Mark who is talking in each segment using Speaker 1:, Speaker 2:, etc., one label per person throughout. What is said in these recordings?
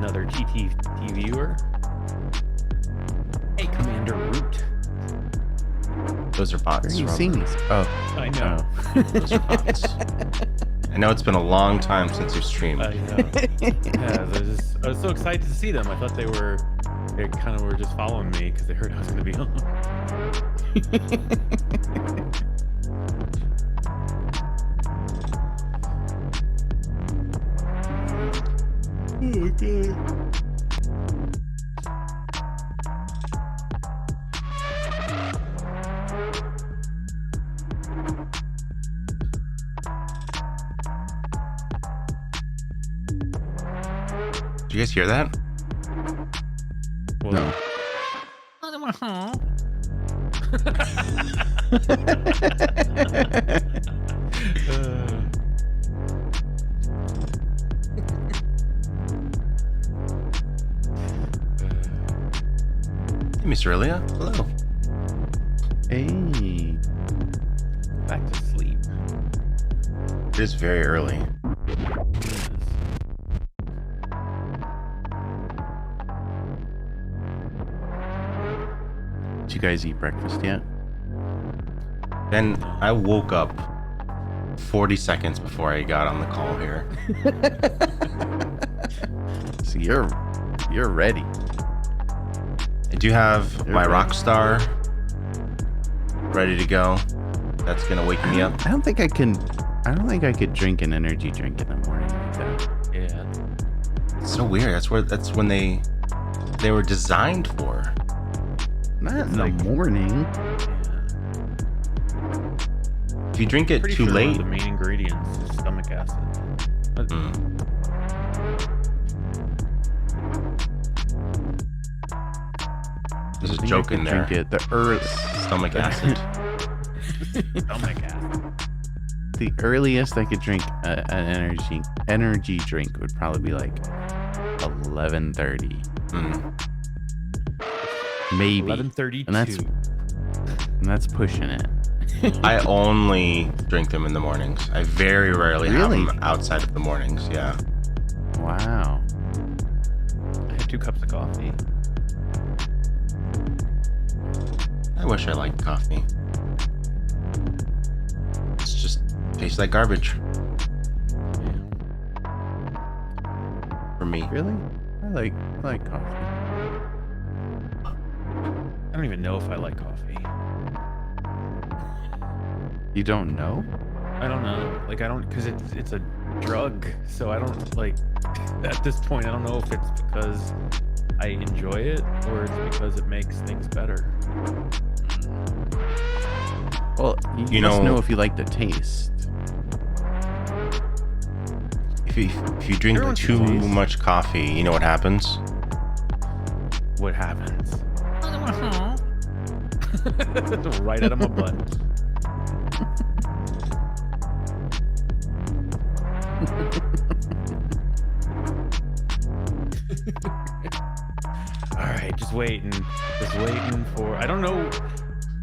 Speaker 1: another TTT viewer. Hey, Commander Root.
Speaker 2: Those are bots.
Speaker 3: Where are you seeing these? Oh,
Speaker 1: I know.
Speaker 2: Those are bots. I know it's been a long time since you've streamed.
Speaker 1: I know. Yeah, I was so excited to see them. I thought they kind of were just following me because they heard I was going to be on.
Speaker 3: okay.
Speaker 2: Did you guys hear that?
Speaker 1: Well,
Speaker 3: No.
Speaker 2: Hey, Mr. Ilya. Hello.
Speaker 3: Hey.
Speaker 1: back to sleep.
Speaker 2: It is very early.
Speaker 1: Yes.
Speaker 3: Did you guys eat breakfast yet?
Speaker 2: Then I woke up 40 seconds before I got on the call here.
Speaker 3: So you're ready.
Speaker 2: I do have
Speaker 3: You're
Speaker 2: my
Speaker 3: ready.
Speaker 2: Rockstar ready to go. That's gonna wake me up.
Speaker 3: I don't think I could drink an energy drink in the morning like that.
Speaker 1: Yeah.
Speaker 2: It's so weird. That's when they were designed for.
Speaker 3: Not in
Speaker 1: like-
Speaker 3: the morning.
Speaker 1: Yeah.
Speaker 2: If you drink it
Speaker 1: Pretty
Speaker 2: too
Speaker 1: sure one
Speaker 2: late,
Speaker 1: of the main ingredients is stomach acid. But
Speaker 2: there's
Speaker 3: I
Speaker 2: a
Speaker 3: think
Speaker 2: joke
Speaker 3: I could
Speaker 2: in there.
Speaker 3: Drink it the early.
Speaker 2: Stomach acid.
Speaker 1: stomach acid.
Speaker 3: The earliest I could drink an energy drink would probably be like 11:30,
Speaker 2: Mm.
Speaker 3: maybe.
Speaker 1: 11:32.
Speaker 3: And that's pushing it.
Speaker 2: I only drink them in the mornings. I very rarely have
Speaker 3: Really?
Speaker 2: them outside of the mornings. Yeah.
Speaker 3: Wow.
Speaker 1: I had 2 cups of coffee.
Speaker 2: I wish I liked coffee. It's just tastes like garbage
Speaker 1: Yeah.
Speaker 2: for me.
Speaker 3: Really? I like coffee.
Speaker 1: I don't even know if I like coffee.
Speaker 3: You don't know?
Speaker 1: I don't know. Like I don't, because it's a drug. So I don't like. At this point, I don't know if it's because I enjoy it or it's because it makes things better.
Speaker 3: Well, you
Speaker 2: You
Speaker 3: must
Speaker 2: know-
Speaker 3: know if you like the taste.
Speaker 2: If you drink
Speaker 1: Everyone's
Speaker 2: too
Speaker 1: taste.
Speaker 2: much coffee, you know what happens?
Speaker 1: What happens? Right out of my butt. All right, just waiting for. I don't know.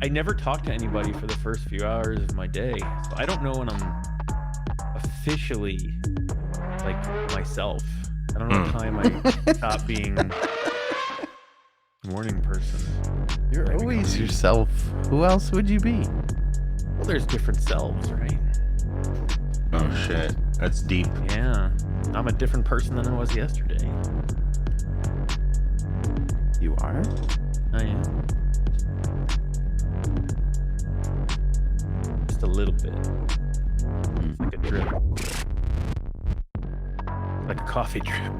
Speaker 1: I never talk to anybody for the first few hours of my day, so I don't know when I'm officially like myself. I don't know what time I stop being a morning person.
Speaker 3: You're
Speaker 1: Maybe
Speaker 3: always
Speaker 1: coffee.
Speaker 3: yourself. Who else would you be?
Speaker 1: Well, there's different selves, right?
Speaker 2: Oh shit, that's deep.
Speaker 1: Yeah, I'm a different person than I was yesterday.
Speaker 3: You are?
Speaker 1: I am. Just a little bit. It's like a drip. Like a coffee drip.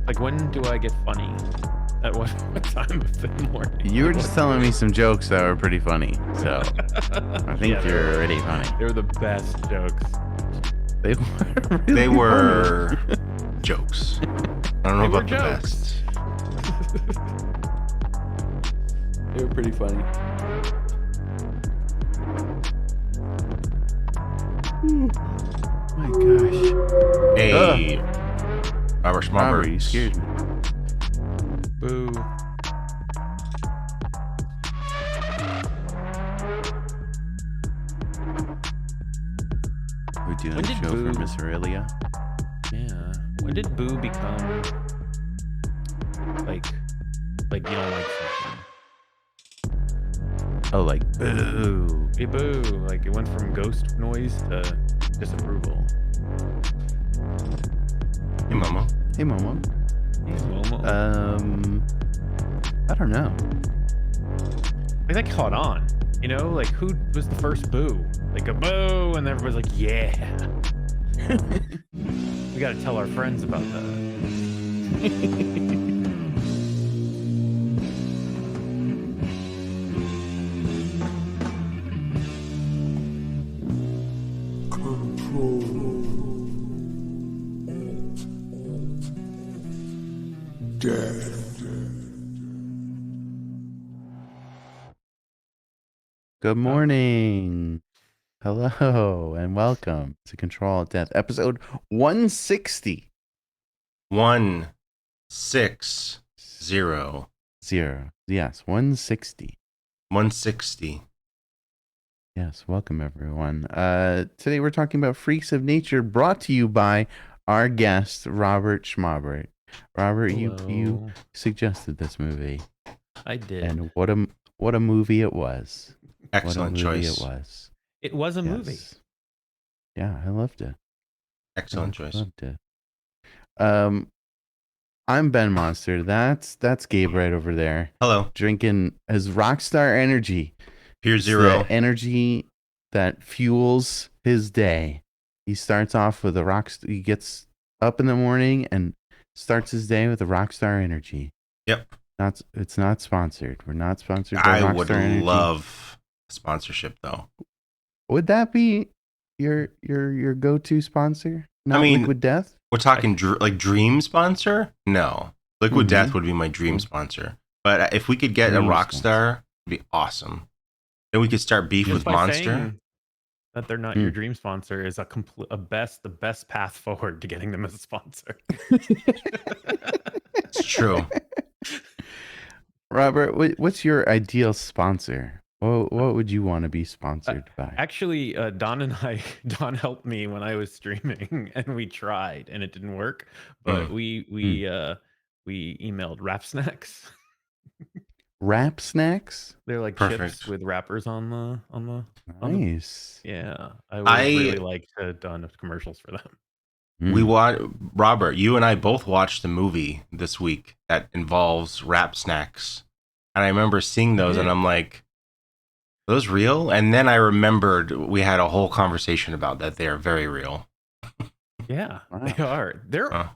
Speaker 1: Like, when do I get funny? At what time of the morning?
Speaker 3: You were just telling me some jokes that were pretty funny, so I think
Speaker 1: Yeah,
Speaker 3: you're already funny.
Speaker 1: They were the best jokes.
Speaker 3: They were. Really
Speaker 2: They
Speaker 3: funny.
Speaker 2: were jokes. I don't know
Speaker 1: They were
Speaker 2: about the
Speaker 1: jokes.
Speaker 2: best.
Speaker 3: They were pretty funny. My gosh.
Speaker 2: Hey, Robert Schmumber.
Speaker 3: Robert, you scared me.
Speaker 1: Boo.
Speaker 3: We're doing
Speaker 1: When
Speaker 3: a
Speaker 1: did
Speaker 3: show
Speaker 1: Boo-
Speaker 3: for Miss Aurelia.
Speaker 1: Yeah. When did Boo become like you don't like something?
Speaker 3: Oh, like boo.
Speaker 1: Hey Boo. Like it went from ghost noise to disapproval.
Speaker 2: Hey, Momo.
Speaker 3: Hey, Momo.
Speaker 1: Hey, Momo.
Speaker 3: I don't know.
Speaker 1: Like that caught on. You know, like who was the first Boo? Like a Boo, and everybody's like, yeah. We gotta tell our friends about that.
Speaker 3: Good morning. Hello and welcome to Control Alt Death, episode 160.
Speaker 2: 160.
Speaker 3: Yes, 160.
Speaker 2: 160.
Speaker 3: Yes, welcome everyone. Today we're talking about Freaks of Nature, brought to you by our guest Robert Schmaubert. Robert, you
Speaker 1: Hello.
Speaker 3: suggested this movie,
Speaker 1: I did.
Speaker 3: and what a movie it was.
Speaker 2: Excellent
Speaker 3: what a movie
Speaker 2: choice.
Speaker 3: it was.
Speaker 1: It was a movie.
Speaker 3: Yes. Yeah, I loved it.
Speaker 2: Excellent choice.
Speaker 3: Loved it. I'm Ben Monster. That's Gabe right over there,
Speaker 2: Hello.
Speaker 3: drinking his Rockstar Energy.
Speaker 2: Pure
Speaker 3: It's
Speaker 2: Zero.
Speaker 3: the energy that fuels his day. He starts off with he gets up in the morning and starts his day with a Rockstar Energy.
Speaker 2: Yep.
Speaker 3: It's not sponsored. We're not sponsored by Rockstar
Speaker 2: I would
Speaker 3: Energy.
Speaker 2: love sponsorship though.
Speaker 3: Would that be your go-to sponsor? Not
Speaker 2: I mean,
Speaker 3: Liquid Death?
Speaker 2: We're talking like dream sponsor? No. Liquid
Speaker 3: Mhm.
Speaker 2: Death would be my dream sponsor. But if we could get a
Speaker 3: Dream
Speaker 2: Rockstar, it'd be awesome. Then we could start beef
Speaker 1: Just
Speaker 2: with
Speaker 1: by
Speaker 2: Monster.
Speaker 1: saying that they're not your dream sponsor is the best path forward to getting them as a sponsor.
Speaker 2: It's true.
Speaker 3: Robert, what's your ideal sponsor? What would you want to be sponsored by?
Speaker 1: Actually, Don helped me when I was streaming, and we tried, and it didn't work. But we emailed Rap Snacks.
Speaker 3: Wrap snacks?
Speaker 1: They're like
Speaker 2: Perfect.
Speaker 1: chips with wrappers on the.
Speaker 3: Nice.
Speaker 1: Yeah, I would really like to have done commercials for them.
Speaker 2: Robert, you and I both watched a movie this week that involves Rap Snacks. And I remember seeing those and I'm like, are those real? And then I remembered we had a whole conversation about that. They are very real.
Speaker 1: Yeah,
Speaker 3: Wow.
Speaker 1: they are.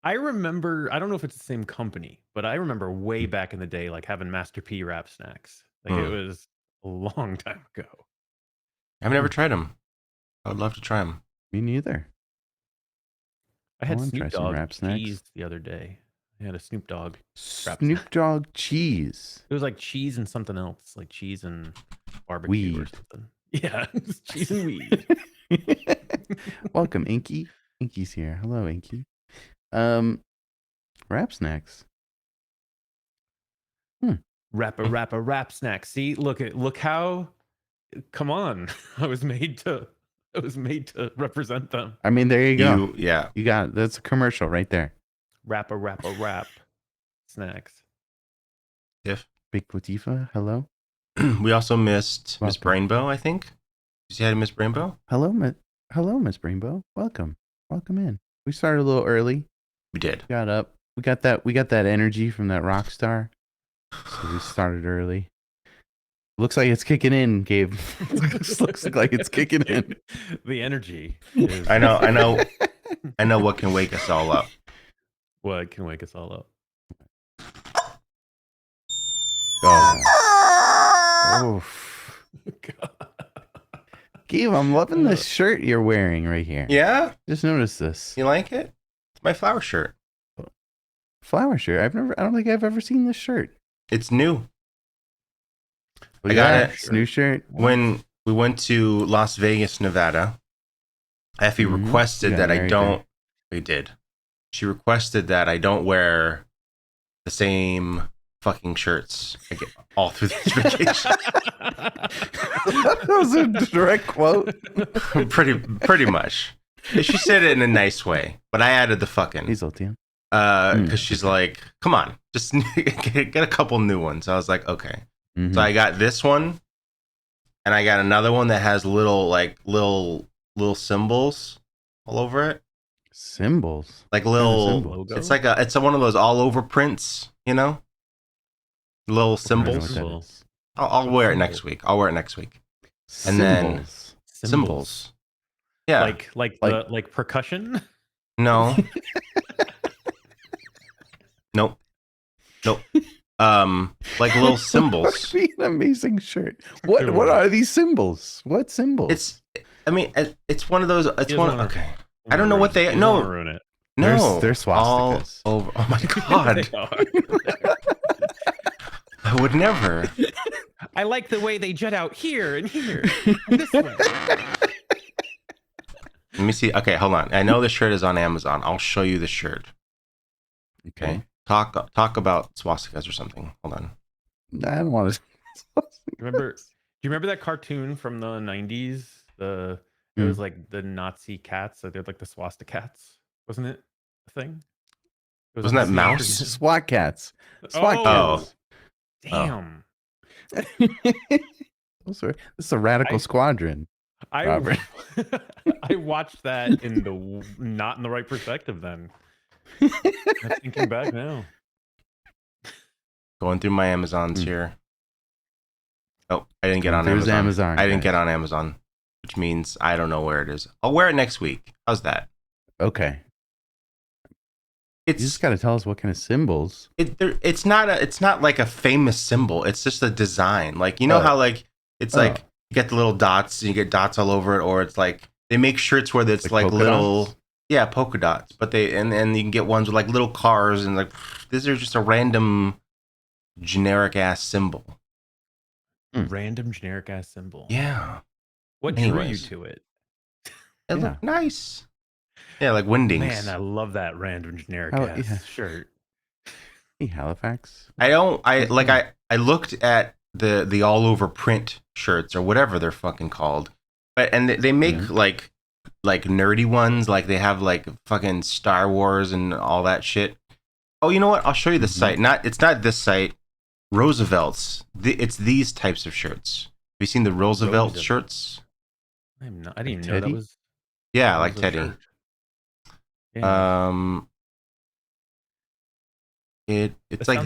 Speaker 1: I remember, I don't know if it's the same company, but I remember way back in the day, like having Master P Rap Snacks. Like it was a long time ago.
Speaker 2: I've never tried them. I would love to try them.
Speaker 3: Me neither.
Speaker 1: I had
Speaker 3: wanna try
Speaker 1: Snoop
Speaker 3: some
Speaker 1: Dogg
Speaker 3: Rap Snacks.
Speaker 1: cheese the other day. I had a Snoop Dogg.
Speaker 3: Snoop Dogg cheese.
Speaker 1: It was like cheese and something else, like cheese and barbecue or
Speaker 3: Weed.
Speaker 1: something. Yeah, it's cheese and weed.
Speaker 3: Welcome, Inky. Inky's here. Hello, Inky. Rap Snacks.
Speaker 1: Rap snack. See, look how. Come on, I was made to represent them.
Speaker 3: I mean, there you go.
Speaker 2: Yeah.
Speaker 3: You got it. That's a commercial right there.
Speaker 1: Rap snacks.
Speaker 2: If
Speaker 3: Big Latifah, hello.
Speaker 2: we also missed Miss
Speaker 3: Welcome.
Speaker 2: Brainbow, I think. Did you say hi to Miss Brainbow?
Speaker 3: Hello, Miss Rainbow. Welcome in. We started a little early.
Speaker 2: We did.
Speaker 3: Got up. We got that energy from that rock star. So we started early. Looks like it's kicking in, Gabe. Looks like it's kicking in.
Speaker 1: The energy.
Speaker 2: I know what can wake us all up.
Speaker 1: What can wake us all up?
Speaker 3: Oh.
Speaker 1: God.
Speaker 3: Gabe, I'm loving this shirt you're wearing right here.
Speaker 2: Yeah?
Speaker 3: Just noticed this.
Speaker 2: You like it? It's my flower shirt.
Speaker 3: Flower shirt. I don't think I've ever seen this shirt.
Speaker 2: It's new.
Speaker 3: Well,
Speaker 2: I got
Speaker 3: yeah,
Speaker 2: it.
Speaker 3: it's a new shirt.
Speaker 2: When we went to Las Vegas, Nevada, Effie requested
Speaker 3: Yeah,
Speaker 2: that I
Speaker 3: very
Speaker 2: don't. We did. She requested that I don't wear the same fucking shirts all through this vacation.
Speaker 3: That was a direct quote.
Speaker 2: pretty much. She said it in a nice way, but I added the fucking.
Speaker 3: Hazeltine.
Speaker 2: Because she's like, come on, just get a couple new ones. I was like, okay.
Speaker 3: Mm-hmm.
Speaker 2: So I got this one, and I got another one that has little symbols all over it.
Speaker 3: Symbols,
Speaker 2: like little.
Speaker 1: Logo?
Speaker 2: It's one of those all over prints, you know, little symbols.
Speaker 3: Symbols.
Speaker 2: I'll wear it next week. And then symbols. Yeah,
Speaker 1: like percussion.
Speaker 2: No. Nope. Like little symbols.
Speaker 3: That'd be an amazing shirt. What are these symbols? What symbols?
Speaker 2: It's one of those. It's one. Okay. I don't know what they.
Speaker 1: No, ruin it.
Speaker 2: No,
Speaker 3: they're swastikas.
Speaker 2: All over. Oh my god! I would never.
Speaker 1: I like the way they jet out here and here. And this way.
Speaker 2: Let me see. Okay, hold on. I know the shirt is on Amazon. I'll show you the shirt. Okay. Talk about swastikas or something. Hold on.
Speaker 3: I don't want to.
Speaker 1: Do you remember that cartoon from the 90s? It was like the Nazi cats. So they're like the swastikats. Wasn't it a thing?
Speaker 2: Wasn't that mouse?
Speaker 3: SWAT cats. SWAT cats.
Speaker 1: Damn.
Speaker 3: This is a radical squadron.
Speaker 1: I watched that not in the right perspective then. I'm thinking back now.
Speaker 2: Going through my Amazons here. Oh, I didn't get on
Speaker 3: There's
Speaker 2: Amazon. I didn't
Speaker 3: guys.
Speaker 2: get on Amazon, which means I don't know where it is. I'll wear it next week. How's that?
Speaker 3: Okay. You
Speaker 2: It's
Speaker 3: just got to tell us what kind of symbols.
Speaker 2: it's not like a famous symbol. It's just a design. Like, you know how like it's like you get the little dots and you get dots all over it, or it's like they make shirts where it's like little
Speaker 3: dots?
Speaker 2: Yeah, polka dots. But and you can get ones with like little cars and like these are just a random generic ass symbol.
Speaker 1: Random generic ass symbol.
Speaker 2: Yeah.
Speaker 1: What drew you
Speaker 2: Anyways.
Speaker 1: to it?
Speaker 2: It looked nice. Yeah, like windings.
Speaker 1: Man, I love that random generic ass shirt.
Speaker 3: Hey, Halifax.
Speaker 2: I looked at the all over print shirts or whatever they're fucking called. But and they make like nerdy ones, like they have like fucking Star Wars and all that shit. Oh, you know what? I'll show you the site. It's not this site. Roosevelt's. It's these types of shirts. Have you seen the Roosevelt shirts?
Speaker 1: I didn't even know
Speaker 3: Teddy?
Speaker 1: that was.
Speaker 2: Yeah,
Speaker 1: that
Speaker 2: like
Speaker 1: was a
Speaker 2: Teddy.
Speaker 1: shirt. Yeah.
Speaker 2: It's
Speaker 1: That
Speaker 2: like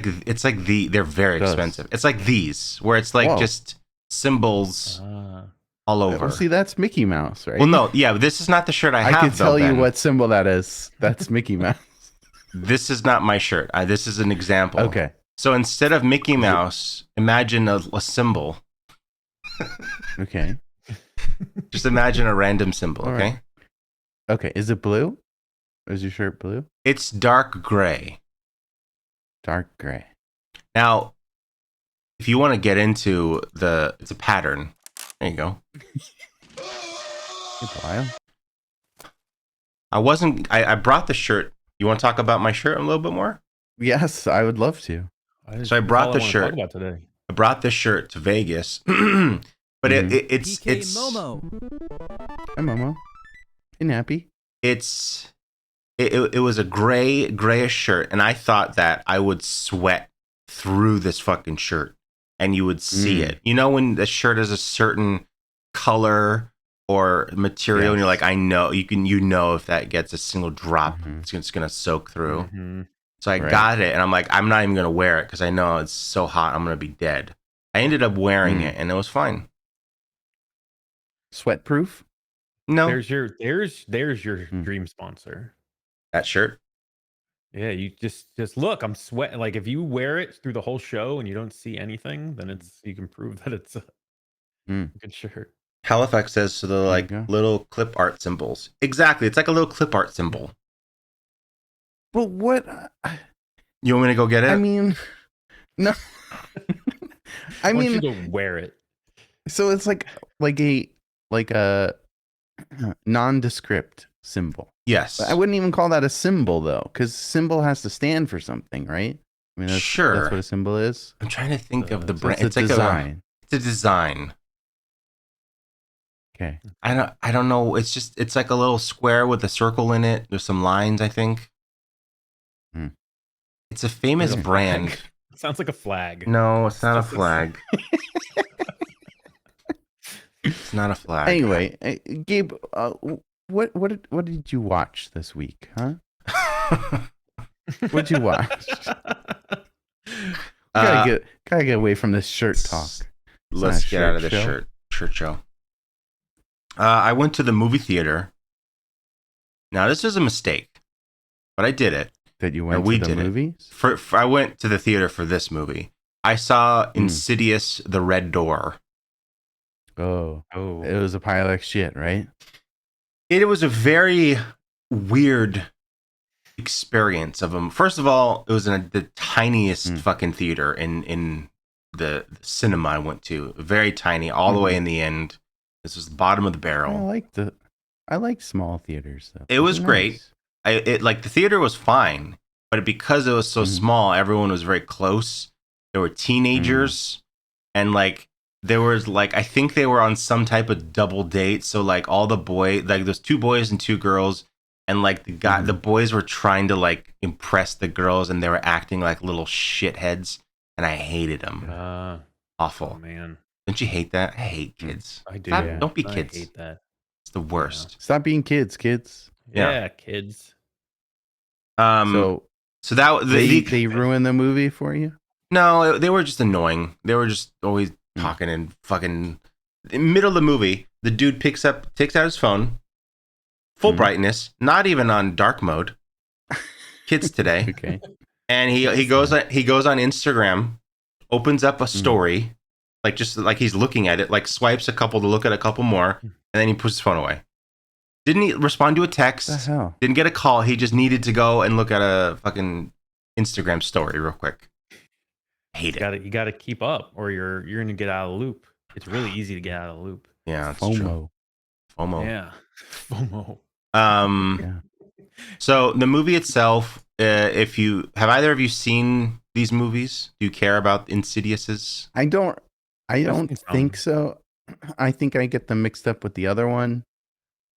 Speaker 1: sounds
Speaker 2: they're very expensive. It's like these where it's like just symbols all over.
Speaker 3: Well, see, that's Mickey Mouse, right?
Speaker 2: Well, no, yeah, this is not the shirt I have.
Speaker 3: I can tell
Speaker 2: though,
Speaker 3: you
Speaker 2: Ben.
Speaker 3: what symbol that is. That's Mickey Mouse.
Speaker 2: This is not my shirt. This is an example.
Speaker 3: Okay.
Speaker 2: So instead of Mickey Mouse, imagine a symbol.
Speaker 3: Okay.
Speaker 2: Just imagine a random symbol,
Speaker 3: All
Speaker 2: okay?
Speaker 3: right. Okay. Is it blue? Is your shirt blue?
Speaker 2: It's dark gray.
Speaker 3: Dark gray.
Speaker 2: Now, if you want to get into it's a pattern. There you go. I brought the shirt. You want to talk about my shirt a little bit more?
Speaker 3: Yes, I would love to.
Speaker 2: So I brought the shirt.
Speaker 1: About today.
Speaker 2: I brought this shirt to Vegas, but it's
Speaker 4: Momo.
Speaker 3: Hi, Momo. Hey, Nappy.
Speaker 2: It was a grayish shirt, and I thought that I would sweat through this fucking shirt, and you would see it. You know when the shirt is a certain color or material, and you're like, I know you know if that gets a single drop, it's gonna soak through.
Speaker 1: Mm-hmm.
Speaker 2: So I got it, and I'm like, I'm not even gonna wear it because I know it's so hot, I'm gonna be dead. I ended up wearing it, and it was fine.
Speaker 3: Sweat proof?
Speaker 2: No,
Speaker 1: There's your dream sponsor.
Speaker 2: that shirt.
Speaker 1: Yeah, you just look. I'm sweating. Like if you wear it through the whole show and you don't see anything, then you can prove that it's a good shirt.
Speaker 2: Halifax says so. They're like little clip art symbols. Exactly, it's like a little clip art symbol.
Speaker 3: But what?
Speaker 2: You want me to go get it?
Speaker 3: I mean, no.
Speaker 1: Why don't you go wear it?
Speaker 3: So it's like a nondescript symbol.
Speaker 2: Yes.
Speaker 3: But I wouldn't even call that a symbol though, because symbol has to stand for something, right? I mean, that's what a symbol is.
Speaker 2: I'm trying to think of the
Speaker 3: So
Speaker 2: brand.
Speaker 3: it's a design.
Speaker 2: It's a design.
Speaker 3: Okay.
Speaker 2: I don't know. It's like a little square with a circle in it. There's some lines, I think. It's a famous brand.
Speaker 1: It sounds like a flag.
Speaker 2: No, it's not a flag. It's not a flag.
Speaker 3: Anyway, Gabe, what did you watch this week, huh? What'd you watch? Gotta get away from this shirt talk.
Speaker 2: Let's get out of this shirt show. I went to the movie theater. Now this is a mistake, but I did it.
Speaker 3: That you went to the movies?
Speaker 2: I went to the theater for this movie. I saw Insidious: The Red Door.
Speaker 3: Oh, it was a pile of shit, right?
Speaker 2: It was a very weird experience of them. First of all, it was in the tiniest fucking theater in the cinema I went to. Very tiny, all the way in the end. This was the bottom of the barrel.
Speaker 3: I like small theaters though.
Speaker 2: It was great. The theater was fine, but because it was so small, everyone was very close. There were teenagers, and there was I think they were on some type of double date. So all the boys, there's 2 boys and 2 girls, and the boys were trying to impress the girls, and they were acting like little shitheads, and I hated them. Awful.
Speaker 1: Oh, man.
Speaker 2: Don't you hate that? I hate kids.
Speaker 1: I do.
Speaker 2: Don't be kids.
Speaker 1: I hate that.
Speaker 2: It's the worst.
Speaker 3: Stop being kids.
Speaker 1: Yeah, kids.
Speaker 3: So
Speaker 2: that
Speaker 3: they ruined the movie for you?
Speaker 2: No, they were just annoying. They were just always talking and fucking. In the middle of the movie, the dude takes out his phone, full brightness, not even on dark mode. Kids today.
Speaker 3: Okay.
Speaker 2: And he goes on Instagram, opens up a story, he's looking at it, swipes a couple to look at a couple more, and then he puts his phone away. Didn't he respond to a text?
Speaker 3: What the hell?
Speaker 2: Didn't get a call. He just needed to go and look at a fucking Instagram story real quick. Hate it.
Speaker 1: You gotta keep up, or you're gonna get out of the loop. It's really easy to get out of the loop.
Speaker 2: Yeah, that's
Speaker 3: FOMO.
Speaker 2: true. FOMO.
Speaker 1: Yeah, FOMO.
Speaker 3: Yeah.
Speaker 2: So the movie itself, have either of you seen these movies? Do you care about Insidious's?
Speaker 3: I don't think so. I think I get them mixed up with the other one.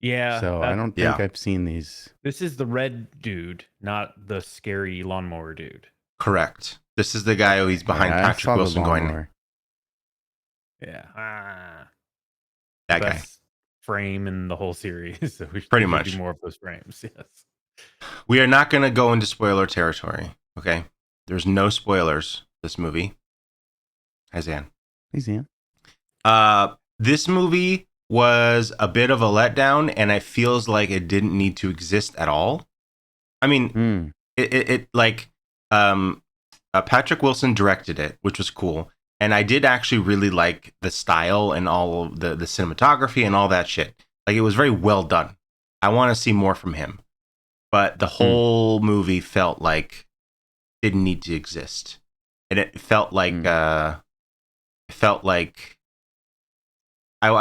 Speaker 1: Yeah.
Speaker 3: So I don't think I've seen these.
Speaker 1: This is the red dude, not the scary lawnmower dude.
Speaker 2: Correct. This is the guy who he's behind Patrick Wilson going.
Speaker 1: Yeah.
Speaker 2: That
Speaker 1: Best
Speaker 2: guy.
Speaker 1: Frame in the whole series. So we should
Speaker 2: Pretty much
Speaker 1: do more of those frames. Yes.
Speaker 2: We are not going to go into spoiler territory. Okay. There's no spoilers. This movie. Hi, Zan.
Speaker 3: Hey, Zan.
Speaker 2: This movie was a bit of a letdown, and it feels like it didn't need to exist at all. I mean, Patrick Wilson directed it, which was cool. And I did actually really like the style and all of the cinematography and all that shit. It was very well done. I want to see more from him. But the whole movie felt like it didn't need to exist. And it felt like I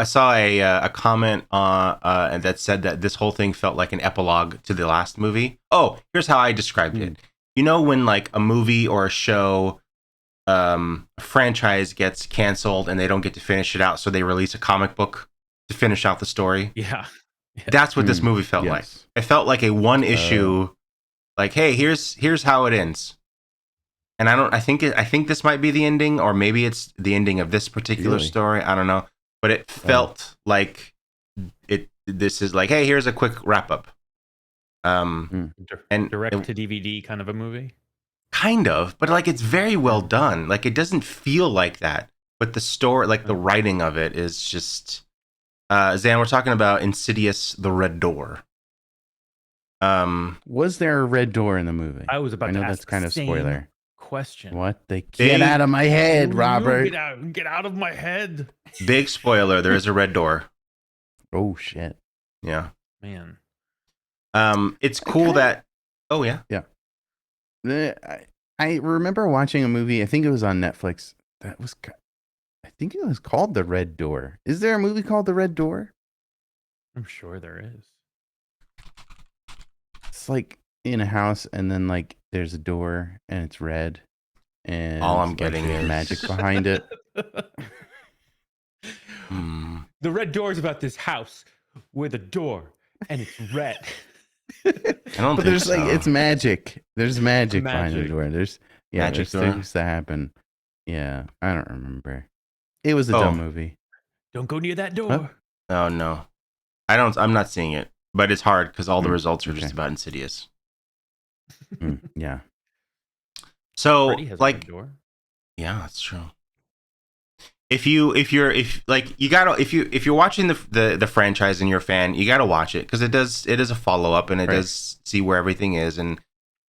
Speaker 2: saw a comment that said that this whole thing felt like an epilogue to the last movie. Oh, here's how I described it. You know when a movie or a show, a franchise gets canceled and they don't get to finish it out, so they release a comic book to finish out the story?
Speaker 1: Yeah.
Speaker 2: That's what this movie felt like. It felt like a one issue, hey, here's how it ends. And I think this might be the ending, or maybe it's the ending of this particular story. I don't know. But it felt like this is hey, here's a quick wrap up.
Speaker 1: And direct to DVD kind of a movie.
Speaker 2: Kind of, but it's very well done. It doesn't feel like that. But the story, the writing of it is just Zan, we're talking about Insidious: The Red Door.
Speaker 3: Was there a red door in the movie?
Speaker 1: I was about to ask
Speaker 3: that's kind of spoiler
Speaker 1: question.
Speaker 3: What? Get out of my head, Robert.
Speaker 1: Get out of my head.
Speaker 2: Big spoiler, there is a red door.
Speaker 3: Oh shit.
Speaker 2: Yeah.
Speaker 1: Man.
Speaker 3: It's cool that I remember watching a movie, I think it was on Netflix. I think it was called The Red Door. Is there a movie called The Red Door?
Speaker 1: I'm sure there is.
Speaker 3: It's like in a house, and then like there's a door, and it's red, and
Speaker 2: All I'm
Speaker 3: like,
Speaker 2: getting
Speaker 3: there's
Speaker 2: is
Speaker 3: magic behind it.
Speaker 1: The red door is about this house with a door, and it's red.
Speaker 2: I don't
Speaker 3: But
Speaker 2: think
Speaker 3: there's
Speaker 2: so.
Speaker 3: like it's magic. There's magic behind the
Speaker 1: Magic.
Speaker 3: door. There's
Speaker 2: Magic
Speaker 3: there's
Speaker 2: door?
Speaker 3: things that happen. Yeah, I don't remember. It was a
Speaker 2: Oh.
Speaker 3: dumb movie.
Speaker 1: Don't go near that door.
Speaker 2: Oh no, I'm not seeing it, but it's hard because all the results are just
Speaker 3: okay.
Speaker 2: about Insidious.
Speaker 3: Yeah.
Speaker 2: So
Speaker 1: Freddy has a
Speaker 2: like,
Speaker 1: red door.
Speaker 2: yeah, that's true. If you're watching the franchise and you're a fan, you gotta watch it because it is a follow up and it does see where everything is and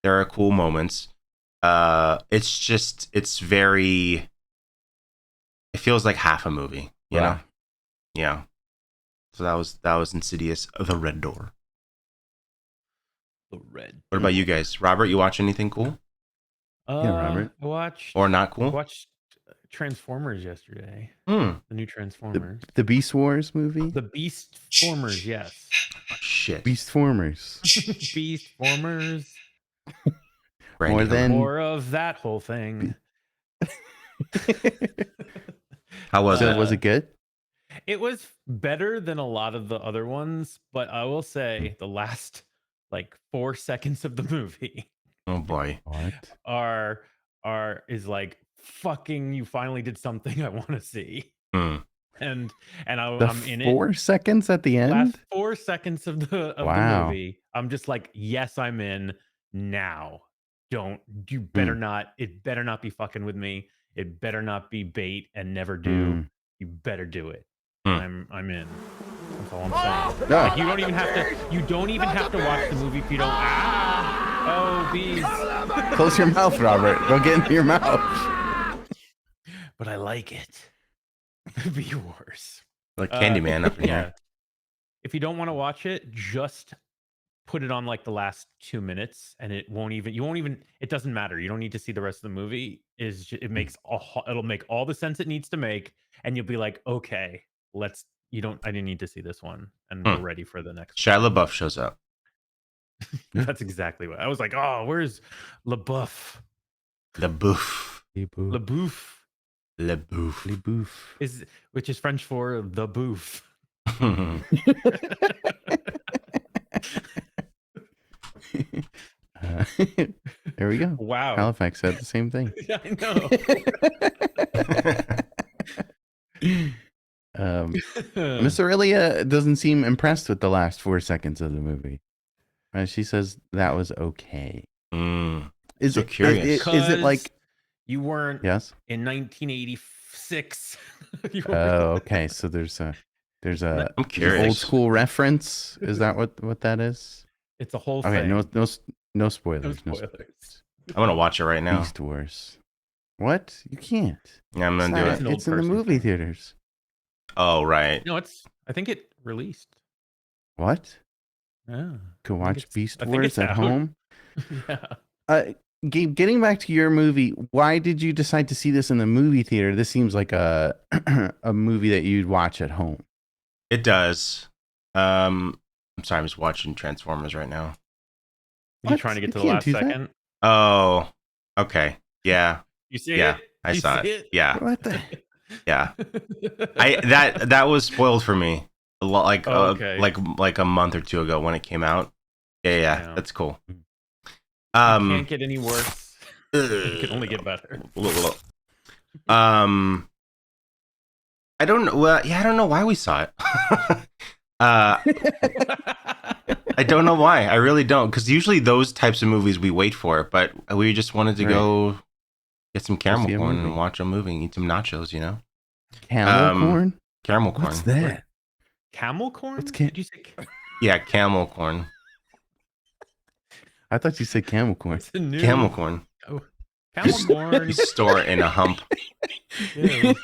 Speaker 2: there are cool moments. It's very. It feels like half a movie, you know. Yeah. So that was Insidious, The Red Door.
Speaker 1: The red.
Speaker 2: What about you guys, Robert? You watch anything cool
Speaker 3: Robert.
Speaker 1: I watched.
Speaker 2: or not cool?
Speaker 1: I watched Transformers yesterday.
Speaker 2: Hmm.
Speaker 1: The new Transformers.
Speaker 3: The Beast Wars movie.
Speaker 1: The Beastformers, yes.
Speaker 2: Oh, shit.
Speaker 3: Beastformers.
Speaker 1: Beastformers.
Speaker 2: Brandy,
Speaker 3: More than
Speaker 1: More of that whole thing.
Speaker 2: how was
Speaker 3: So
Speaker 2: it?
Speaker 3: was it good?
Speaker 1: It was better than a lot of the other ones, but I will say the last like 4 seconds of the movie
Speaker 2: Oh boy.
Speaker 3: What?
Speaker 1: is like fucking you finally did something I want to see.
Speaker 2: Hmm.
Speaker 1: And
Speaker 3: The
Speaker 1: I'm in it.
Speaker 3: 4 seconds at the end.
Speaker 1: Last 4 seconds of the
Speaker 3: Wow.
Speaker 1: movie, I'm just like, yes, I'm in now. You better not. It better not be fucking with me. It better not be bait and never do. You better do it. I'm in. That's all I'm saying. Like, you don't even have to watch the movie if you don't. Oh, bees.
Speaker 3: Close your mouth, Robert. Go get into your mouth.
Speaker 1: But I like it. Be worse.
Speaker 2: Like Candyman up in
Speaker 1: Yeah.
Speaker 2: here.
Speaker 1: If you don't want to watch it, just put it on like the last 2 minutes, and it doesn't matter. You don't need to see the rest of the movie. It'll make all the sense it needs to make, and you'll be like, okay, I didn't need to see this one, and we're ready for the next.
Speaker 2: Shia LaBeouf shows up.
Speaker 1: That's exactly what I was like. Oh, where's LaBeouf?
Speaker 2: LaBeouf.
Speaker 1: LaBeouf which is French for the boof.
Speaker 3: There we go.
Speaker 1: Wow.
Speaker 3: Halifax said the same thing.
Speaker 1: Yeah, I know.
Speaker 3: Miss Aurelia doesn't seem impressed with the last 4 seconds of the movie. She says that was okay. Is
Speaker 2: So
Speaker 3: it
Speaker 2: curious.
Speaker 3: Is it like
Speaker 1: you weren't
Speaker 3: yes?
Speaker 1: in 1986?
Speaker 3: Oh, okay. So there's
Speaker 2: I'm
Speaker 3: an
Speaker 2: curious.
Speaker 3: old school reference. Is that what that is?
Speaker 1: It's a whole
Speaker 3: Okay,
Speaker 1: thing.
Speaker 3: no spoilers.
Speaker 1: No spoilers.
Speaker 2: I'm gonna watch it right now.
Speaker 3: Beast Wars. What? You can't.
Speaker 2: Yeah, I'm gonna do
Speaker 1: It's
Speaker 2: it.
Speaker 1: an old
Speaker 3: It's in the
Speaker 1: person
Speaker 3: movie
Speaker 1: thing.
Speaker 3: theaters.
Speaker 2: Oh right.
Speaker 1: No, I think it released.
Speaker 3: What?
Speaker 1: Yeah.
Speaker 3: Could watch Beast
Speaker 1: I think
Speaker 3: Wars
Speaker 1: it's
Speaker 3: at
Speaker 1: out.
Speaker 3: home?
Speaker 1: Yeah.
Speaker 3: Gabe, getting back to your movie, why did you decide to see this in the movie theater? This seems like a a movie that you'd watch at home.
Speaker 2: It does. I'm sorry, I'm just watching Transformers right now.
Speaker 1: You
Speaker 3: What?
Speaker 1: trying to get
Speaker 3: You
Speaker 1: to the
Speaker 3: can't
Speaker 1: last
Speaker 3: do that.
Speaker 1: second?
Speaker 2: Oh, okay. Yeah.
Speaker 1: You see
Speaker 2: Yeah.
Speaker 1: it?
Speaker 2: I
Speaker 1: You
Speaker 2: saw
Speaker 1: see
Speaker 2: it. Yeah.
Speaker 3: What the?
Speaker 2: Yeah. That was spoiled for me a lot, like
Speaker 1: okay.
Speaker 2: like a month or two ago when it came out. Yeah,
Speaker 1: Yeah.
Speaker 2: that's cool.
Speaker 1: Can't get any worse. It can only get better.
Speaker 2: I don't know. Well, yeah, I don't know why we saw it. I don't know why. I really don't, because usually those types of movies we wait for, but we just wanted to go get some caramel
Speaker 3: see a
Speaker 2: corn
Speaker 3: movie.
Speaker 2: and watch a movie and eat some nachos. You know,
Speaker 3: Camel corn?
Speaker 2: caramel corn.
Speaker 3: What's that?
Speaker 1: Camel corn?
Speaker 3: What's
Speaker 1: Did you say?
Speaker 2: Yeah, camel corn.
Speaker 3: I thought you said camel corn.
Speaker 1: It's a new
Speaker 2: Camel corn.
Speaker 1: Camel corn.
Speaker 2: You store it in a hump.
Speaker 1: Ew.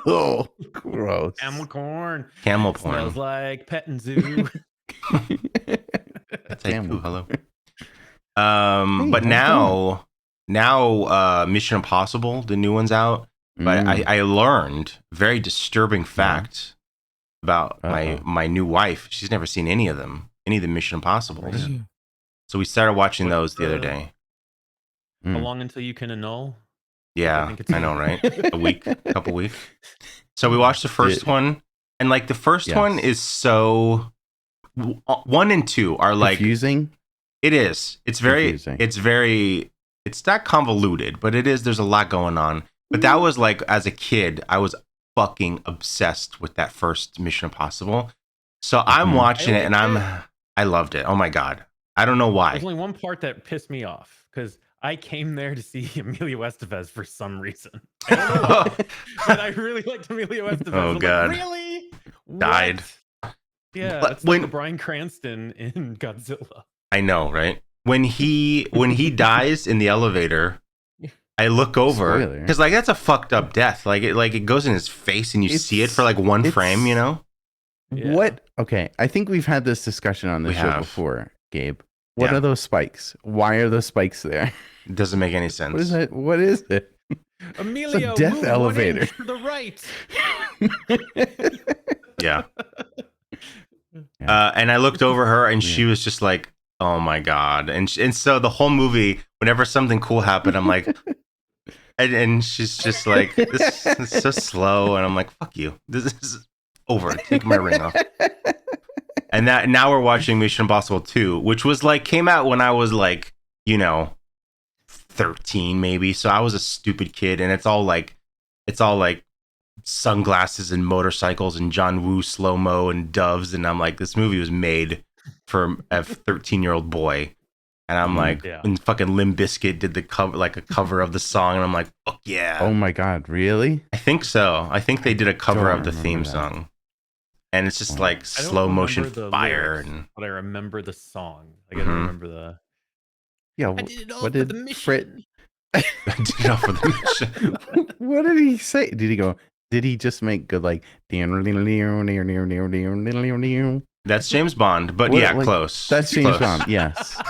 Speaker 3: Oh, gross.
Speaker 1: Camel corn.
Speaker 2: Camel
Speaker 1: Smells
Speaker 2: corn.
Speaker 1: like petting zoo.
Speaker 2: That's like,
Speaker 3: Camel.
Speaker 2: ooh, hello.
Speaker 3: Hey,
Speaker 2: But
Speaker 3: how's
Speaker 2: now, Mission Impossible, the new one's out. But I learned very disturbing fact about
Speaker 3: Uh-oh.
Speaker 2: my new wife. She's never seen any of them. any of the Mission Impossibles. So we started watching those the other day.
Speaker 1: How long until you can annul?
Speaker 2: Yeah, I know, right? A week, couple weeks. So we watched the first one, and like the first one is so. 1 and 2 are like
Speaker 3: confusing.
Speaker 2: It is. It's very.
Speaker 3: Confusing.
Speaker 2: It's very. It's not convoluted, but it is. There's a lot going on. But that was like, as a kid, I was fucking obsessed with that first Mission Impossible. So I'm watching it, and I loved it. Oh my god, I don't know why.
Speaker 1: There's only one part that pissed me off because I came there to see Emilio Estevez for some reason. I don't know why, but I really liked Emilio Estevez.
Speaker 2: Oh god,
Speaker 1: like, really?
Speaker 2: Died.
Speaker 1: What? Yeah, it's like Bryan Cranston in Godzilla.
Speaker 2: I know, right? When he dies in the elevator, I look over because like that's a fucked up death. Like it goes in his face and you see it for like one frame, you know?
Speaker 1: Yeah.
Speaker 3: What? Okay, I think we've had this discussion on the show before, Gabe. What are those spikes? Why are those spikes there?
Speaker 2: It doesn't make any sense.
Speaker 3: What is it? What is it?
Speaker 1: Emilio,
Speaker 3: it's a death
Speaker 1: move
Speaker 3: elevator.
Speaker 1: 1 inch to the right.
Speaker 2: Yeah. And I looked over her, and she was just like, "Oh my god!" And so the whole movie, whenever something cool happened, I'm like, and she's just like, "This is so slow," and I'm like, "Fuck you! This is over. Take my ring off." And now we're watching Mission Impossible 2, which was like came out when I was like, 13 maybe. So I was a stupid kid, and it's all like sunglasses and motorcycles and John Woo slow-mo and doves, and I'm like, this movie was made for a 13-year-old boy. And I'm like, and fucking Limp Bizkit did the cover, like a cover of the song, and I'm like, fuck yeah.
Speaker 3: Oh my god, really?
Speaker 2: I think so. I think they did a cover of the theme song. And it's just like slow motion fire,
Speaker 1: lyrics, but I remember the song. Like I don't remember the.
Speaker 3: Yeah,
Speaker 1: I did it all for the mission.
Speaker 2: I did it all for the mission.
Speaker 3: What did he say? Did he go? Did he just make good like?
Speaker 2: That's James Bond, but close.
Speaker 3: That's James Bond. Yes,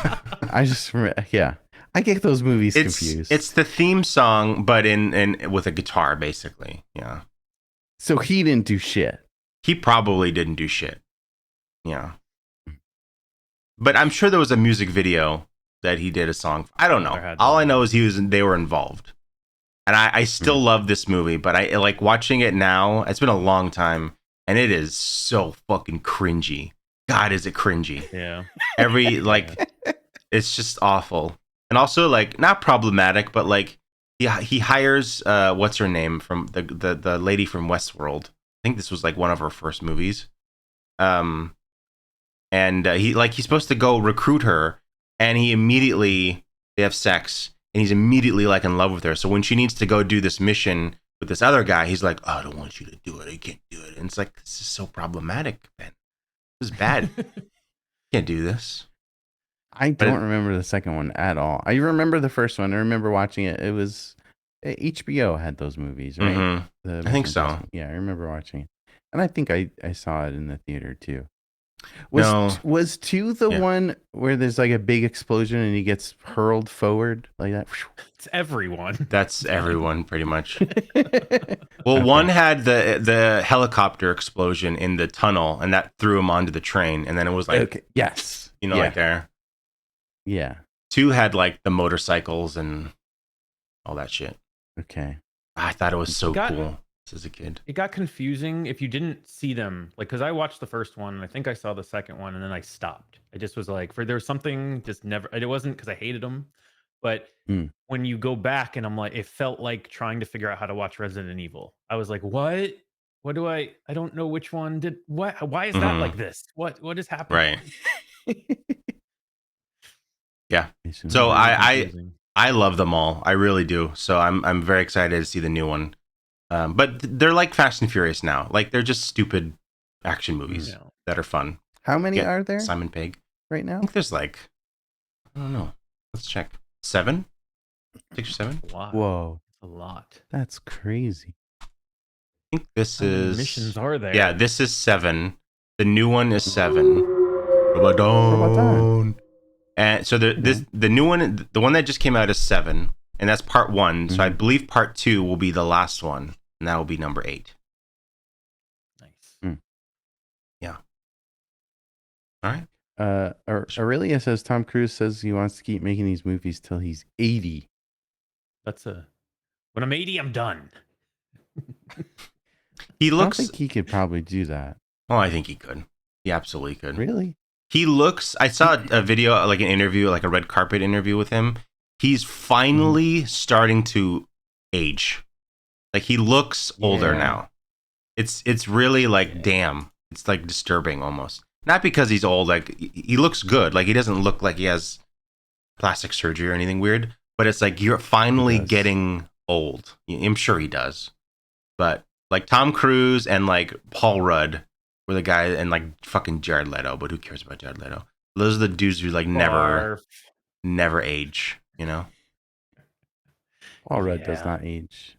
Speaker 3: I just I get those movies confused.
Speaker 2: It's the theme song, but in with a guitar, basically. Yeah.
Speaker 3: So he didn't do shit.
Speaker 2: He probably didn't do shit. Yeah. But I'm sure there was a music video that he did a song. I don't know. All I know is they were involved. And I still love this movie, but I like watching it now. It's been a long time, and it is so fucking cringy. God, is it cringy?
Speaker 1: Yeah.
Speaker 2: It's just awful. And also like not problematic, but like he hires what's her name from the lady from Westworld. I think this was like one of her first movies. And he's supposed to go recruit her, and they have sex, and he's immediately like in love with her. So when she needs to go do this mission with this other guy, he's like, "Oh, I don't want you to do it. I can't do it." And it's like, this is so problematic, man. This is bad. Can't do this.
Speaker 3: I don't remember the second one at all. I remember the first one. I remember watching it. It was HBO had those movies, right?
Speaker 2: Mm-hmm. I think so.
Speaker 3: Yeah, I remember watching it, and I think I saw it in the theater too. Was 2 the one where there's like a big explosion and he gets hurled forward like that?
Speaker 1: It's everyone.
Speaker 2: That's everyone, pretty much. Well, 1 had the helicopter explosion in the tunnel, and that threw him onto the train, and then it was like,
Speaker 3: yes,
Speaker 2: like there.
Speaker 3: Yeah.
Speaker 2: 2 had like the motorcycles and all that shit.
Speaker 3: Okay.
Speaker 2: I thought it was so cool as a kid.
Speaker 1: It got confusing if you didn't see them, like, because I watched the first one and I think I saw the second one, and then I stopped. I just was like, there was something just never. It wasn't because I hated them, but when you go back and I'm like, it felt like trying to figure out how to watch Resident Evil. I was like, what? What do I don't know which one did what? Why is that like this? What is happening?
Speaker 2: Right. Yeah. So I love them all. I really do. So I'm very excited to see the new one. But they're like Fast and Furious now. Like they're just stupid action movies that are fun.
Speaker 3: How many are there?
Speaker 2: Simon Pegg
Speaker 3: right now?
Speaker 2: I think there's like, I don't know. Let's check. 7? 6 or 7?
Speaker 1: Wow.
Speaker 3: Whoa,
Speaker 1: that's a lot.
Speaker 3: That's crazy.
Speaker 2: I think this is
Speaker 1: missions are there.
Speaker 2: Yeah, this is 7. The new one is 7. Ramadan. And so the new one, the one that just came out is 7, and that's part 1. So I believe part 2 will be the last one, and that will be number 8.
Speaker 1: Nice.
Speaker 2: Yeah. All right.
Speaker 3: Aurelia says Tom Cruise says he wants to keep making these movies till he's 80.
Speaker 1: When I'm 80, I'm done.
Speaker 2: He
Speaker 3: I don't
Speaker 2: looks.
Speaker 3: think he could probably do that.
Speaker 2: Oh, I think he could. He absolutely could.
Speaker 3: Really?
Speaker 2: He looks. I saw a video, like an interview, like a red carpet interview with him. He's finally starting to age. Like he looks older now. It's really like damn. It's like disturbing almost. Not because he's old. Like he looks good. Like he doesn't look like he has plastic surgery or anything weird. But it's like you're finally getting old. I'm sure he does. But like Tom Cruise and like Paul Rudd were the guy, and like fucking Jared Leto. But who cares about Jared Leto? Those are the dudes who like never age. You know.
Speaker 3: Paul Rudd does not age.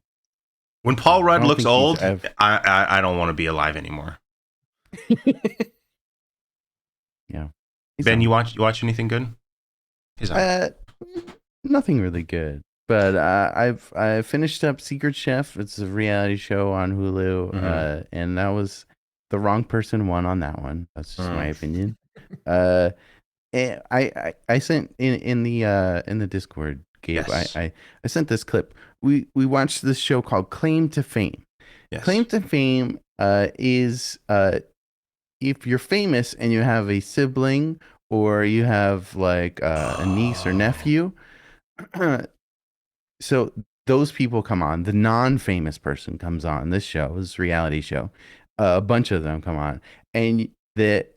Speaker 2: When Paul Rudd looks old, I don't want to be alive anymore.
Speaker 3: Yeah.
Speaker 2: Ben, you watch anything good?
Speaker 3: Nothing really good. But I finished up Secret Chef. It's a reality show on Hulu, and that was the wrong person won on that one. That's just my opinion. I sent in the Discord, Gabe. Yes. I sent this clip. We watched this show called Claim to Fame. Yes. Claim to Fame is if you're famous and you have a sibling or you have like a niece or nephew. So those people come on. The non-famous person comes on. This show, this reality show. A bunch of them come on, and the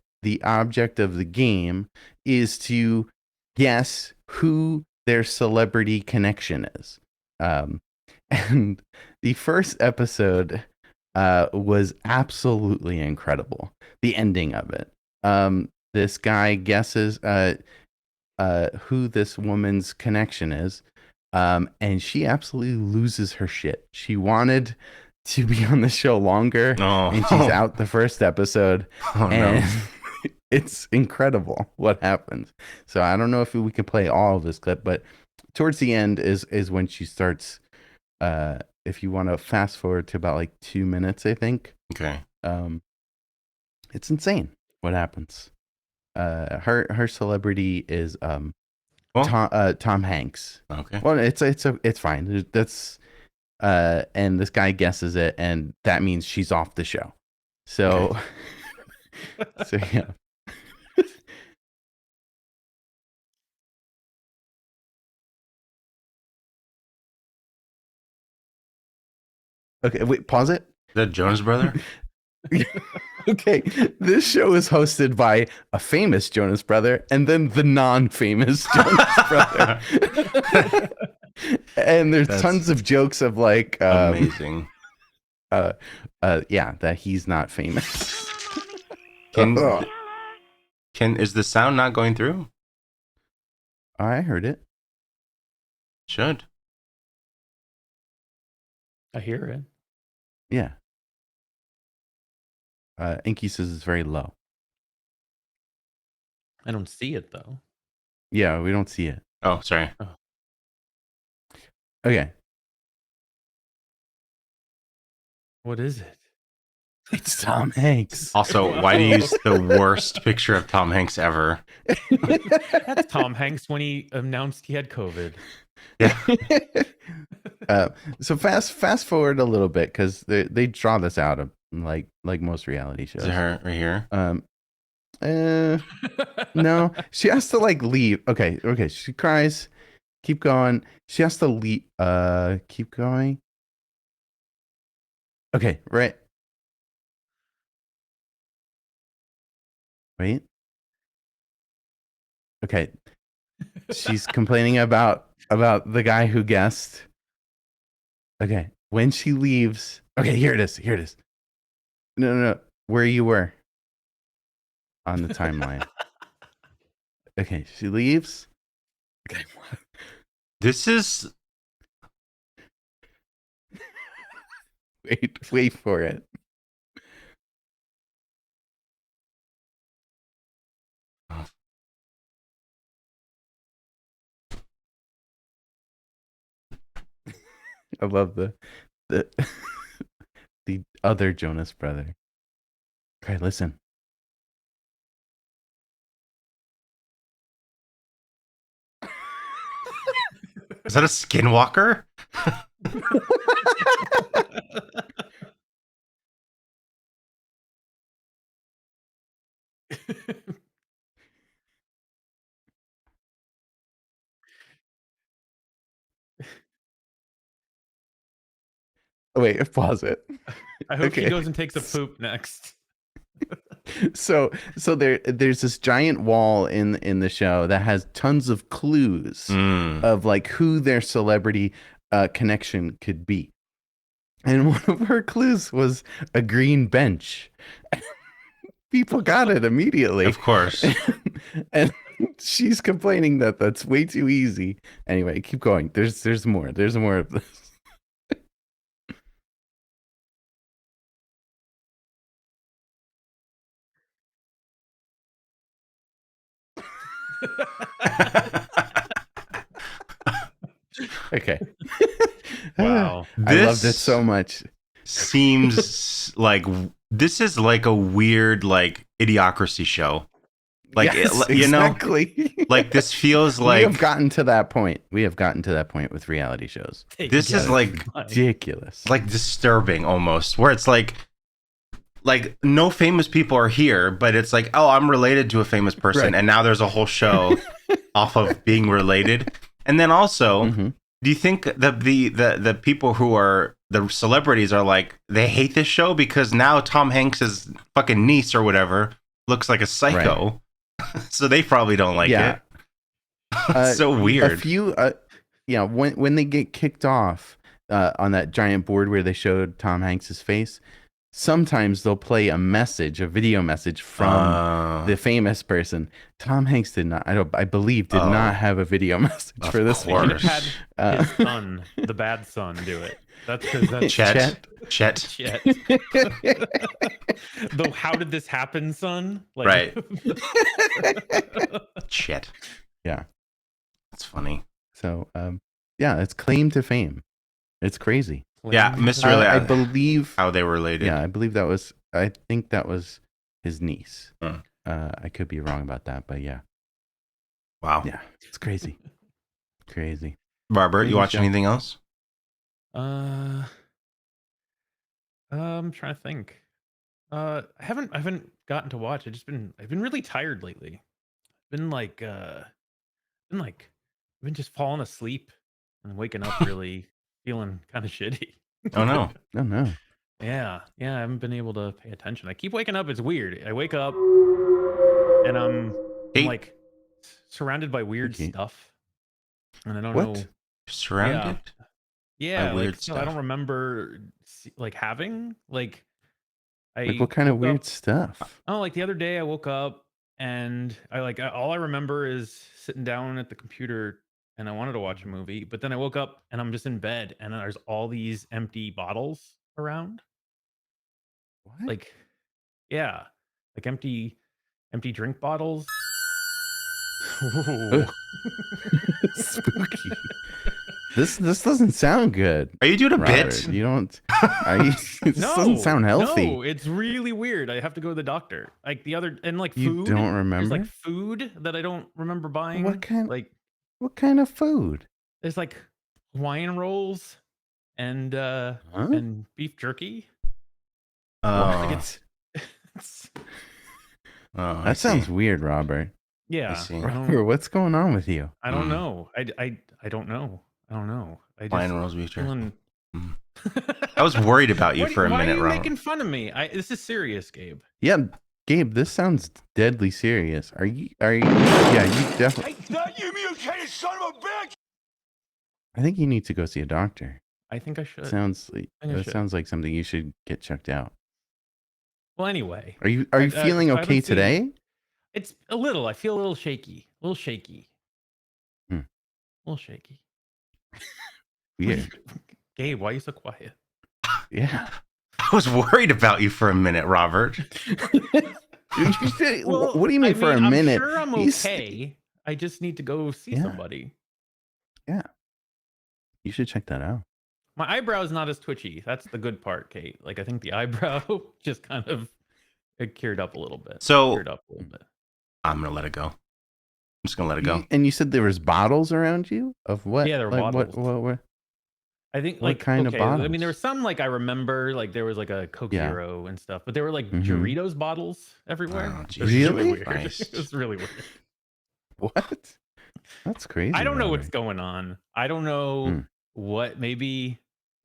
Speaker 3: object of the game is to guess who their celebrity connection is. And the first episode was absolutely incredible. The ending of it. This guy guesses who this woman's connection is. And she absolutely loses her shit. She wanted to be on the show longer, and she's out the first episode. And it's incredible what happens. So I don't know if we could play all of this clip, but towards the end is when she starts. If you want to fast forward to about like 2 minutes, I think.
Speaker 2: Okay.
Speaker 3: It's insane what happens. Her celebrity is Tom Hanks.
Speaker 2: Okay.
Speaker 3: Well, it's fine. That's and this guy guesses it, and that means she's off the show. So, so yeah. Okay, wait. Pause it.
Speaker 2: Is that Jonas Brother?
Speaker 3: Okay, this show is hosted by a famous Jonas Brother and then the non-famous Jonas Brother. And there's tons of jokes of like
Speaker 2: amazing.
Speaker 3: Yeah, that he's not famous.
Speaker 2: Is the sound not going through?
Speaker 3: I heard it.
Speaker 2: Should.
Speaker 1: I hear it.
Speaker 3: Yeah. Inky says it's very low.
Speaker 1: I don't see it though.
Speaker 3: Yeah, we don't see it.
Speaker 2: Oh, sorry.
Speaker 1: Oh.
Speaker 3: Okay.
Speaker 1: What is it?
Speaker 3: It's Tom Hanks.
Speaker 2: Also, why do you use the worst picture of Tom Hanks ever?
Speaker 1: That's Tom Hanks when he announced he had COVID.
Speaker 2: Yeah.
Speaker 3: So fast forward a little bit because they draw this out of like most reality shows.
Speaker 2: Is it her right here?
Speaker 3: No, she has to like leave. Okay. She cries. Keep going. She has to leave. Keep going. Okay, right. Wait. Okay. She's complaining about the guy who guessed. Okay. When she leaves. Okay, here it is. No. Where you were on the timeline. Okay, she leaves. Okay.
Speaker 2: This is.
Speaker 3: Wait for it. I love the the other Jonas brother. Okay, listen.
Speaker 2: Is that a skinwalker?
Speaker 3: Wait, pause it.
Speaker 1: I hope she
Speaker 3: Okay.
Speaker 1: goes and takes a poop next.
Speaker 3: So there's this giant wall in the show that has tons of clues of like who their celebrity connection could be. And one of her clues was a green bench. People got it immediately.
Speaker 2: Of course.
Speaker 3: And she's complaining that that's way too easy. Anyway, keep going. There's more. There's more of this. Okay.
Speaker 1: Wow.
Speaker 3: I loved it so much.
Speaker 2: Seems like this is like a weird like idiocracy show. Like
Speaker 3: Yes,
Speaker 2: you know,
Speaker 3: exactly.
Speaker 2: like this feels like
Speaker 3: we have gotten to that point. We have gotten to that point with reality shows.
Speaker 2: this is like
Speaker 3: Ridiculous.
Speaker 2: like disturbing almost, where it's like no famous people are here, but it's like, oh, I'm related to a famous person,
Speaker 3: Right.
Speaker 2: and now there's a whole show off of being related. And then also,
Speaker 3: Mhm.
Speaker 2: do you think that the people who are the celebrities are like they hate this show because now Tom Hanks's fucking niece or whatever looks like a psycho, so they probably don't like it. It's so weird.
Speaker 3: A few, when they get kicked off on that giant board where they showed Tom Hanks's face, sometimes they'll play a video message from the famous person. Tom Hanks did not. I believe did not have a video message for this
Speaker 1: He
Speaker 3: one.
Speaker 1: could have had his son, the bad son, do it. That's because that's
Speaker 2: Chet.
Speaker 1: Though, how did this happen, son? Like,
Speaker 2: Right. Chet.
Speaker 3: Yeah.
Speaker 2: That's funny.
Speaker 3: So, it's claim to fame. It's crazy.
Speaker 2: Yeah, Mr. Really,
Speaker 3: I believe
Speaker 2: how they were related.
Speaker 3: Yeah, I think that was his niece.
Speaker 2: Hmm.
Speaker 3: I could be wrong about that, but yeah.
Speaker 2: Wow.
Speaker 3: Yeah, it's crazy. Crazy.
Speaker 2: Robert, you
Speaker 3: Crazy
Speaker 2: watch
Speaker 3: show.
Speaker 2: anything else?
Speaker 1: I'm trying to think. I haven't gotten to watch. I've been really tired lately. I've been just falling asleep and waking up really feeling kind of shitty.
Speaker 2: Oh no.
Speaker 3: Oh no.
Speaker 1: Yeah, I haven't been able to pay attention. I keep waking up. It's weird. I wake up and I'm
Speaker 2: Hey.
Speaker 1: like surrounded by weird
Speaker 3: Okay.
Speaker 1: stuff, and I don't
Speaker 3: What?
Speaker 1: know.
Speaker 2: Surrounded?
Speaker 1: Yeah,
Speaker 2: By weird
Speaker 1: like so I
Speaker 2: stuff.
Speaker 1: don't remember like having like I
Speaker 3: Like what kind of
Speaker 1: woke
Speaker 3: weird
Speaker 1: up-
Speaker 3: stuff?
Speaker 1: Oh, like the other day I woke up and all I remember is sitting down at the computer and I wanted to watch a movie, but then I woke up and I'm just in bed and there's all these empty bottles around.
Speaker 3: What?
Speaker 1: Like like empty drink bottles. Ooh.
Speaker 3: Spooky. This doesn't sound good.
Speaker 2: Are you doing a
Speaker 3: Robert.
Speaker 2: bit?
Speaker 3: You don't. This doesn't sound healthy.
Speaker 1: No, it's really weird. I have to go to the doctor. Like the other and like
Speaker 3: You
Speaker 1: food.
Speaker 3: don't
Speaker 1: There's
Speaker 3: remember?
Speaker 1: like food that I don't remember buying.
Speaker 3: What kind?
Speaker 1: Like
Speaker 3: What kind of food?
Speaker 1: there's like Hawaiian rolls and beef jerky. Like
Speaker 2: Oh,
Speaker 1: it's
Speaker 2: I
Speaker 3: That
Speaker 2: see.
Speaker 3: sounds weird, Robert.
Speaker 1: yeah.
Speaker 2: see.
Speaker 3: Robert, what's going on with you?
Speaker 1: I don't
Speaker 2: Mm.
Speaker 1: know. I don't know. I don't know. I
Speaker 2: Lion
Speaker 1: just
Speaker 2: rolls beef jerky.
Speaker 1: feeling...
Speaker 2: I was worried about you for a
Speaker 1: why
Speaker 2: minute,
Speaker 1: are you
Speaker 2: Robert.
Speaker 1: making fun of me? This is serious, Gabe.
Speaker 3: Yeah, Gabe, this sounds deadly serious. Are you? Yeah, you definitely.
Speaker 4: That you mutated son of a bitch!
Speaker 3: I think you need to go see a doctor.
Speaker 1: I think I should.
Speaker 3: Sounds like
Speaker 1: I think I
Speaker 3: that
Speaker 1: should.
Speaker 3: sounds like something you should get checked out.
Speaker 1: Well, anyway,
Speaker 3: Are you
Speaker 1: I-
Speaker 3: feeling
Speaker 1: I haven't
Speaker 3: okay
Speaker 1: seen-
Speaker 3: today?
Speaker 1: it's a little. I feel a little shaky. A little shaky.
Speaker 3: Hmm.
Speaker 1: A little shaky.
Speaker 3: Weird.
Speaker 1: Gabe, why are you so quiet?
Speaker 3: Yeah.
Speaker 2: I was worried about you for a minute, Robert.
Speaker 3: What do you mean for a minute?
Speaker 1: I'm sure I'm
Speaker 3: He's-
Speaker 1: okay. I just need to go see
Speaker 3: Yeah.
Speaker 1: somebody.
Speaker 3: You should check that out.
Speaker 1: My eyebrow is not as twitchy. That's the good part, Kate. Like I think the eyebrow just kind of it cured up a little bit.
Speaker 2: So-
Speaker 1: Cured up a little bit.
Speaker 2: I'm gonna let it go. just gonna let it go.
Speaker 3: And you said there was bottles around you of what?
Speaker 1: Yeah, there were
Speaker 3: like,
Speaker 1: bottles.
Speaker 3: What?
Speaker 1: I think
Speaker 3: What
Speaker 1: like
Speaker 3: kind of
Speaker 1: okay. I mean, there were
Speaker 3: bottles?
Speaker 1: some like I remember like there was like a Coke
Speaker 3: Yeah.
Speaker 1: Zero and stuff, but there were like
Speaker 3: Mhm.
Speaker 1: Doritos bottles everywhere.
Speaker 2: Oh,
Speaker 1: It was
Speaker 3: Jesus
Speaker 1: really weird.
Speaker 2: Christ.
Speaker 1: It was really weird.
Speaker 3: What? That's crazy.
Speaker 1: I don't know what's
Speaker 3: Robert.
Speaker 1: going on. I don't know
Speaker 3: Hmm.
Speaker 1: what. Maybe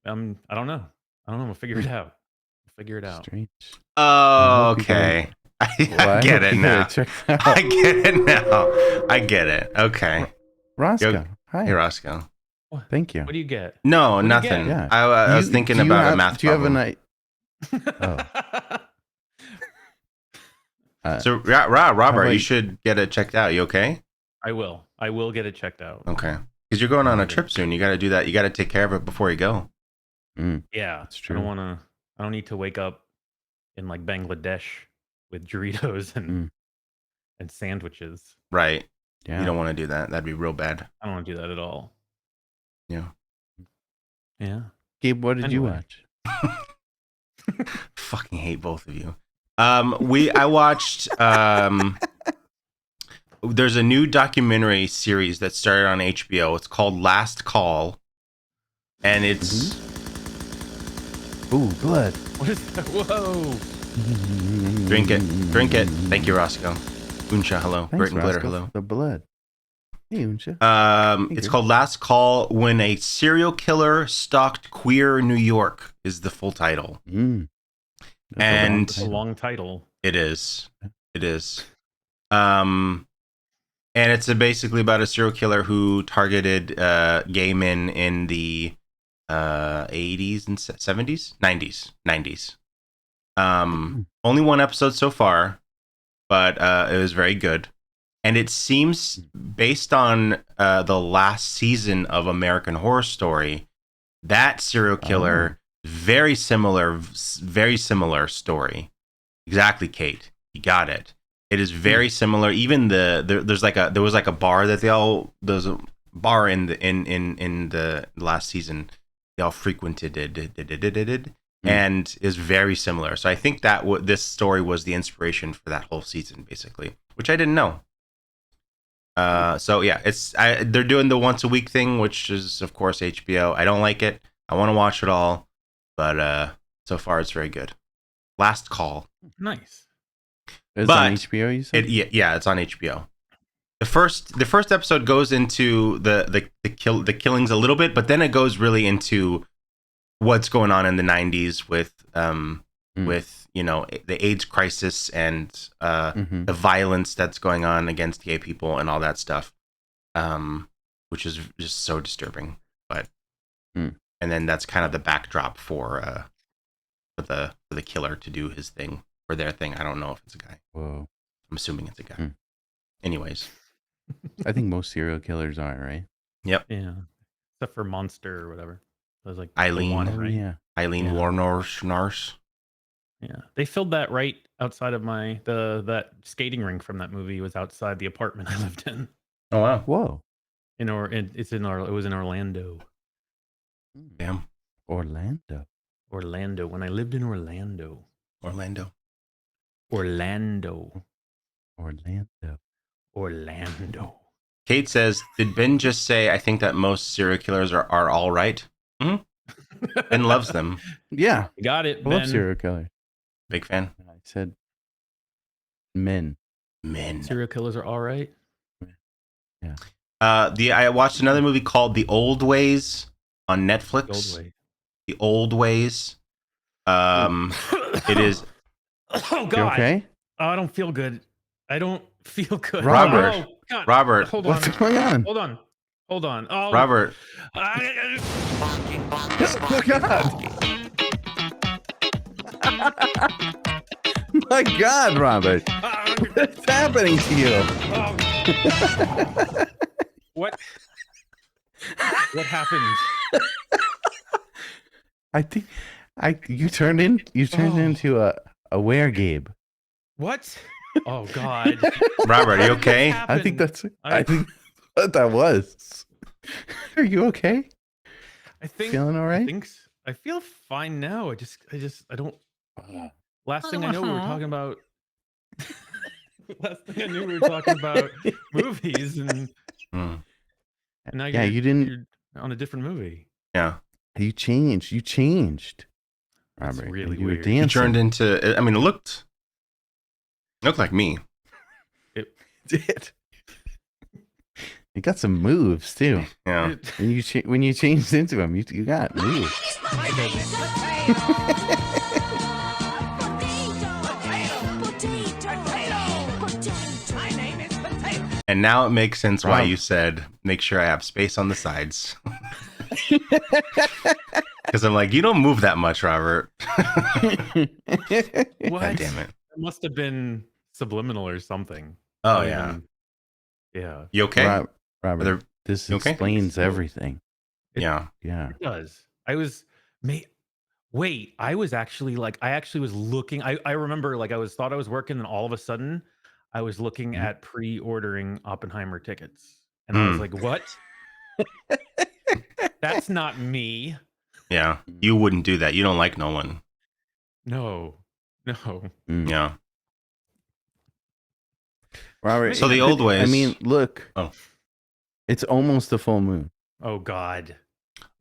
Speaker 1: I don't know. I don't know. We'll figure it out. We'll figure it out.
Speaker 3: Strange.
Speaker 2: Oh,
Speaker 3: hope you
Speaker 2: okay. I
Speaker 3: Well,
Speaker 2: get
Speaker 3: hope
Speaker 2: it
Speaker 3: you
Speaker 2: now.
Speaker 3: it checked out.
Speaker 2: I get it now. I get it. Okay.
Speaker 3: Roscoe. Hi.
Speaker 2: Hey, Roscoe.
Speaker 3: Thank you.
Speaker 1: What do you get?
Speaker 2: No,
Speaker 1: What do you
Speaker 2: nothing.
Speaker 1: get?
Speaker 3: Yeah.
Speaker 2: I was thinking
Speaker 3: do you
Speaker 2: about
Speaker 3: have,
Speaker 2: a math
Speaker 3: Do you have a
Speaker 2: problem.
Speaker 3: night?
Speaker 2: So, Robert,
Speaker 3: about
Speaker 2: you
Speaker 3: you-
Speaker 2: should get it checked out. You okay?
Speaker 1: I will. I will get it checked out.
Speaker 2: Okay. Because you're going on a trip soon. You got to do that. You got to take care of it before you go.
Speaker 1: Yeah,
Speaker 3: That's
Speaker 1: I
Speaker 3: true.
Speaker 1: don't want to. I don't need to wake up in like Bangladesh with Doritos and sandwiches.
Speaker 2: Right.
Speaker 3: Yeah.
Speaker 2: You don't want to do that. That'd be real bad.
Speaker 1: I don't want to do that at all.
Speaker 2: Yeah.
Speaker 1: Yeah.
Speaker 3: Gabe, what did you
Speaker 1: Anyway.
Speaker 3: watch?
Speaker 2: Fucking hate both of you. I watched there's a new documentary series that started on HBO. It's called Last Call. And it's
Speaker 3: Ooh, blood.
Speaker 1: What is that? Whoa.
Speaker 2: drink it. Drink it. Thank you, Roscoe. Unsha, hello.
Speaker 3: Thanks,
Speaker 2: Burton Glitter,
Speaker 3: Roscoe,
Speaker 2: hello.
Speaker 3: for the blood. Hey, Unsha.
Speaker 2: It's
Speaker 3: you.
Speaker 2: called Last Call When a Serial Killer Stalked Queer New York is the full title. And
Speaker 1: It's a long title.
Speaker 2: it is. It is. And it's basically about a serial killer who targeted gay men in the 80s and 70s, 90s. Only one episode so far, but it was very good. And it seems, based on the last season of American Horror Story, that serial killer, very similar story. Exactly, Kate. You got it. It is very similar. Even there was like a bar that there's a bar in the last season they all frequented and is very similar. So I think that this story was the inspiration for that whole season, basically, which I didn't know. So yeah, they're doing the once a week thing, which is of course HBO. I don't like it. I want to watch it all, but so far it's very good. Last Call.
Speaker 1: Nice.
Speaker 3: It's on HBO, you said?
Speaker 2: Yeah, it's on HBO. The first episode goes into the killings a little bit, but then it goes really into what's going on in the 90s with the AIDS crisis and the violence that's going on against gay people and all that stuff, which is just so disturbing. But and then that's kind of the backdrop for the killer to do his thing or their thing. I don't know if it's a guy.
Speaker 3: Whoa.
Speaker 2: I'm assuming it's a guy. Anyways,
Speaker 3: I think most serial killers are, right?
Speaker 2: yep.
Speaker 1: Yeah. Except for Monster or whatever. It was like
Speaker 2: Eileen.
Speaker 1: the one,
Speaker 3: Oh,
Speaker 1: right?
Speaker 3: yeah.
Speaker 2: Eileen
Speaker 1: Yeah.
Speaker 2: Warnors.
Speaker 1: Yeah. They filmed that right outside of that skating rink from that movie was outside the apartment I lived in.
Speaker 2: Oh wow.
Speaker 3: Whoa.
Speaker 1: It was in Orlando.
Speaker 2: Damn.
Speaker 3: Orlando.
Speaker 1: When I lived in Orlando.
Speaker 2: Orlando. Kate says, "Did Ben just say I think that most serial killers are all right?" Mm-hmm. Ben loves them.
Speaker 3: Yeah.
Speaker 1: You got it,
Speaker 3: I love
Speaker 1: Ben.
Speaker 3: serial killer.
Speaker 2: Big fan.
Speaker 3: I said men.
Speaker 1: Serial killers are all right.
Speaker 3: Yeah.
Speaker 2: I watched another movie called The Old Ways on Netflix.
Speaker 1: The old way.
Speaker 2: The Old Ways. It is.
Speaker 1: Oh God.
Speaker 3: You okay?
Speaker 1: Oh, I don't feel good.
Speaker 2: Robert.
Speaker 1: Oh, God.
Speaker 2: Robert.
Speaker 1: Hold on.
Speaker 3: What's going on?
Speaker 1: Hold on. Oh,
Speaker 2: Robert.
Speaker 3: Oh, God. My God, Robert. What's happening to you?
Speaker 1: What happened?
Speaker 3: I think you turned into a were-gabe.
Speaker 1: What? Oh God.
Speaker 2: Robert, are you okay?
Speaker 3: I think what that was. Are you okay?
Speaker 1: I think
Speaker 3: Feeling all right?
Speaker 1: I feel fine now. I don't. Last thing I know, we were talking about. Last thing I knew, we were talking about movies, and
Speaker 2: Mm,
Speaker 1: now
Speaker 3: Yeah,
Speaker 1: you're,
Speaker 3: you didn't.
Speaker 1: you're on a different movie.
Speaker 2: yeah.
Speaker 3: You changed. You changed,
Speaker 1: That's
Speaker 3: Robert.
Speaker 1: really
Speaker 3: and you were
Speaker 1: weird.
Speaker 2: He
Speaker 3: dancing.
Speaker 2: turned into. I mean, it looked like me.
Speaker 1: It
Speaker 3: did. You got some moves too.
Speaker 2: Yeah.
Speaker 3: When you changed into him, you got moves.
Speaker 2: And now it makes sense why
Speaker 3: Rob.
Speaker 2: you said make sure I have space on the sides. Because I'm like, you don't move that much, Robert.
Speaker 1: what?
Speaker 2: God damn it.
Speaker 1: It must have been subliminal or something.
Speaker 2: Oh,
Speaker 1: Not
Speaker 2: yeah.
Speaker 1: even- yeah.
Speaker 2: You okay?
Speaker 3: Robert,
Speaker 2: Are there-
Speaker 3: this
Speaker 2: you okay?
Speaker 3: explains everything.
Speaker 2: Yeah.
Speaker 3: Yeah.
Speaker 1: It does. Wait, I was actually was looking. I remember thought I was working, and all of a sudden I was looking
Speaker 3: Mhm.
Speaker 1: at pre-ordering Oppenheimer tickets. And I was
Speaker 2: Mm.
Speaker 1: like, what? That's not me.
Speaker 2: Yeah. You wouldn't do that. You don't like Nolan.
Speaker 1: No.
Speaker 3: Mm.
Speaker 2: Yeah.
Speaker 3: Robert.
Speaker 2: So the old ways.
Speaker 3: I mean, look.
Speaker 2: Oh.
Speaker 3: It's almost a full moon.
Speaker 1: Oh God.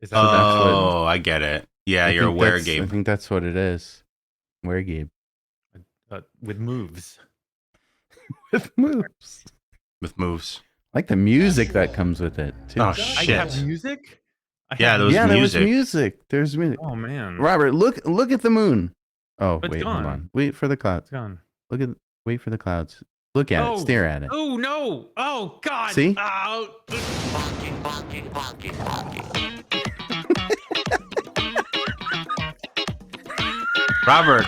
Speaker 1: Is that
Speaker 3: So that's what-
Speaker 2: Oh, I get it. Yeah,
Speaker 3: I
Speaker 2: you're
Speaker 3: think
Speaker 2: aware,
Speaker 3: that's- I
Speaker 2: Gabe.
Speaker 3: think that's what it is. Where, Gabe?
Speaker 1: with moves?
Speaker 3: With moves.
Speaker 2: With moves.
Speaker 3: Like the music that comes with it, too.
Speaker 2: Oh,
Speaker 1: I
Speaker 2: shit.
Speaker 1: have music?
Speaker 2: Yeah, there was
Speaker 3: yeah, there was
Speaker 2: music.
Speaker 3: music. There's music.
Speaker 1: Oh man.
Speaker 3: Robert, look at the moon. Oh,
Speaker 1: It's
Speaker 3: wait,
Speaker 1: gone.
Speaker 3: hold on. Wait for the clouds.
Speaker 1: It's gone.
Speaker 3: Wait for the clouds. Look at it. Stare at it.
Speaker 1: Oh no. Oh God.
Speaker 3: See?
Speaker 1: Oh.
Speaker 2: Robert,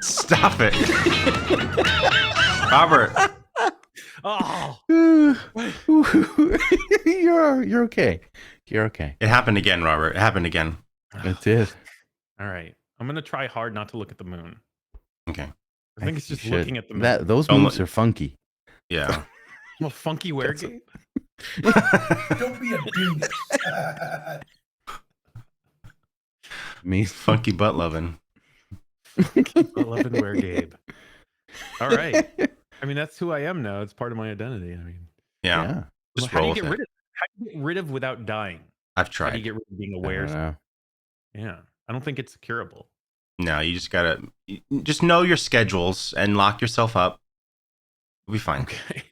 Speaker 2: stop it. Robert.
Speaker 1: Oh.
Speaker 3: You're okay. You're okay.
Speaker 2: It happened again, Robert. It happened again.
Speaker 3: It did.
Speaker 1: All right. I'm gonna try hard not to look at the moon.
Speaker 2: Okay.
Speaker 1: I think it's
Speaker 3: You
Speaker 1: just
Speaker 3: should.
Speaker 1: looking at the moon.
Speaker 3: Those
Speaker 2: Don't
Speaker 3: moves
Speaker 2: look-
Speaker 3: are funky.
Speaker 2: Yeah.
Speaker 1: Well, funky Gabe.
Speaker 4: Don't be a dingus.
Speaker 3: Me.
Speaker 2: Funky butt loving.
Speaker 1: I love and wear Gabe. All right. I mean, that's who I am now. It's part of my identity. I mean,
Speaker 2: Yeah. Just
Speaker 1: how do
Speaker 2: roll
Speaker 1: you
Speaker 2: with
Speaker 1: get
Speaker 2: it.
Speaker 1: how do you get rid of without dying?
Speaker 2: I've
Speaker 1: How do you
Speaker 2: tried.
Speaker 1: get rid of being
Speaker 3: I
Speaker 1: aware?
Speaker 3: don't know.
Speaker 1: Yeah. I don't think it's curable.
Speaker 2: No, you just gotta just know your schedules and lock yourself up. You'll be fine.
Speaker 1: Okay.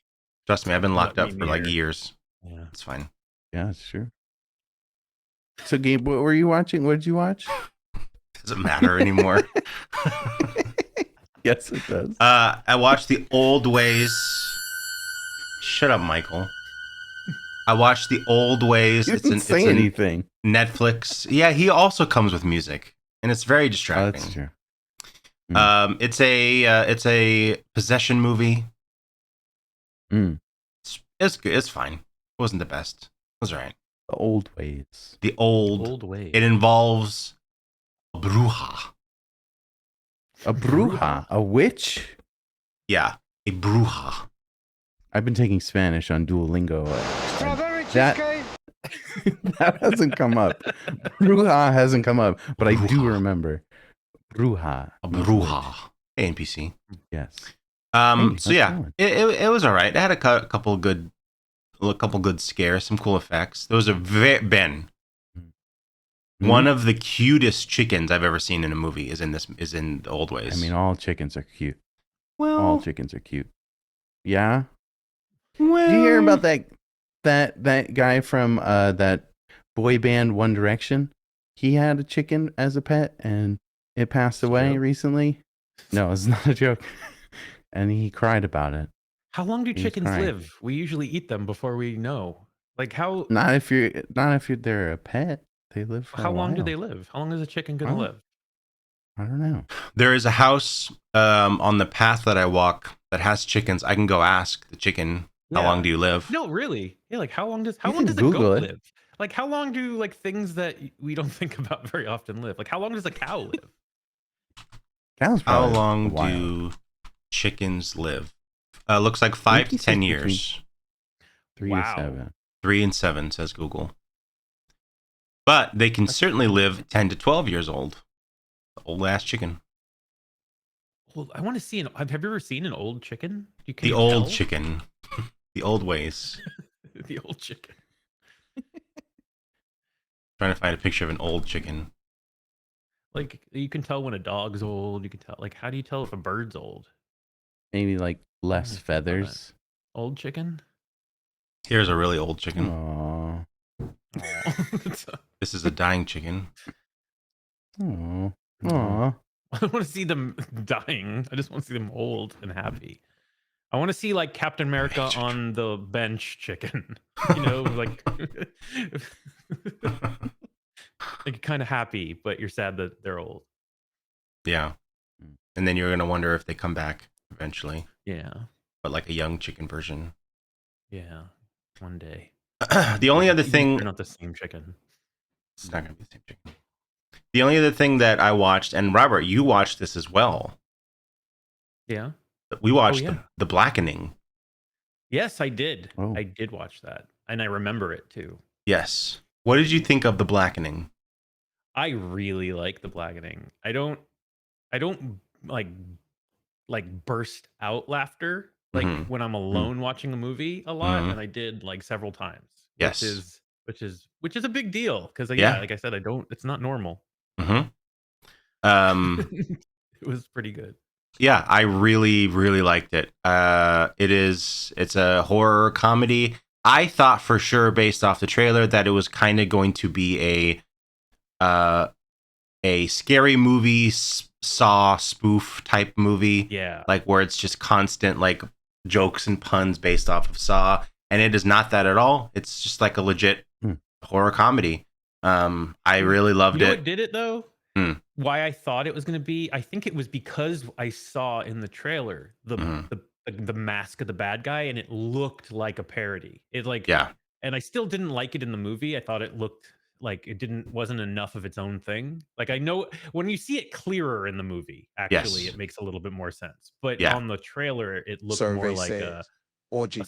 Speaker 2: Trust me, I've been locked
Speaker 1: Let
Speaker 2: up
Speaker 1: me
Speaker 2: for like
Speaker 1: near.
Speaker 2: years.
Speaker 1: Yeah.
Speaker 2: It's fine.
Speaker 3: Yeah, it's true. So, Gabe, what were you watching? What did you watch?
Speaker 2: Doesn't matter anymore.
Speaker 3: Yes, it does.
Speaker 2: I watched The Old Ways. Shut up, Michael. I watched The Old Ways.
Speaker 3: You didn't say anything.
Speaker 2: Netflix. Yeah, he also comes with music, and it's very
Speaker 3: Oh,
Speaker 2: distracting.
Speaker 3: that's true.
Speaker 2: It's a possession movie.
Speaker 3: Mm.
Speaker 2: It's good. It's fine. It wasn't the best. It was alright.
Speaker 3: The old ways.
Speaker 2: The old.
Speaker 1: Old way.
Speaker 2: It involves a bruja.
Speaker 3: A bruja. A witch?
Speaker 2: Yeah, a bruja.
Speaker 3: I've been taking Spanish on Duolingo.
Speaker 4: Strawberry
Speaker 3: That-
Speaker 4: cheesecake.
Speaker 3: That hasn't come up. Bruja hasn't come up, but I do
Speaker 2: Bruja.
Speaker 3: remember. Bruja.
Speaker 2: A
Speaker 3: means
Speaker 2: bruja.
Speaker 3: witch.
Speaker 2: NPC.
Speaker 3: Yes.
Speaker 2: So
Speaker 3: that's
Speaker 2: yeah,
Speaker 3: fine.
Speaker 2: it was all right. It had a couple good scares, some cool effects. There was a Ben.
Speaker 3: Mhm.
Speaker 2: One of the cutest chickens I've ever seen in a movie is in The Old Ways.
Speaker 3: I mean, all chickens are cute.
Speaker 2: well,
Speaker 3: All chickens are cute. Yeah.
Speaker 2: well,
Speaker 3: Did you hear about that guy from that boy band One Direction? He had a chicken as a pet, and it passed away
Speaker 1: joke?
Speaker 3: recently. No, it's not a joke. And he cried about it.
Speaker 1: How long do
Speaker 3: He was
Speaker 1: chickens
Speaker 3: crying.
Speaker 1: live? We usually eat them before we know. Like how
Speaker 3: Not if they're a pet. They live for
Speaker 1: how
Speaker 3: a
Speaker 1: long do
Speaker 3: while.
Speaker 1: they live? How long is a chicken gonna
Speaker 3: Oh.
Speaker 1: live?
Speaker 3: I don't know.
Speaker 2: There is a house on the path that I walk that has chickens. I can go ask the chicken, how
Speaker 1: Yeah.
Speaker 2: long do you live?
Speaker 1: No, really. Yeah, like how long does
Speaker 3: You
Speaker 1: a
Speaker 3: can
Speaker 1: goat
Speaker 3: Google it.
Speaker 1: live? Like how long do like things that we don't think about very often live? Like how long does a cow live?
Speaker 3: Cows
Speaker 2: How
Speaker 3: probably
Speaker 2: long
Speaker 3: a while.
Speaker 2: do chickens live? Looks like 5 to
Speaker 3: he said
Speaker 2: 10
Speaker 3: between-
Speaker 2: years.
Speaker 3: 3
Speaker 1: Wow.
Speaker 3: or 7?
Speaker 2: 3 and 7 says Google. But they can certainly live 10 to 12 years old. Old ass chicken.
Speaker 1: Well, I want to see have you ever seen an old chicken? Can
Speaker 2: The
Speaker 1: you
Speaker 2: old
Speaker 1: tell?
Speaker 2: chicken. The old ways.
Speaker 1: The old chicken.
Speaker 2: Trying to find a picture of an old chicken.
Speaker 1: Like you can tell when a dog's old. You can tell. Like, how do you tell if a bird's old?
Speaker 3: Maybe like less
Speaker 1: think about that.
Speaker 3: feathers.
Speaker 1: Old chicken.
Speaker 2: Here's a really old chicken.
Speaker 3: Aww.
Speaker 1: Aw.
Speaker 2: This is a dying chicken.
Speaker 3: Aww.
Speaker 1: No.
Speaker 3: Aww.
Speaker 1: I don't want to see them dying. I just want to see them old and happy. I want to see like Captain America on the bench chicken. You know, like like kind of happy, but you're sad that they're old.
Speaker 2: Yeah. And then you're going to wonder if they come back eventually.
Speaker 1: Yeah.
Speaker 2: But like a young chicken version.
Speaker 1: Yeah. One day.
Speaker 2: The only other
Speaker 1: Even if
Speaker 2: thing...
Speaker 1: they're not the same chicken.
Speaker 2: It's not going to be the same chicken. The only other thing that I watched, and Robert, you watched this as well.
Speaker 1: Yeah.
Speaker 2: We watched
Speaker 1: yeah.
Speaker 2: the Blackening.
Speaker 1: Yes, I did.
Speaker 3: Oh.
Speaker 1: I did watch that. And I remember it too.
Speaker 2: Yes. What did you think of the Blackening?
Speaker 1: I really like the Blackening. I don't like burst out laughter like when I'm alone watching a movie a lot, and I did like several times.
Speaker 2: Yes.
Speaker 1: Which is a big deal because
Speaker 2: Yeah.
Speaker 1: like I said, it's not normal. It was pretty good.
Speaker 2: Yeah, I really, really liked it. It's a horror comedy. I thought for sure, based off the trailer, that it was kind of going to be a scary movie, Saw spoof type movie.
Speaker 1: Yeah.
Speaker 2: Like where it's just constant like jokes and puns based off of Saw. And it is not that at all. It's just like a legit horror comedy. I really loved
Speaker 1: You know
Speaker 2: it.
Speaker 1: what did it though? Why I thought it was going to be, I think it was because I saw in the trailer the mask of the bad guy, and it looked like a parody. It like,
Speaker 2: Yeah.
Speaker 1: And I still didn't like it in the movie. I thought it looked like it wasn't enough of its own thing. Like I know when you see it clearer in the movie, actually,
Speaker 2: Yes.
Speaker 1: it makes a little bit more sense. But
Speaker 2: Yeah.
Speaker 1: on the trailer, it looked
Speaker 4: Survey
Speaker 1: more like
Speaker 4: says,
Speaker 1: a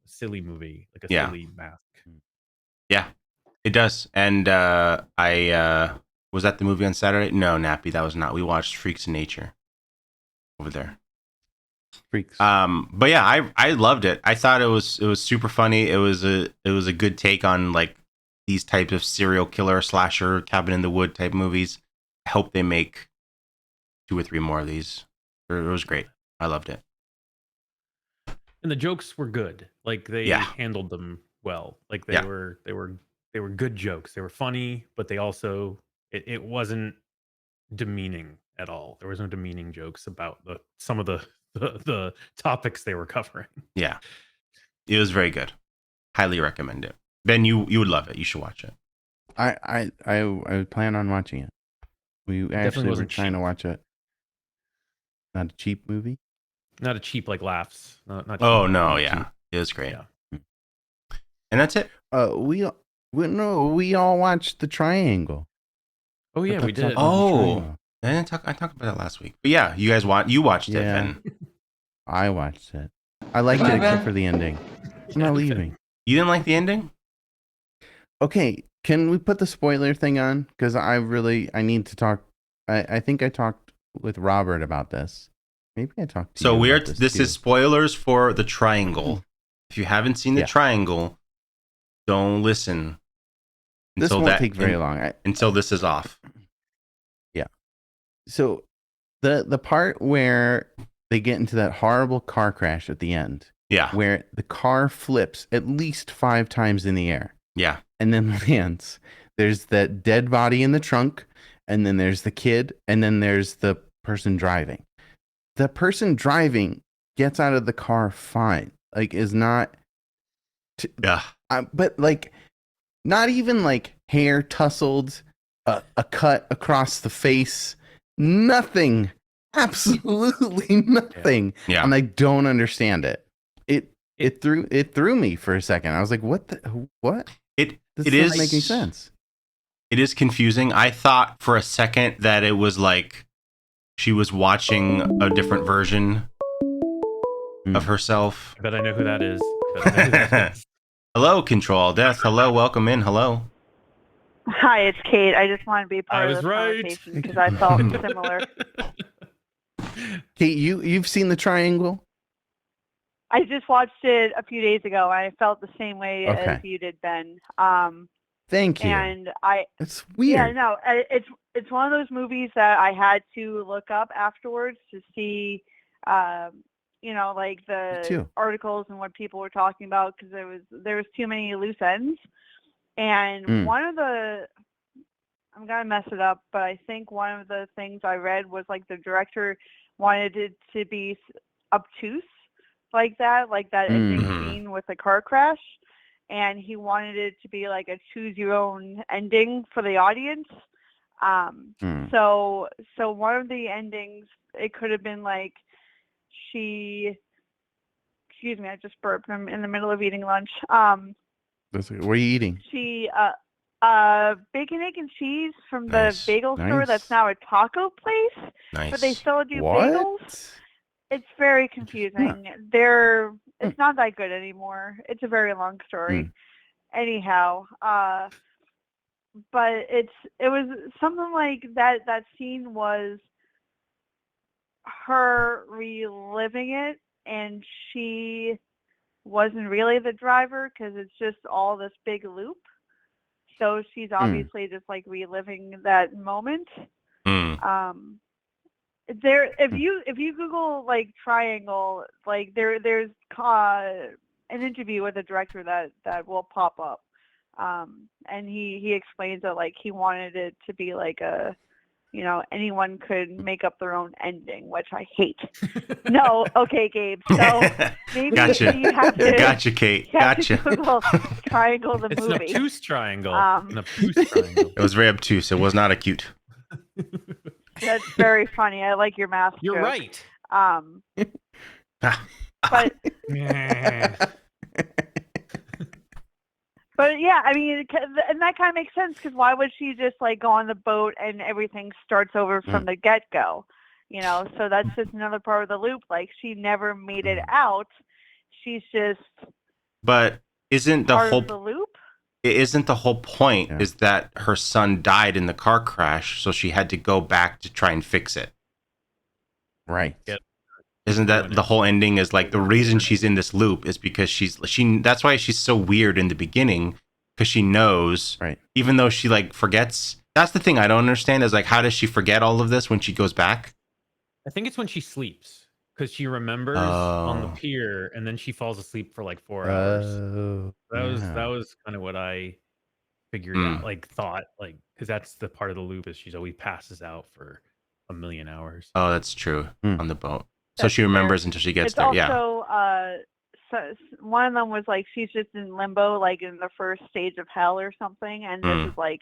Speaker 1: silly movie, like a
Speaker 2: Yeah.
Speaker 1: silly mask.
Speaker 2: Yeah, it does. And I was that the movie on Saturday? No, Nappy, that was not. We watched Freaks in Nature over there.
Speaker 3: Freaks.
Speaker 2: But yeah, I loved it. I thought it was super funny. It was a good take on like these types of serial killer slasher cabin in the wood type movies. I hope they make 2 or 3 more of these. It was great. I loved it.
Speaker 1: And the jokes were good. Like they handled them well. Like they were good jokes. They were funny, but they also it wasn't demeaning at all. There was no demeaning jokes about some of the topics they were covering.
Speaker 2: Yeah. It was very good. Highly recommend it. Ben, you would love it. You should watch it.
Speaker 3: I plan on watching it. We actually were trying to watch it. Not a cheap movie.
Speaker 1: Not a cheap like laughs. Not
Speaker 2: Oh
Speaker 1: cheap,
Speaker 2: no,
Speaker 1: not
Speaker 2: yeah,
Speaker 1: cheap.
Speaker 2: it was great.
Speaker 1: Yeah.
Speaker 2: And that's it.
Speaker 3: We all watched The Triangle.
Speaker 1: Oh yeah, we did.
Speaker 2: Oh, I talked about that last week. But yeah, you guys watched it, Ben.
Speaker 3: I watched it. I liked it except for the ending. I'm not leaving.
Speaker 2: You didn't like the ending?
Speaker 3: Okay, can we put the spoiler thing on? Because I need to talk. I think I talked with Robert about this. Maybe I talked to you. So
Speaker 2: this is spoilers for The Triangle. If you haven't seen The Triangle, don't listen.
Speaker 3: This won't take very long.
Speaker 2: Until this is off.
Speaker 3: Yeah. So the part where they get into that horrible car crash at the end.
Speaker 2: Yeah.
Speaker 3: Where the car flips at least 5 times in the air.
Speaker 2: Yeah.
Speaker 3: And then lands. There's that dead body in the trunk, and then there's the kid, and then there's the person driving. The person driving gets out of the car fine. Like, is not... but, like, not even, like, hair tousled, a cut across the face. Nothing. Absolutely nothing.
Speaker 2: Yeah.
Speaker 3: And I don't understand it. It threw me for a second. I was like, what? This doesn't make any sense.
Speaker 2: It is confusing. I thought for a second that it was like she was watching a different version of herself.
Speaker 1: I bet I know who that is.
Speaker 2: Hello, ControlAltDeath. Hello, welcome in. Hello.
Speaker 5: Hi, it's Kate. I just want to be part of this conversation because I felt similar.
Speaker 3: Kate, you've seen the triangle?
Speaker 5: I just watched it a few days ago, and I felt the same way
Speaker 3: Okay.
Speaker 5: as you did, Ben.
Speaker 3: Thank you.
Speaker 5: And
Speaker 3: It's
Speaker 5: yeah,
Speaker 3: weird.
Speaker 5: no, it's one of those movies that I had to look up afterwards to see, like
Speaker 3: Me
Speaker 5: the
Speaker 3: too.
Speaker 5: articles and what people were talking about, because there was too many loose ends. And one of the, I'm gonna mess it up, but I think one of the things I read was like the director wanted it to be obtuse like that ending scene with the car crash, and he wanted it to be like a choose your own ending for the audience. So one of the endings, it could have been like excuse me, I just burped. I'm in the middle of eating lunch.
Speaker 3: What are you eating?
Speaker 5: She bacon, egg, and cheese from the
Speaker 2: Nice.
Speaker 5: bagel store
Speaker 3: Nice.
Speaker 5: that's now a taco place, but they
Speaker 2: Nice.
Speaker 5: still do
Speaker 3: What?
Speaker 5: bagels. It's very confusing. It's not that good anymore. It's a very long story. Anyhow, but it was something like that. That scene was her reliving it, and she wasn't really the driver because it's just all this big loop. So she's obviously just like reliving that moment. If you Google like triangle, like there's an interview with a director that will pop up, and he explains that like he wanted it to be like a, anyone could make up their own ending, which I hate. No, okay, Gabe. So maybe
Speaker 2: Gotcha.
Speaker 5: you have to.
Speaker 2: Gotcha, Kate.
Speaker 5: You have
Speaker 2: Gotcha.
Speaker 5: to Google triangle the
Speaker 1: It's
Speaker 5: movie.
Speaker 1: an obtuse triangle. An obtuse triangle.
Speaker 2: It was very obtuse. It was not acute.
Speaker 5: That's very funny. I like your math
Speaker 1: You're
Speaker 5: joke.
Speaker 1: right.
Speaker 5: But but yeah, I mean, and that kind of makes sense, because why would she just like go on the boat and everything starts over from the get-go? So that's just another part of the loop. Like, she never made it out. She's just
Speaker 2: But isn't the
Speaker 5: part
Speaker 2: whole
Speaker 5: of the loop.
Speaker 2: isn't the whole point is that her son died in the car crash, so she had to go back to try and fix it?
Speaker 3: Right.
Speaker 1: Yep.
Speaker 2: Isn't that the whole ending? Is like the reason she's in this loop is because she that's why she's so weird in the beginning, because she knows,
Speaker 3: Right.
Speaker 2: even though she like forgets. That's the thing I don't understand, is like, how does she forget all of this when she goes back?
Speaker 1: I think it's when she sleeps, because she remembers on the pier, and then she falls asleep for like 4 hours. That was kind of what I figured out, like thought, like, because that's the part of the loop, is she's always passes out for a million hours.
Speaker 2: Oh, that's true. On the boat. So
Speaker 5: That's
Speaker 2: she remembers
Speaker 5: fair.
Speaker 2: until she gets
Speaker 5: It's
Speaker 2: there.
Speaker 5: also, so one of them was like she's just in limbo, like in the first stage of hell or something, and this is like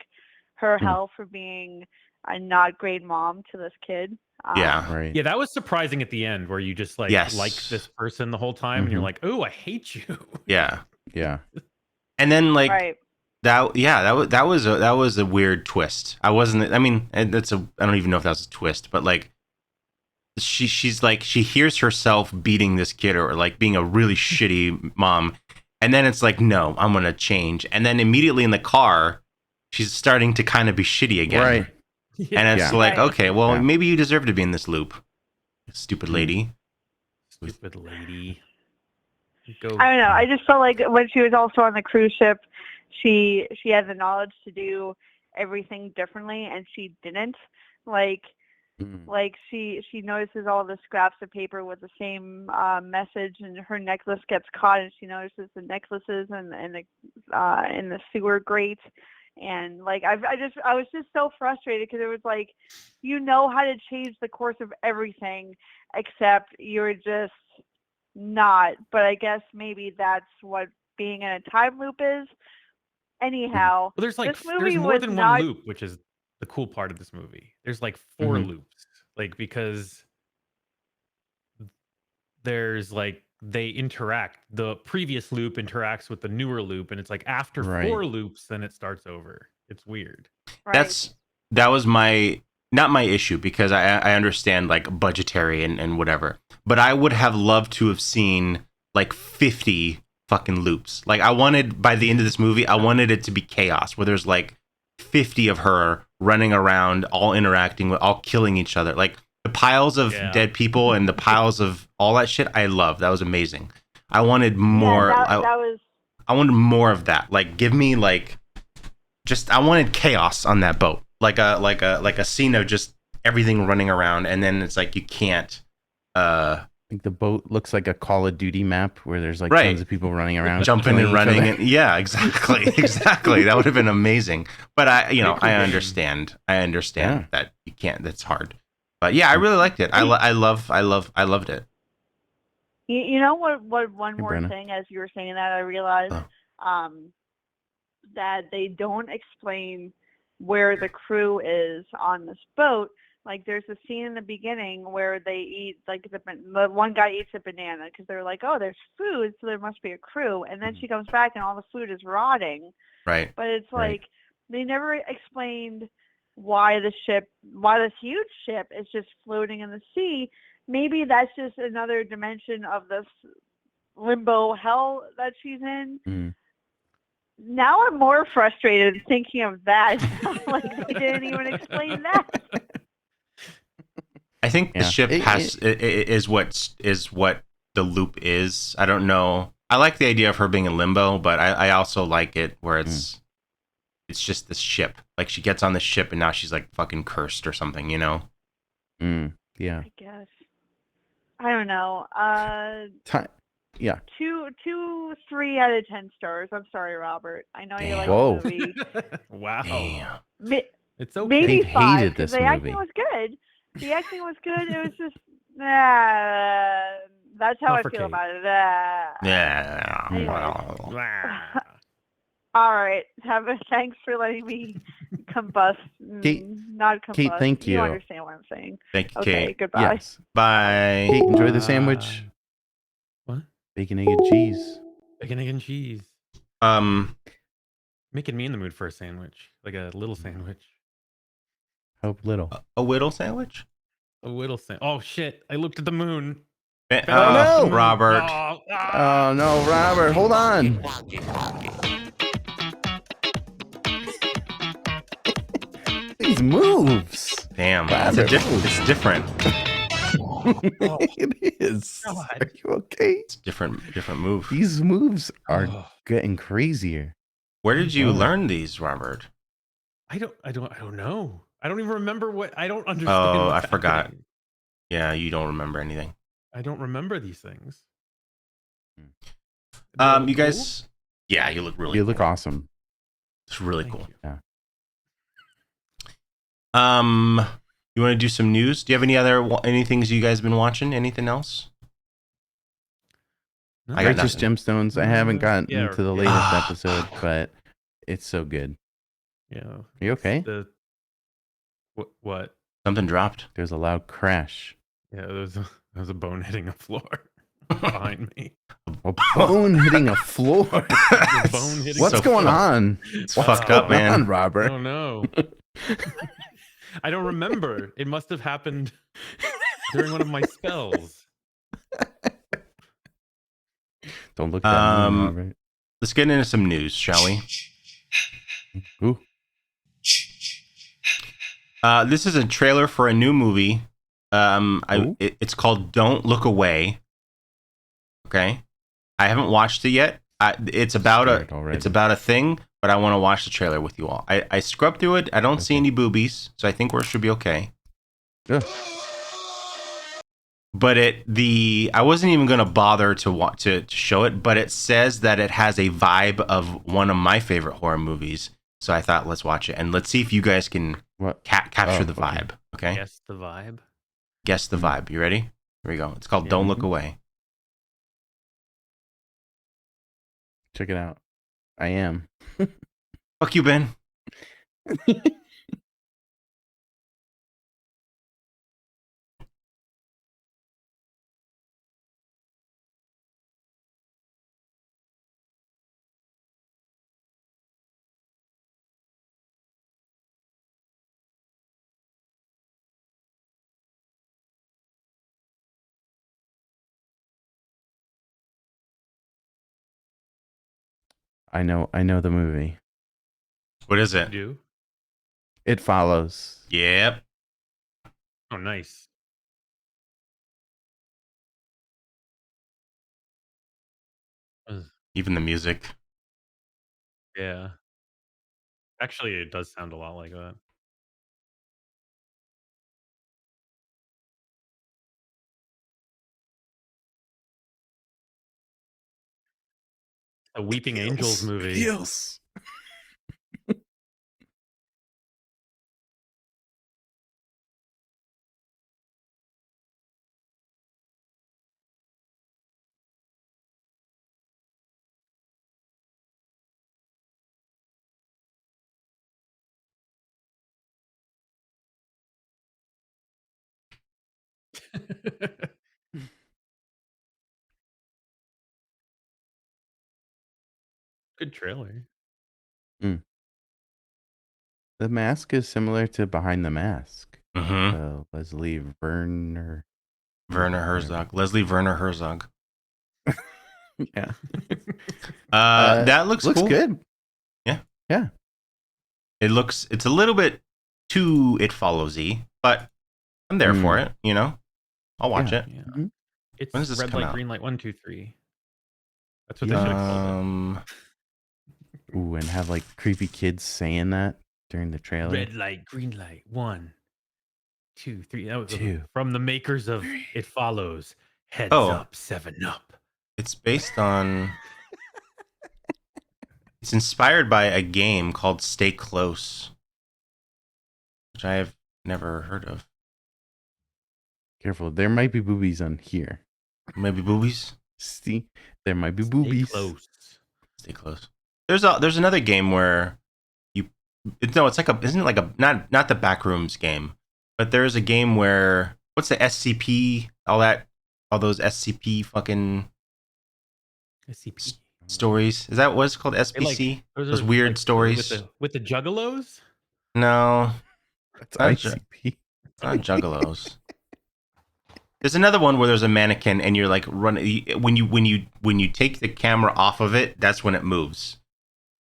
Speaker 5: her hell for being a not great mom to this kid.
Speaker 3: Right.
Speaker 1: Yeah, that was surprising at the end, where you just like this person the whole time, and you're like, oh, I hate you.
Speaker 2: Yeah.
Speaker 3: Yeah.
Speaker 2: And then like
Speaker 5: right.
Speaker 2: that was a weird twist. I mean, I don't even know if that was a twist, but like she's like, she hears herself beating this kid, or like being a really shitty mom, and then it's like, no, I'm gonna change. And then immediately in the car, she's starting to kind of be shitty again.
Speaker 3: Right.
Speaker 2: And it's like, okay, well,
Speaker 3: Yeah.
Speaker 2: maybe you deserve to be in this loop, stupid lady.
Speaker 1: Stupid lady.
Speaker 5: I don't know. I just felt like when she was also on the cruise ship, she had the knowledge to do everything differently, and she didn't. Like she notices all the scraps of paper with the same message, and her necklace gets caught, and she notices the necklaces and in the sewer grate, and like I was just so frustrated, because it was like, how to change the course of everything, except you're just not. But I guess maybe that's what being in a time loop is. Anyhow,
Speaker 1: well, there's like
Speaker 5: this movie
Speaker 1: there's more
Speaker 5: was
Speaker 1: than
Speaker 5: not...
Speaker 1: one loop, which is the cool part of this movie. There's like 4 loops, like, because there's like, they interact. The previous loop interacts with the newer loop, and it's like after 4 loops, then it starts over. It's weird.
Speaker 5: Right.
Speaker 2: That was not my issue, because I understand like budgetary and whatever, but I would have loved to have seen like 50 fucking loops. Like, I wanted, by the end of this movie, I wanted it to be chaos, where there's like 50 of her running around, all interacting with, all killing each other. Like, The piles of
Speaker 1: Yeah.
Speaker 2: dead people and the piles of all that shit, I love. That was amazing. I wanted more.
Speaker 5: Yeah, that was.
Speaker 2: I wanted more of that. Like, give me I wanted chaos on that boat. Like a scene of just everything running around, and then it's like you can't.
Speaker 3: Like the boat looks like a Call of Duty map where there's like
Speaker 2: Right.
Speaker 3: tons of people running around,
Speaker 2: Jumping and
Speaker 3: killing each
Speaker 2: running,
Speaker 3: other.
Speaker 2: and yeah, exactly, exactly. That would have been amazing. But I understand. I understand
Speaker 3: Yeah.
Speaker 2: that you can't. That's hard. But yeah, I really liked it. I loved it.
Speaker 5: You know what? One more
Speaker 3: Brenna.
Speaker 5: thing, as you were saying that, I realized
Speaker 2: Oh.
Speaker 5: that they don't explain where the crew is on this boat. Like, there's a scene in the beginning where they eat, like, the one guy eats a banana because they're like, oh, there's food, so there must be a crew. And then she comes back and all the food is rotting.
Speaker 2: Right.
Speaker 5: But it's
Speaker 3: Right.
Speaker 5: like they never explained why this huge ship is just floating in the sea. Maybe that's just another dimension of this limbo hell that she's in.
Speaker 3: Mm.
Speaker 5: Now I'm more frustrated thinking of that. Like, they didn't even explain that.
Speaker 2: I think the
Speaker 3: Yeah.
Speaker 2: ship is what the loop is. I don't know. I like the idea of her being in limbo, but I also like it where it's just this ship. Like, she gets on the ship and now she's like fucking cursed or something, you know?
Speaker 3: Yeah.
Speaker 5: I guess. I don't know.
Speaker 3: Yeah.
Speaker 5: 3 out of 10 stars. I'm sorry, Robert. I know you like
Speaker 3: Whoa.
Speaker 5: the movie.
Speaker 1: Wow.
Speaker 2: Damn.
Speaker 1: It's okay.
Speaker 5: Maybe
Speaker 3: Kate
Speaker 5: 5.
Speaker 3: hated
Speaker 5: 'cause
Speaker 3: this
Speaker 5: the acting
Speaker 3: movie.
Speaker 5: was good. The acting was good. It was just, that's how
Speaker 1: Not
Speaker 5: I
Speaker 1: for
Speaker 5: feel
Speaker 1: Kate.
Speaker 5: about it.
Speaker 2: Yeah.
Speaker 5: Anyways.
Speaker 1: Wow.
Speaker 5: All right. Thanks for letting me combust.
Speaker 3: Kate-
Speaker 5: Not combust.
Speaker 3: Kate, thank you.
Speaker 5: You understand what I'm saying.
Speaker 2: Thank you,
Speaker 5: Okay,
Speaker 2: Kate.
Speaker 5: goodbye.
Speaker 3: Yes.
Speaker 2: Bye.
Speaker 3: Kate, enjoy the sandwich.
Speaker 1: What?
Speaker 3: Bacon, egg, and cheese.
Speaker 1: Bacon, egg, and cheese. Making me in the mood for a sandwich. Like a little sandwich.
Speaker 3: Hope little.
Speaker 2: A whittle sandwich?
Speaker 1: A little sandwich. Oh, shit. I looked at the moon.
Speaker 3: Oh, no.
Speaker 2: Robert.
Speaker 3: Oh no, Robert, hold on. These moves.
Speaker 2: Damn.
Speaker 3: Robert,
Speaker 2: It's different.
Speaker 3: It is.
Speaker 1: God.
Speaker 3: Are you okay?
Speaker 2: It's different move.
Speaker 3: These moves are
Speaker 1: Oh,
Speaker 3: getting crazier.
Speaker 2: Where did you
Speaker 3: Oh.
Speaker 2: learn these, Robert?
Speaker 1: I don't know. I don't even remember what. I don't understand.
Speaker 2: Oh,
Speaker 1: what's
Speaker 2: I forgot.
Speaker 1: happening.
Speaker 2: Yeah, you don't remember anything.
Speaker 1: I don't remember these things.
Speaker 2: You guys. Yeah, you look really.
Speaker 3: You look awesome.
Speaker 2: It's really
Speaker 1: Thank
Speaker 2: cool.
Speaker 1: you.
Speaker 3: Yeah.
Speaker 2: You want to do some news? Do you have any things you guys been watching? Anything else?
Speaker 1: No.
Speaker 2: I got
Speaker 3: Righteous
Speaker 2: nothing.
Speaker 3: Gemstones. I haven't gotten
Speaker 1: Yeah,
Speaker 3: to the
Speaker 1: yeah.
Speaker 3: latest episode, but it's so good.
Speaker 1: Yeah.
Speaker 3: Are you okay?
Speaker 1: What?
Speaker 2: Something dropped.
Speaker 3: There's a loud crash.
Speaker 1: Yeah, there was a bone hitting a floor behind me.
Speaker 3: A bone hitting a floor.
Speaker 1: A bone hitting.
Speaker 3: What's
Speaker 2: so
Speaker 3: going
Speaker 2: fucked.
Speaker 3: on?
Speaker 2: It's
Speaker 3: What's
Speaker 2: fucked up,
Speaker 3: going
Speaker 2: man.
Speaker 3: on, Robert?
Speaker 1: Oh no. I don't remember. It must have happened during one of my spells.
Speaker 3: Don't look at that moon,
Speaker 2: Um,
Speaker 3: Robert.
Speaker 2: Let's get into some news, shall we?
Speaker 3: Ooh.
Speaker 2: This is a trailer for a new movie.
Speaker 3: Ooh.
Speaker 2: It's called Don't Look Away. Okay, I haven't watched it yet. It's about a thing, but I want to watch the trailer with you all. I scrubbed through it. I don't see any boobies, so I think we should be okay.
Speaker 3: Yeah.
Speaker 2: But I wasn't even gonna bother to show it, but it says that it has a vibe of one of my favorite horror movies. So I thought, let's watch it and let's see if you guys can
Speaker 3: What?
Speaker 2: capture the
Speaker 3: okay.
Speaker 2: vibe. Okay,
Speaker 1: Guess the vibe.
Speaker 2: guess the vibe. You ready? Here we go. It's called
Speaker 1: Yeah.
Speaker 2: Don't Look Away.
Speaker 3: Check it out. I am.
Speaker 2: Fuck you, Ben.
Speaker 3: I know the movie.
Speaker 2: What is
Speaker 1: You
Speaker 2: it?
Speaker 1: do?
Speaker 3: It Follows.
Speaker 2: Yep.
Speaker 1: Oh, nice.
Speaker 2: Even the music.
Speaker 1: Yeah. Actually, it does sound a lot like that. A Weeping Angels movie.
Speaker 3: Yes.
Speaker 1: Good trailer.
Speaker 3: The Mask is similar to Behind the Mask.
Speaker 2: Mm-hmm.
Speaker 3: Leslie Werner.
Speaker 2: Werner Herzog. Leslie Werner Herzog.
Speaker 3: Yeah.
Speaker 2: That looks cool.
Speaker 3: Good.
Speaker 2: Yeah.
Speaker 3: Yeah.
Speaker 2: It's a little bit too It Follows-y, but I'm there for it, you know? I'll watch it.
Speaker 1: Yeah.
Speaker 3: Mhm.
Speaker 1: It's
Speaker 2: When does this
Speaker 1: red
Speaker 2: come
Speaker 1: light,
Speaker 2: out?
Speaker 1: green light, 1, 2, 3. That's what they should have called it.
Speaker 3: Ooh, and have like creepy kids saying that during the trailer.
Speaker 1: Red light, green light, 1, 2, 3. That was
Speaker 3: 2.
Speaker 1: from the makers of It Follows. Heads
Speaker 2: Oh.
Speaker 1: up, 7 Up.
Speaker 2: It's based on... It's inspired by a game called Stay Close, which I have never heard of.
Speaker 3: Careful, there might be boobies on here.
Speaker 2: Maybe boobies?
Speaker 3: See, there might be boobies.
Speaker 1: Stay close.
Speaker 2: Stay close. There's another game where it's like isn't it like a not the Backrooms game, but there's a game where what's the SCP, all those SCP fucking
Speaker 1: SCP
Speaker 2: stories. Is that what it's called? SPC? Those weird stories
Speaker 1: with the juggalos?
Speaker 2: No.
Speaker 3: That's
Speaker 2: Not
Speaker 3: ICP.
Speaker 2: Not juggalos. There's another one where there's a mannequin and you're like running when you take the camera off of it, that's when it moves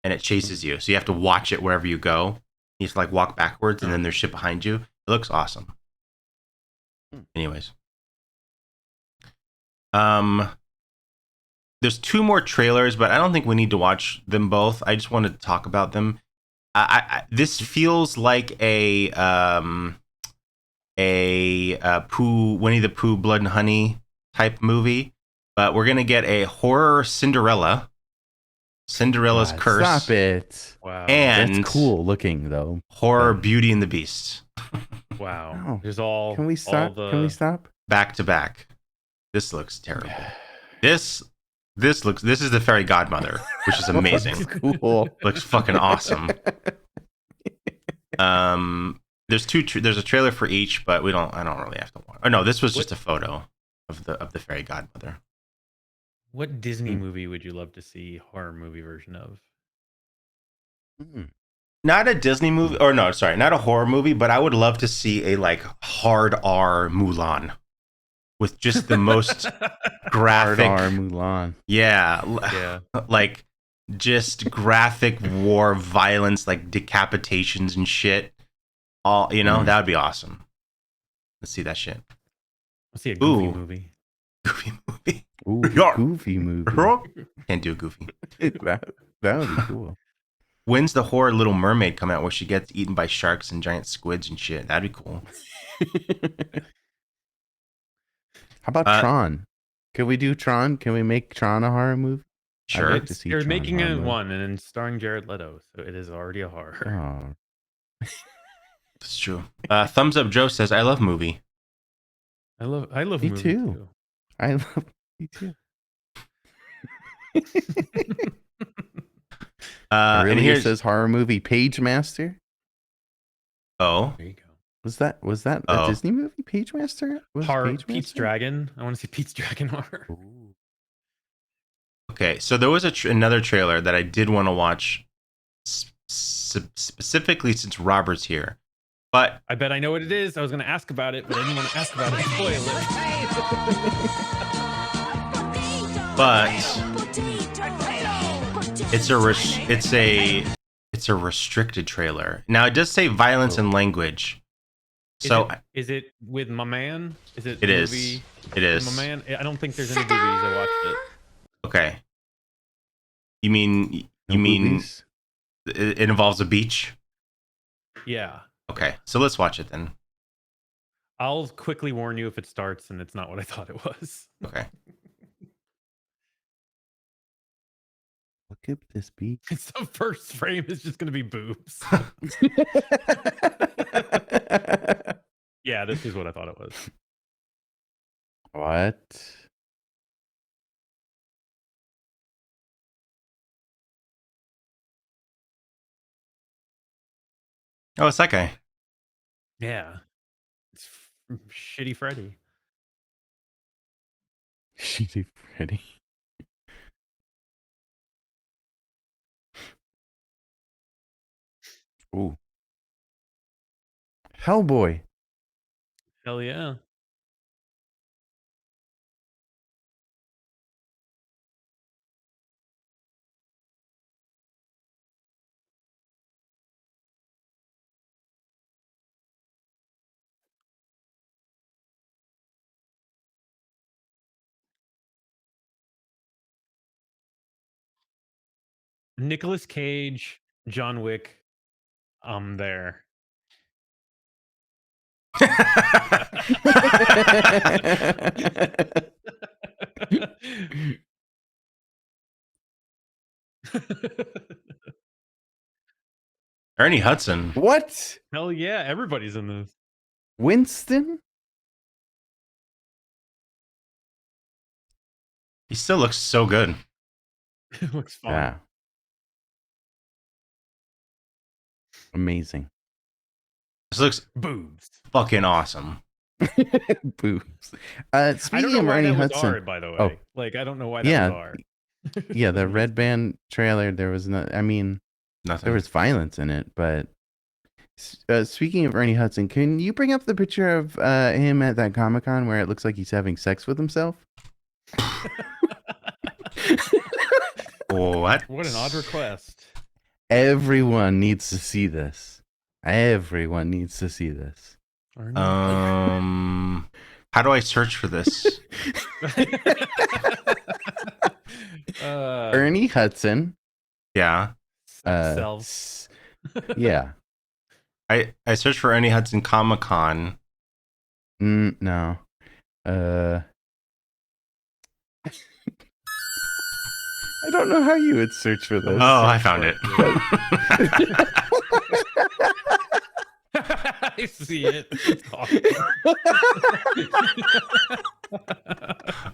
Speaker 2: and it chases you. So you have to watch it wherever you go. You have to like walk backwards and then there's shit behind you. It looks awesome. Anyways. There's 2 more trailers, but I don't think we need to watch them both. I just wanted to talk about them. This feels like a Winnie the Pooh, Blood and Honey type movie, but we're gonna get a horror Cinderella's Curse.
Speaker 3: Stop it!
Speaker 1: Wow,
Speaker 2: and
Speaker 3: that's cool looking though.
Speaker 2: Horror Beauty and the Beast.
Speaker 1: Wow,
Speaker 3: Oh.
Speaker 1: there's all.
Speaker 3: Can we stop? Can we stop?
Speaker 2: Back to back. This looks terrible. This is the Fairy Godmother, which is amazing.
Speaker 3: Cool.
Speaker 2: Looks fucking awesome. There's a trailer for each, but I don't really have to watch. Oh no, this was just a photo of the Fairy Godmother.
Speaker 1: What Disney movie would you love to see horror movie version of?
Speaker 2: Not a Disney movie, or no, sorry, not a horror movie, but I would love to see a like hard R Mulan with just the most graphic
Speaker 3: Hard R Mulan.
Speaker 2: Yeah. Like just graphic war violence, like decapitations and shit. All that would be awesome. Let's see that shit.
Speaker 1: Let's see a Goofy movie.
Speaker 2: Goofy movie.
Speaker 3: Ooh,
Speaker 2: Yeah.
Speaker 3: Goofy movie.
Speaker 2: Can't do a Goofy.
Speaker 3: that would be cool.
Speaker 2: When's the horror Little Mermaid come out where she gets eaten by sharks and giant squids and shit? That'd be cool.
Speaker 3: How about Tron? Can we do Tron? Can we make Tron a horror movie?
Speaker 2: Sure.
Speaker 3: I'd like to see
Speaker 1: You're
Speaker 3: Tron
Speaker 1: making
Speaker 3: horror
Speaker 1: it
Speaker 3: movie.
Speaker 1: one and then starring Jared Leto, so it is already a horror.
Speaker 3: Oh.
Speaker 2: It's true. Thumbs Up Joe says, I love movie.
Speaker 1: I love
Speaker 3: Me
Speaker 1: movies
Speaker 3: too. I love me too.
Speaker 2: And
Speaker 3: Really,
Speaker 2: here
Speaker 3: it says horror movie Page Master.
Speaker 2: Oh.
Speaker 1: There you go.
Speaker 3: Was that a Disney movie? Page Master? Was
Speaker 1: Horror
Speaker 3: Page
Speaker 1: Pete's
Speaker 3: Master?
Speaker 1: Dragon. I want to see Pete's Dragon horror.
Speaker 3: Ooh.
Speaker 2: Okay, so there was another trailer that I did want to watch specifically since Robert's here. But
Speaker 1: I bet I know what it is. I was going to ask about it, but I didn't want to ask about it. Spoil it.
Speaker 2: But it's a restricted trailer. Now it does say violence and language. So
Speaker 1: is it with my man? Is it?
Speaker 2: It is.
Speaker 1: Movie
Speaker 2: It is.
Speaker 1: with my man. I don't think there's any movies. I watched it.
Speaker 2: Okay. You mean
Speaker 3: No boobies?
Speaker 2: it involves a beach?
Speaker 1: Yeah.
Speaker 2: Okay, so let's watch it then.
Speaker 1: I'll quickly warn you if it starts and it's not what I thought it was.
Speaker 2: Okay.
Speaker 3: Look at this beach.
Speaker 1: It's the first frame is just going to be boobs. Yeah, this is what I thought it was.
Speaker 3: What?
Speaker 2: Oh, it's that guy.
Speaker 1: Yeah. It's Shitty Freddy.
Speaker 3: She's ready. Ooh. Hellboy.
Speaker 1: Hell yeah. Nicolas Cage, John Wick. I'm there.
Speaker 2: Ernie Hudson.
Speaker 3: What?
Speaker 1: Hell yeah, everybody's in this.
Speaker 3: Winston?
Speaker 2: He still looks so good.
Speaker 1: It looks fun.
Speaker 3: Yeah. Amazing.
Speaker 2: This looks
Speaker 1: Boobs.
Speaker 2: fucking awesome.
Speaker 3: Boobs.
Speaker 1: I don't
Speaker 3: Speaking
Speaker 1: know
Speaker 3: of
Speaker 1: why
Speaker 3: Ernie
Speaker 1: that was
Speaker 3: Hudson.
Speaker 1: R, by the way.
Speaker 3: Oh.
Speaker 1: Like, I don't know why that
Speaker 3: Yeah.
Speaker 1: was R.
Speaker 3: Yeah, the Red Band trailer, there was no, I mean,
Speaker 2: Nothing.
Speaker 3: there was violence in it, but speaking of Ernie Hudson, can you bring up the picture of him at that Comic-Con where it looks like he's having sex with himself?
Speaker 2: What?
Speaker 1: What an odd request.
Speaker 3: Everyone needs to see this. Everyone needs to see this.
Speaker 1: Ernie.
Speaker 2: How do I search for this?
Speaker 3: Ernie Hudson.
Speaker 2: Yeah.
Speaker 1: Selves.
Speaker 3: Yeah.
Speaker 2: I searched for Ernie Hudson Comic-Con.
Speaker 3: No. I don't know how you would search for this.
Speaker 2: Oh, I found it.
Speaker 1: I see it. It's awesome.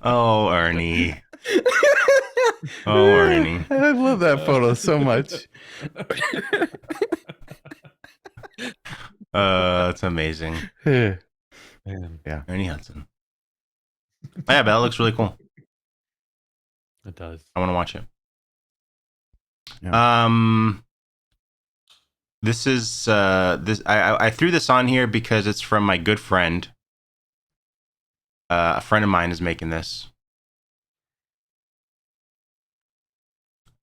Speaker 2: Oh, Ernie. Oh, Ernie.
Speaker 3: I love that photo so much.
Speaker 2: It's amazing.
Speaker 3: Man.
Speaker 1: Yeah,
Speaker 2: Ernie Hudson. Oh, yeah, but that looks really cool.
Speaker 1: it does.
Speaker 2: I want to watch it.
Speaker 3: Yeah.
Speaker 2: This is this I threw this on here because it's from my good friend. A friend of mine is making this.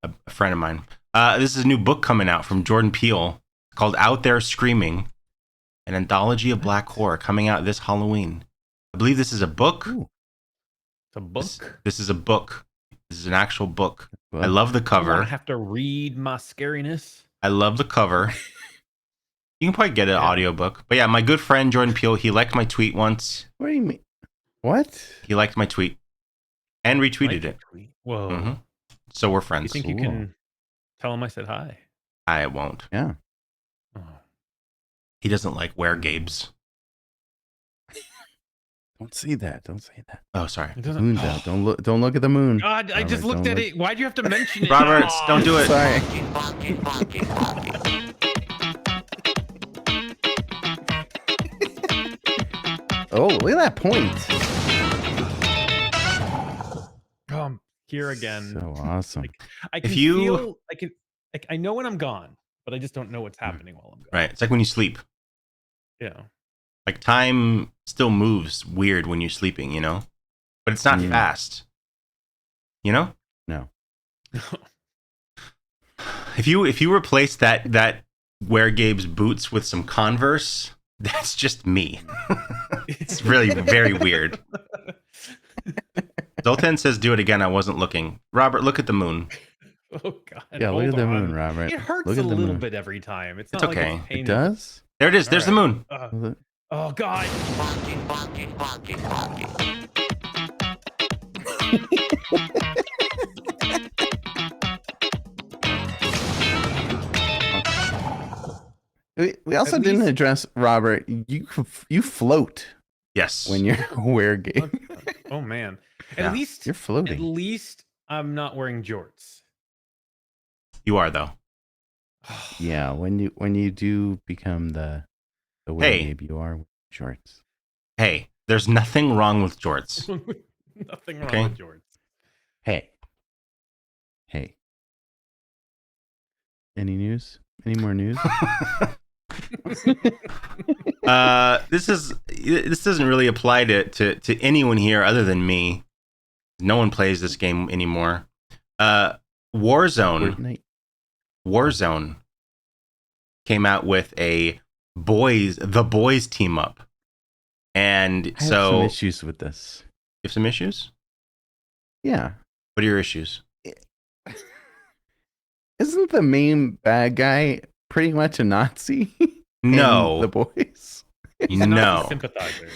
Speaker 2: A friend of mine. This is a new book coming out from Jordan Peele called Out There Screaming, an anthology of black horror coming out this Halloween. I believe this is a book.
Speaker 3: Ooh.
Speaker 1: It's a book.
Speaker 2: This is a book. This is an actual book.
Speaker 3: Well,
Speaker 2: I love the
Speaker 1: I
Speaker 2: cover.
Speaker 1: have to read my scariness.
Speaker 2: I love the cover. You can probably get an audiobook. But yeah, my good friend Jordan Peele, he liked my tweet once.
Speaker 3: What do you mean? What?
Speaker 2: He liked my tweet and retweeted it.
Speaker 1: Whoa.
Speaker 2: Mm-hmm. So we're
Speaker 1: You
Speaker 2: friends.
Speaker 1: think you
Speaker 3: Cool.
Speaker 1: can tell him I said hi?
Speaker 2: I won't.
Speaker 3: Yeah.
Speaker 1: Oh.
Speaker 2: He doesn't like wear-gabes.
Speaker 3: Don't say that. Don't say that.
Speaker 2: Oh, sorry.
Speaker 1: It doesn't.
Speaker 3: Moon's out. Don't look at the moon.
Speaker 1: God, I just
Speaker 3: Robert,
Speaker 1: looked
Speaker 3: don't
Speaker 1: at
Speaker 3: look-
Speaker 1: it. Why'd you have to mention it?
Speaker 2: Roberts, don't do it.
Speaker 3: Sorry. Oh, look at that point.
Speaker 1: Come here again.
Speaker 3: So awesome.
Speaker 1: I can feel. I know when I'm gone, but I just don't know what's happening while I'm gone.
Speaker 2: Right. It's like when you sleep.
Speaker 1: Yeah.
Speaker 2: Like time still moves weird when you're sleeping, you know? But it's not fast. You know?
Speaker 3: No.
Speaker 2: If you replace that wear Gabe's boots with some Converse, that's just me. It's really very weird. Zoltan says, "Do it again." I wasn't looking. Robert, look at the moon.
Speaker 1: Oh God.
Speaker 3: Yeah, look
Speaker 1: hold
Speaker 3: at the moon,
Speaker 1: on.
Speaker 3: Robert.
Speaker 1: It hurts
Speaker 3: Look
Speaker 1: a
Speaker 3: at the
Speaker 1: little
Speaker 3: moon.
Speaker 1: bit every time. It's
Speaker 2: It's
Speaker 1: not like
Speaker 2: okay.
Speaker 1: it's
Speaker 3: It
Speaker 1: painful.
Speaker 3: does?
Speaker 2: There it is. There's the
Speaker 1: All
Speaker 2: moon.
Speaker 3: Look-
Speaker 1: Oh God.
Speaker 3: We also
Speaker 1: At
Speaker 3: didn't
Speaker 1: least-
Speaker 3: address, Robert, you float
Speaker 2: Yes.
Speaker 3: when you're wearing game.
Speaker 1: Oh man.
Speaker 2: Yeah.
Speaker 1: At least
Speaker 3: You're floating.
Speaker 1: At least I'm not wearing jorts.
Speaker 2: You are though.
Speaker 3: Yeah, when you do become the
Speaker 2: Hey.
Speaker 3: Gabe, you are wearing shorts.
Speaker 2: Hey, there's nothing wrong with jorts.
Speaker 1: Nothing wrong
Speaker 2: Okay.
Speaker 1: with jorts.
Speaker 3: Hey. Any news? Any more news?
Speaker 2: This doesn't really apply to anyone here other than me. No one plays this game anymore. Warzone came out with the boys team up. And
Speaker 3: I have
Speaker 2: so
Speaker 3: some issues with this.
Speaker 2: you have some issues?
Speaker 3: Yeah.
Speaker 2: What are your issues?
Speaker 3: Isn't the main bad guy pretty much a Nazi?
Speaker 2: No.
Speaker 3: The boys.
Speaker 1: He's a
Speaker 2: No.
Speaker 1: Nazi sympathizer.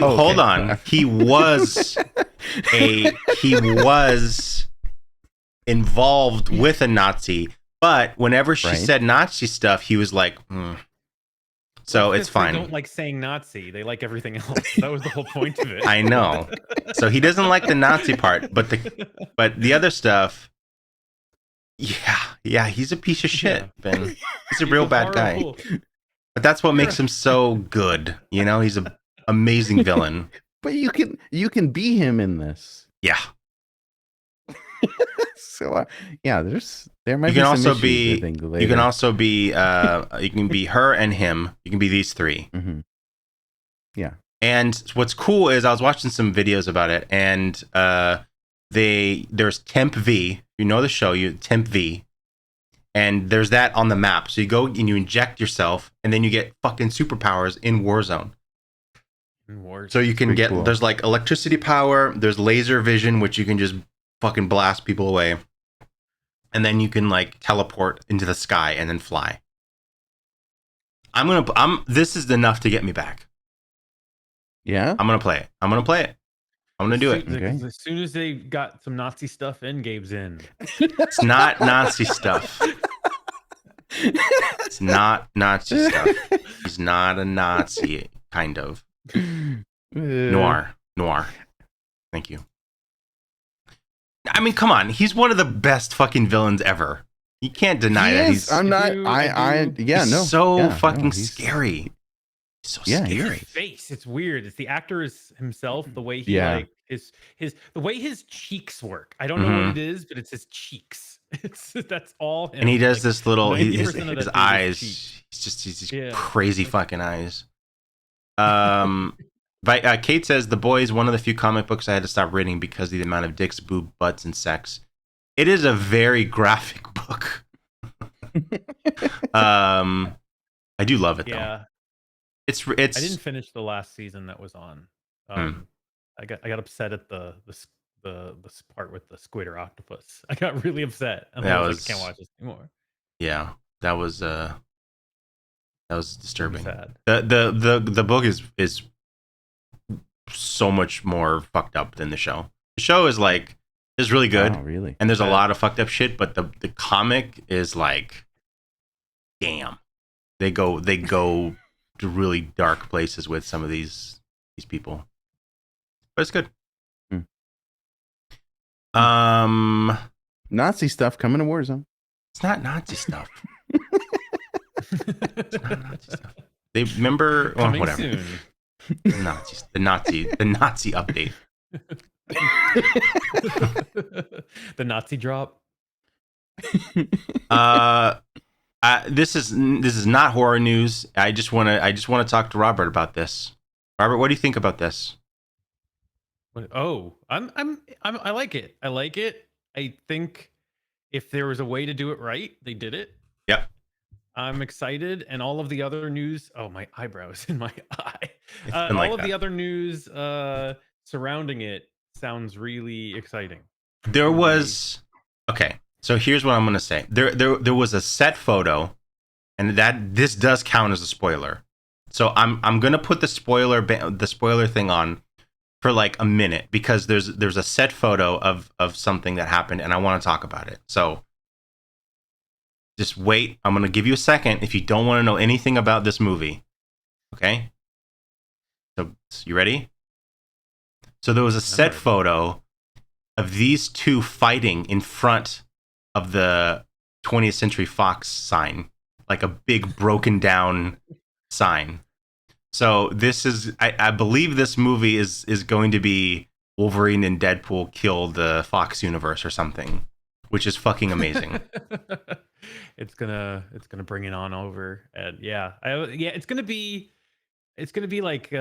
Speaker 2: Hold on. He was involved with a Nazi, but whenever she said Nazi stuff, he was like, So it's fine.
Speaker 1: They don't like saying Nazi. They like everything else. That was the whole point of it.
Speaker 2: I know. So he doesn't like the Nazi part, but the other stuff, yeah, he's a piece of shit, Ben. He's a real bad guy. But that's what makes him so good. You know, he's an amazing villain.
Speaker 3: But you can be him in this.
Speaker 2: Yeah.
Speaker 3: So there might
Speaker 2: You can
Speaker 3: be
Speaker 2: also
Speaker 3: some issues,
Speaker 2: be
Speaker 3: I think,
Speaker 2: you
Speaker 3: later.
Speaker 2: can also be you can be her and him. You can be these three.
Speaker 3: Mm-hmm. Yeah.
Speaker 2: And what's cool is I was watching some videos about it, and there's Temp V. You know the show, Temp V, and there's that on the map. So you go and you inject yourself, and then you get fucking superpowers in Warzone. So you can get there's like electricity power, there's laser vision, which you can just fucking blast people away, and then you can like teleport into the sky and then fly. This is enough to get me back.
Speaker 3: Yeah,
Speaker 2: I'm gonna play it. I'm gonna do it.
Speaker 3: Okay.
Speaker 1: As soon as they got some Nazi stuff in, Gabe's in.
Speaker 2: It's not Nazi stuff. It's not Nazi stuff. He's not a Nazi, kind of. Noir. Thank you. I mean, come on. He's one of the best fucking villains ever. You can't deny that. He's fucking scary. He's so scary.
Speaker 1: His face, it's weird. It's the actor is himself, the way he like the way his cheeks work. I don't know what it is, but it's his cheeks. That's all him.
Speaker 2: And he does
Speaker 1: like,
Speaker 2: this little his eyes.
Speaker 1: He's
Speaker 2: He's crazy fucking eyes. But Kate says The Boys, one of the few comic books I had to stop reading because of the amount of dicks, boob, butts, and sex. It is a very graphic book. I do love it though.
Speaker 1: Yeah.
Speaker 2: It's.
Speaker 1: I didn't finish the last season that was on. I got upset at the part with the squid or octopus. I got really upset. And I was like, I can't watch this anymore.
Speaker 2: Yeah, that was disturbing.
Speaker 1: Sad.
Speaker 2: The book is so much more fucked up than the show. The show is really good.
Speaker 3: Oh, really?
Speaker 2: And there's a lot of fucked up shit, but the comic is like, damn. They go to really dark places with some of these people. But it's good.
Speaker 3: Nazi stuff coming to Warzone.
Speaker 2: It's not Nazi stuff. It's not Nazi stuff. They remember whatever.
Speaker 1: Soon.
Speaker 2: Nazis. The Nazi update.
Speaker 1: The Nazi drop.
Speaker 2: This is not horror news. I just want to talk to Robert about this. Robert, what do you think about this?
Speaker 1: I like it. I like it. I think if there was a way to do it right, they did it.
Speaker 2: Yep.
Speaker 1: I'm excited, and all of the other news. Oh, my eyebrow is in my eye. The other news surrounding it sounds really exciting.
Speaker 2: There was okay. So here's what I'm gonna say. There was a set photo, and this does count as a spoiler. So I'm gonna put the spoiler thing on for like a minute because there's a set photo of something that happened, and I want to talk about it. So just wait. I'm gonna give you a second if you don't want to know anything about this movie. Okay. So you ready? So there was a set photo of these two fighting in front of the 20th Century Fox sign, like a big broken down sign. So this is, I believe this movie is going to be Wolverine and Deadpool kill the Fox universe or something, which is fucking amazing.
Speaker 1: It's gonna bring it on over, and it's gonna be like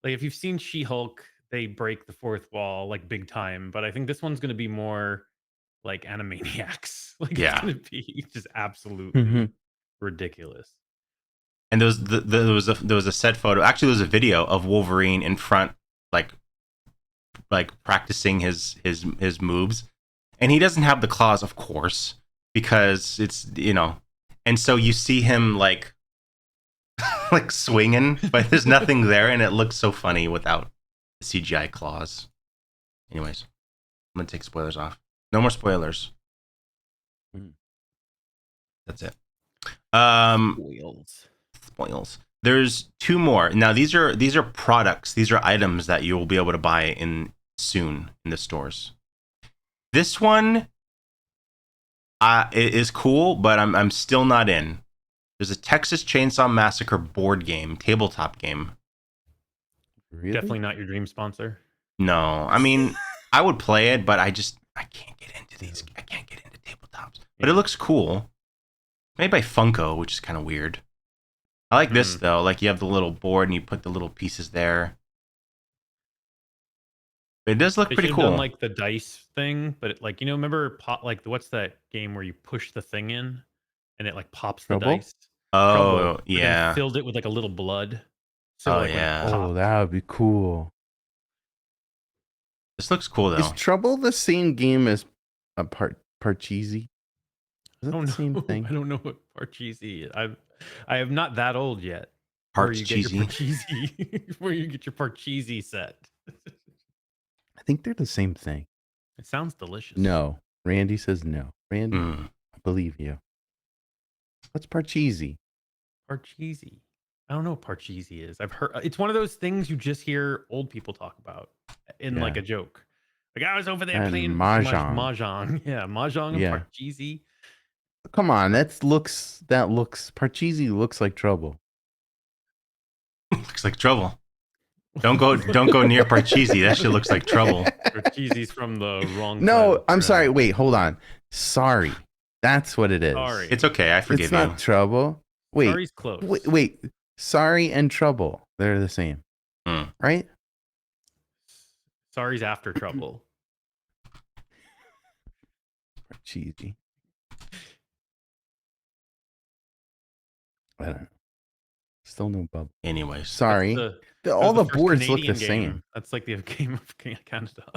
Speaker 1: if you've seen She-Hulk, they break the fourth wall like big time, but I think this one's gonna be more like Animaniacs. Like
Speaker 2: Yeah.
Speaker 1: it's gonna be just absolutely ridiculous.
Speaker 2: And there was a set photo. Actually, there was a video of Wolverine in front, like practicing his moves, and he doesn't have the claws, of course, because it's and so you see him like like swinging, but there's nothing there, and it looks so funny without the CGI claws. Anyways, I'm gonna take spoilers off. No more spoilers. That's it. Spoils. There's two more. Now these are products. These are items that you will be able to buy soon in the stores. This one is cool, but I'm still not in. There's a Texas Chainsaw Massacre board game, tabletop game.
Speaker 3: Really?
Speaker 1: Definitely not your dream sponsor.
Speaker 2: No, I mean I would play it, but I can't get into these. I can't get into tabletops. But it looks cool. Made by Funko, which is kind of weird. I like this though. Like you have the little board and you put the little pieces there. It does look pretty cool.
Speaker 1: Done like the dice thing, but like remember what's that game where you push the thing in and it like pops the dice?
Speaker 2: Oh
Speaker 1: Trouble,
Speaker 2: yeah.
Speaker 1: Filled it with like a little blood.
Speaker 2: So, yeah.
Speaker 3: Oh, that would be cool.
Speaker 2: This looks cool though.
Speaker 3: Is Trouble the same game as a Parcheesi?
Speaker 1: I don't know. Same thing? I don't know what Parcheesi is. I am not that old yet. Where you get your Parcheesi set.
Speaker 3: I think they're the same thing.
Speaker 1: It sounds delicious.
Speaker 3: No. Randy says no. Randy, I believe you. What's Parcheesi?
Speaker 1: Parcheesi. I don't know what Parcheesi is. I've heard it's one of those things you just hear old people talk about in like a joke. Like I was over there playing Mahjong. Yeah, Mahjong and Parcheesi.
Speaker 3: Come on, Parcheesi looks like trouble.
Speaker 2: Looks like trouble. Don't go near Parcheesi. That shit looks like trouble.
Speaker 1: Parcheesi's from the wrong.
Speaker 3: No, I'm sorry. Wait, hold on. Sorry, that's what it is.
Speaker 1: Sorry,
Speaker 2: it's okay. I forgive you.
Speaker 3: It's not trouble. Wait,
Speaker 1: Sorry's close.
Speaker 3: Wait. Sorry and trouble. They're the same, right?
Speaker 1: Sorry's after trouble.
Speaker 3: Parcheesi. I don't know. Still no bubble.
Speaker 2: Anyways,
Speaker 3: sorry. All the boards look the same.
Speaker 1: That's like the game of Canada.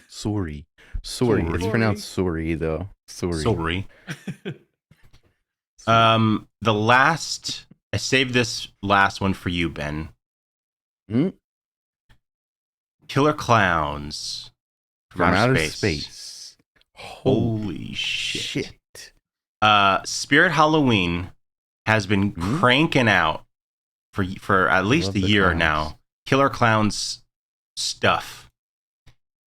Speaker 3: Sorry. It's pronounced sorry though. Sorry.
Speaker 2: The last. I saved this last one for you, Ben. Killer Clowns
Speaker 3: from outer space.
Speaker 2: Holy shit. Spirit Halloween has been cranking out for at least a year now. Killer Clowns stuff.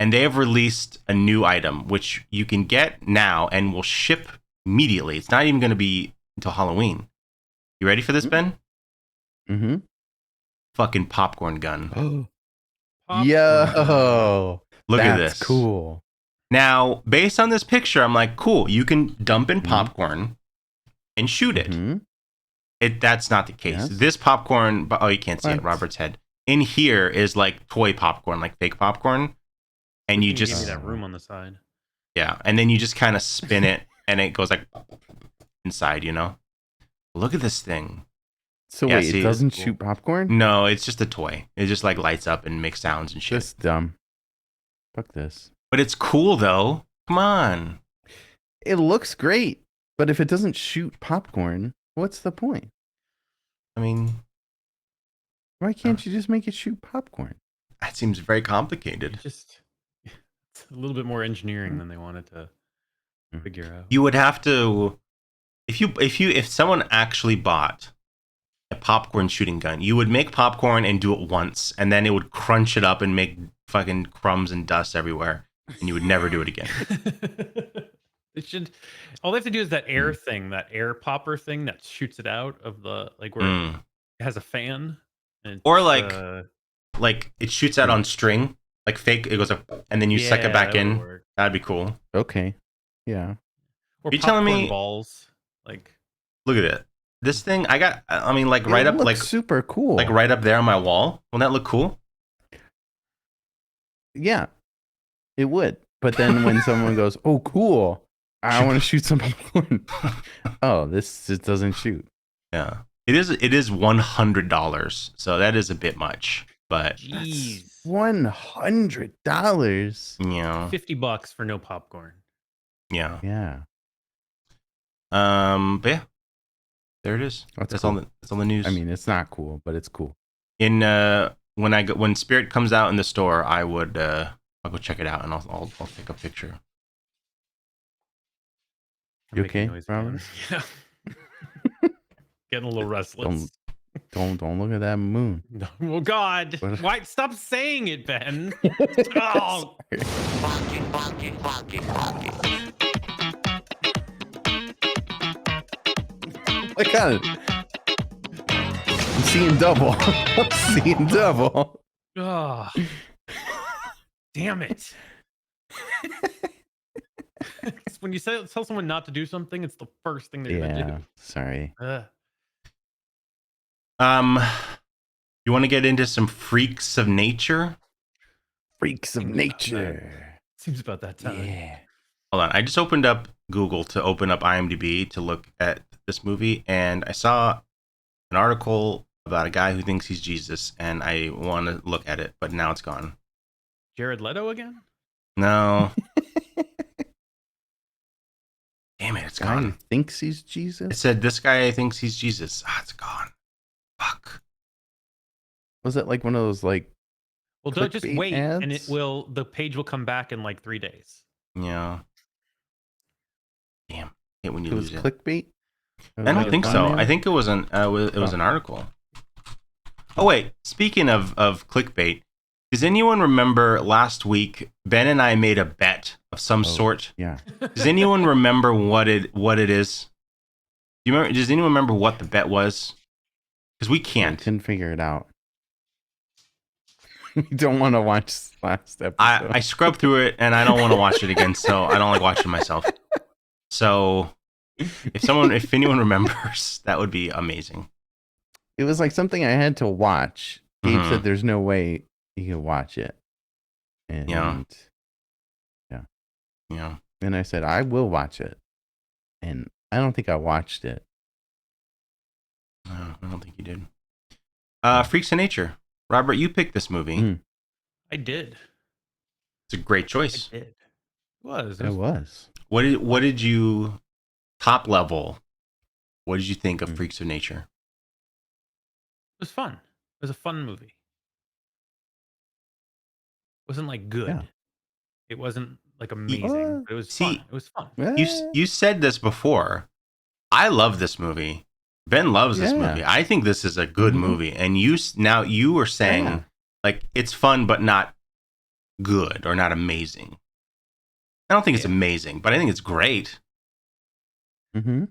Speaker 2: And they have released a new item, which you can get now and will ship immediately. It's not even going to be until Halloween. You ready for this, Ben?
Speaker 3: Mm-hmm.
Speaker 2: Fucking popcorn gun.
Speaker 3: Yo,
Speaker 2: look at this.
Speaker 3: Cool.
Speaker 2: Now, based on this picture, I'm like, cool. You can dump in popcorn and shoot it. That's not the case.
Speaker 3: Yes.
Speaker 2: This popcorn, you can't see it. Robert's head. In here is like toy popcorn, like fake popcorn, and you just
Speaker 1: give me that room on the side.
Speaker 2: Yeah, and then you just kind of spin it, and it goes like inside. Look at this thing.
Speaker 3: So
Speaker 2: Yeah,
Speaker 3: wait,
Speaker 2: see,
Speaker 3: it doesn't
Speaker 1: cool.
Speaker 3: shoot popcorn?
Speaker 2: No, it's just a toy. It just like lights up and makes sounds and shit.
Speaker 3: That's dumb. Fuck this.
Speaker 2: But it's cool though. Come on.
Speaker 3: It looks great, but if it doesn't shoot popcorn, what's the point?
Speaker 2: I mean,
Speaker 3: Why can't you just make it shoot popcorn?
Speaker 2: that seems very complicated.
Speaker 1: It's a little bit more engineering than they wanted to figure out.
Speaker 2: You would have to, if someone actually bought a popcorn shooting gun, you would make popcorn and do it once, and then it would crunch it up and make fucking crumbs and dust everywhere, and you would never do it again.
Speaker 1: It should. All they have to do is that air thing, that air popper thing that shoots it out of the where it has a fan. And
Speaker 2: Or like it shoots out on string, like fake. It goes up, and then you suck it back in.
Speaker 1: Work.
Speaker 2: That'd be cool.
Speaker 3: Okay. Yeah.
Speaker 1: Or
Speaker 2: you telling
Speaker 1: popcorn
Speaker 2: me-
Speaker 1: balls? Like,
Speaker 2: Look at it. This thing, I mean, like right
Speaker 3: It
Speaker 2: up,
Speaker 3: looks
Speaker 2: like
Speaker 3: super cool.
Speaker 2: like right up there on my wall. Won't that look cool?
Speaker 3: Yeah, it would. But then when someone goes, "Oh, cool, I want to shoot some popcorn," oh, this just doesn't shoot.
Speaker 2: Yeah, it is. It is $100, so that is a bit much. But
Speaker 1: jeez,
Speaker 3: $100.
Speaker 2: yeah,
Speaker 1: $50 for no popcorn.
Speaker 2: yeah.
Speaker 3: Yeah,
Speaker 2: But yeah, there it is.
Speaker 3: That's
Speaker 2: all.
Speaker 3: cool.
Speaker 2: That's all the news.
Speaker 3: I mean, it's not cool, but it's cool.
Speaker 2: in when Spirit comes out in the store, I would I'll go check it out and I'll take a picture.
Speaker 1: I'm
Speaker 3: You
Speaker 1: making
Speaker 3: okay,
Speaker 1: noise
Speaker 3: Robert?
Speaker 1: again. Yeah. Getting a little restless.
Speaker 3: Don't look at that moon.
Speaker 1: No, oh God!
Speaker 3: What?
Speaker 1: Why? Stop saying it, Ben. Oh,
Speaker 3: I got it. I'm seeing double. I'm seeing double.
Speaker 1: oh. Damn it! It's when you tell someone not to do something, it's the first thing they're gonna
Speaker 3: Yeah,
Speaker 1: do.
Speaker 3: sorry.
Speaker 2: You want to get into some freaks of nature?
Speaker 3: Freaks of
Speaker 1: Seems about
Speaker 3: nature.
Speaker 1: Seems about that time.
Speaker 3: Yeah.
Speaker 2: Hold on, I just opened up Google to open up IMDb to look at this movie, and I saw an article about a guy who thinks he's Jesus, and I want to look at it, but now it's gone.
Speaker 1: Jared Leto again?
Speaker 2: No. Damn it, it's
Speaker 3: Guy who
Speaker 2: gone.
Speaker 3: thinks he's
Speaker 2: It
Speaker 3: Jesus?
Speaker 2: said this guy thinks he's Jesus. Ah, it's gone. Fuck.
Speaker 3: Was it like one of those like
Speaker 1: Well, don't just
Speaker 3: clickbait
Speaker 1: wait, and
Speaker 3: ads?
Speaker 1: the page will come back in like 3 days.
Speaker 2: Yeah. Damn. Hate when you
Speaker 3: it was
Speaker 2: lose it.
Speaker 3: clickbait?
Speaker 2: I don't think so. I think it was an
Speaker 3: Oh.
Speaker 2: article. Oh wait, speaking of clickbait, does anyone remember last week Ben and I made a bet of some sort?
Speaker 3: Yeah.
Speaker 2: Does anyone remember what it is? Do you remember? Does anyone remember what the bet was? Because we
Speaker 3: I
Speaker 2: can't.
Speaker 3: couldn't figure it out. We don't want to watch last episode.
Speaker 2: I scrubbed through it and I don't want to watch it again, so I don't like watching myself. So if anyone remembers, that would be amazing.
Speaker 3: It was like something I had to watch. Gabe
Speaker 2: Mhm.
Speaker 3: said there's no way you could watch it. And
Speaker 2: Yeah.
Speaker 3: yeah.
Speaker 2: Yeah.
Speaker 3: And I said, I will watch it. And I don't think I watched it.
Speaker 2: No, I don't think you did. Freaks of Nature. Robert, you picked this movie.
Speaker 3: Mm.
Speaker 1: I did.
Speaker 2: It's a great
Speaker 1: I
Speaker 2: choice.
Speaker 1: did. It was.
Speaker 3: It was.
Speaker 2: What did you top level? What did you think of
Speaker 3: Mm.
Speaker 2: Freaks of Nature?
Speaker 1: It was fun. It was a fun movie. It wasn't like good.
Speaker 3: Yeah.
Speaker 1: It wasn't like amazing. But it was
Speaker 2: See,
Speaker 1: fun. It was fun.
Speaker 2: You said this before. I love this movie. Ben loves this
Speaker 3: Yeah.
Speaker 2: movie. I think this is a good
Speaker 3: Mhm.
Speaker 2: movie. And now you were saying
Speaker 3: Yeah.
Speaker 2: like it's fun but not good or not amazing. I don't think it's
Speaker 1: Yeah.
Speaker 2: amazing, but I think it's great.
Speaker 3: Mm-hmm.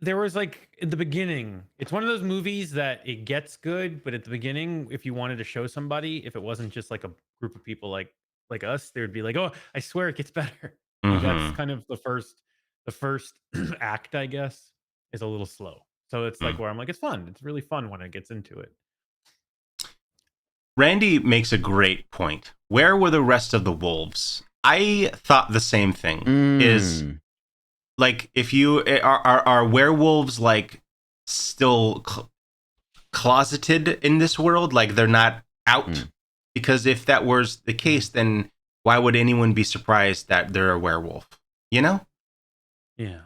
Speaker 1: There was like in the beginning, it's one of those movies that it gets good, but at the beginning, if you wanted to show somebody, if it wasn't just like a group of people like us, they would be like, "Oh, I swear it gets better." Like,
Speaker 2: Mhm.
Speaker 1: that's kind of the first act, I guess, is a little slow. So it's like where I'm like, it's fun. It's really fun when it gets into it.
Speaker 2: Randy makes a great point. Where were the rest of the wolves? I thought the same thing. Is like if you are werewolves like still closeted in this world, like they're not out. Because if that was the case, then why would anyone be surprised that they're a werewolf? You know?
Speaker 1: Yeah.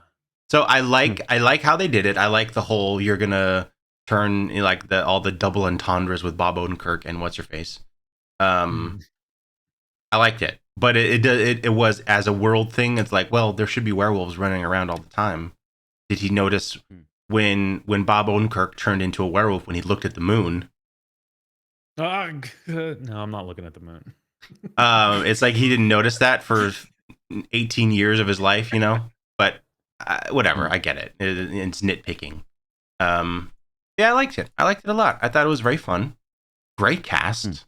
Speaker 2: So I like how they did it. I like the whole you're gonna turn like all the double entendres with Bob Odenkirk and what's her face. I liked it, but it was as a world thing. It's like, well, there should be werewolves running around all the time. Did he notice when Bob Odenkirk turned into a werewolf when he looked at the moon?
Speaker 1: No, I'm not looking at the moon.
Speaker 2: It's like he didn't notice that for 18 years of his life, you know. But whatever, I get it. It's nitpicking. Yeah, I liked it. I liked it a lot. I thought it was very fun. Great cast.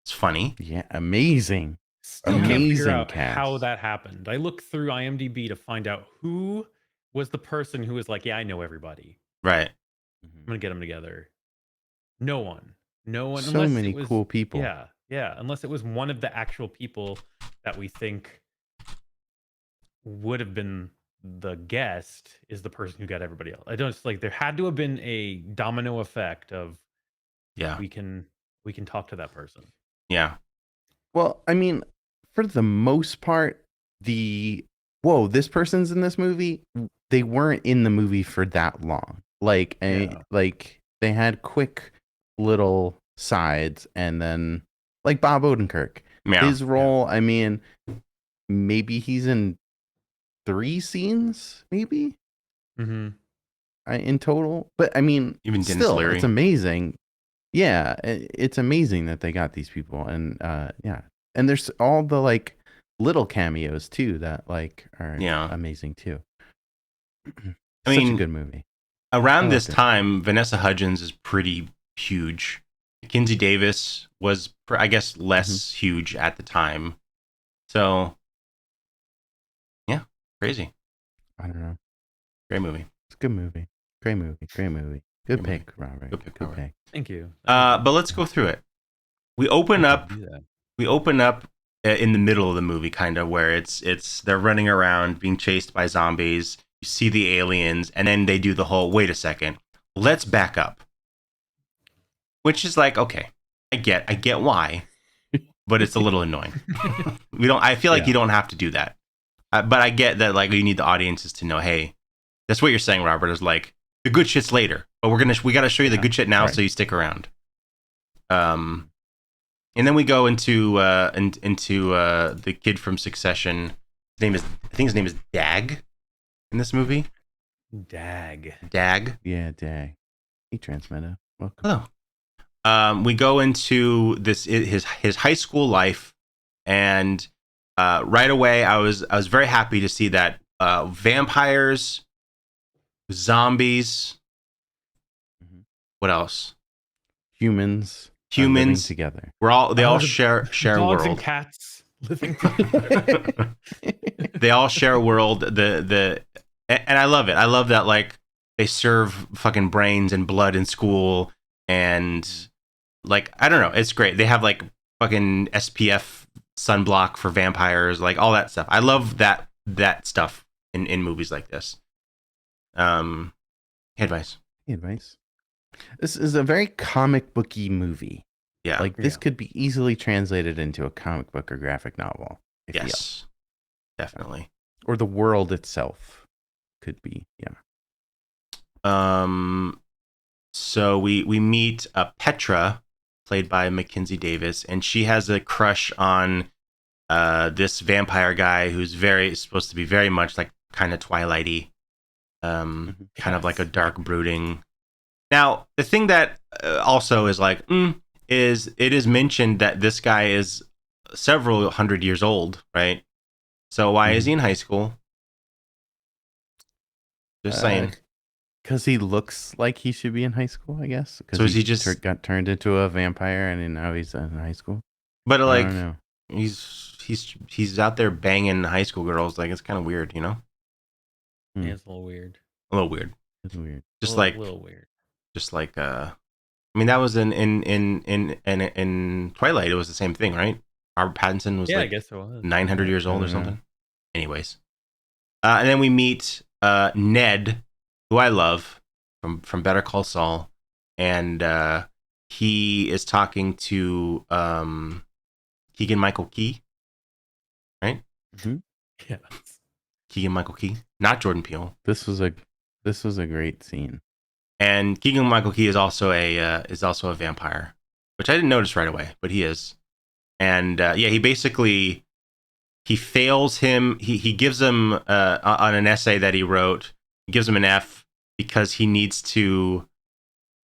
Speaker 2: It's funny.
Speaker 3: Yeah, amazing.
Speaker 1: Still can't figure
Speaker 3: Amazing
Speaker 1: out
Speaker 3: cast.
Speaker 1: how that happened. I looked through IMDb to find out who was the person who was like, yeah, I know everybody.
Speaker 2: Right.
Speaker 1: I'm gonna get them together. No one. So
Speaker 3: unless many cool people.
Speaker 1: Yeah. Unless it was one of the actual people that we think would have been the guest is the person who got everybody else. I don't like there had to have been a domino effect of we can talk to that person.
Speaker 2: Yeah.
Speaker 3: Well, I mean, for the most part, this person's in this movie, they weren't in the movie for that long. Like they had quick little sides, and then like Bob Odenkirk, his role, I mean, maybe he's in 3 scenes, maybe in total. But I mean,
Speaker 2: even
Speaker 3: still, it's amazing. Yeah, it's amazing that they got these people, and and there's all the like little cameos too that like are amazing too.
Speaker 2: I mean,
Speaker 3: such a good movie.
Speaker 2: Around this time, Vanessa Hudgens is pretty huge. Mackenzie Davis was, I guess, less huge at the time. So, yeah, crazy.
Speaker 3: I don't know.
Speaker 2: Great movie.
Speaker 3: It's a good movie. Great movie. Good pick, Robert.
Speaker 2: Good pick.
Speaker 1: Thank you.
Speaker 2: But let's go through it. We open up in the middle of the movie, kind of where it's they're running around being chased by zombies. You see the aliens, and then they do the whole wait a second, let's back up, which is like, okay, I get why, but it's a little annoying. I feel like you don't have to do that, but I get that like you need the audiences to know, hey, that's what you're saying, Robert, is like the good shit's later, but we got to show you the good shit now, so you stick around. And then we go into the kid from Succession. I think his name is Dag in this movie.
Speaker 1: Dag.
Speaker 3: Yeah, Dag. Hey, Transmeta. Welcome.
Speaker 2: Hello. We go into his high school life, and right away I was very happy to see that vampires, zombies, what else?
Speaker 3: Humans living together.
Speaker 2: They all share a
Speaker 1: dogs
Speaker 2: world.
Speaker 1: And cats living together.
Speaker 2: They all share a world. And I love it. I love that like they serve fucking brains and blood in school, and like I don't know, it's great. They have like fucking SPF sunblock for vampires, like all that stuff. I love that stuff in movies like this. Advice.
Speaker 3: This is a very comic booky movie.
Speaker 2: Yeah.
Speaker 3: Like this could be easily translated into a comic book or graphic novel.
Speaker 2: Yes. Definitely.
Speaker 3: Or the world itself could be. Yeah.
Speaker 2: So we meet Petra, played by Mackenzie Davis, and she has a crush on this vampire guy who's supposed to be very much like kind of Twilighty, kind of like a dark brooding. Now, the thing that also is like, is it is mentioned that this guy is several hundred years old, right? So why is he in high school? Just saying.
Speaker 3: Because he looks like he should be in high school, I guess.
Speaker 2: So is he just
Speaker 3: got turned into a vampire and now he's in high school?
Speaker 2: But like, he's out there banging high school girls. Like it's kind of weird, you know?
Speaker 1: Yeah, it's a little weird.
Speaker 3: It's weird.
Speaker 2: Just
Speaker 1: a little weird.
Speaker 2: Just like I mean, that was in Twilight. It was the same thing, right? Robert Pattinson was
Speaker 1: I guess it was
Speaker 2: 900 years old or something. Anyways, and then we meet Ned, who I love. from Better Call Saul, and he is talking to Keegan Michael Key, right?
Speaker 3: Mm-hmm.
Speaker 1: Yeah.
Speaker 2: Keegan Michael Key, not Jordan Peele.
Speaker 3: This was a great scene.
Speaker 2: And Keegan Michael Key is also a vampire, which I didn't notice right away, but he is. And he basically he fails him. He gives him on an essay that he wrote. He gives him an F because he needs to.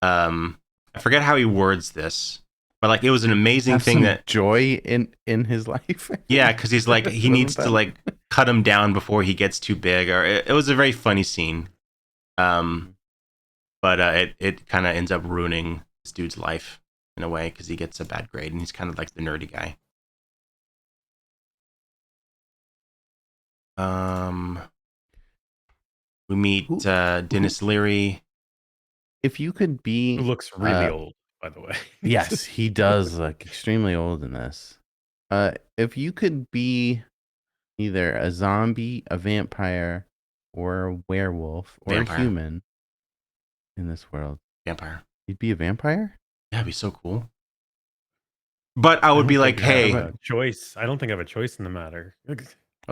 Speaker 2: I forget how he words this, but like it was an amazing
Speaker 3: Have
Speaker 2: thing
Speaker 3: some
Speaker 2: that
Speaker 3: joy in his life.
Speaker 2: yeah, because he's like he needs to like cut him down before he gets too big. Or it was a very funny scene, but it kind of ends up ruining this dude's life in a way because he gets a bad grade and he's kind of like the nerdy guy. We meet Dennis Leary.
Speaker 3: If you could be,
Speaker 1: Who looks really old, by the way.
Speaker 3: Yes, he does look extremely old in this. If you could be either a zombie, a vampire, or a werewolf, or
Speaker 2: Vampire.
Speaker 3: a human in this world,
Speaker 2: Vampire.
Speaker 3: you'd be a vampire?
Speaker 2: Yeah, it'd be so cool. But I would be like, hey.
Speaker 1: I don't think I have a choice in the matter.
Speaker 3: Oh,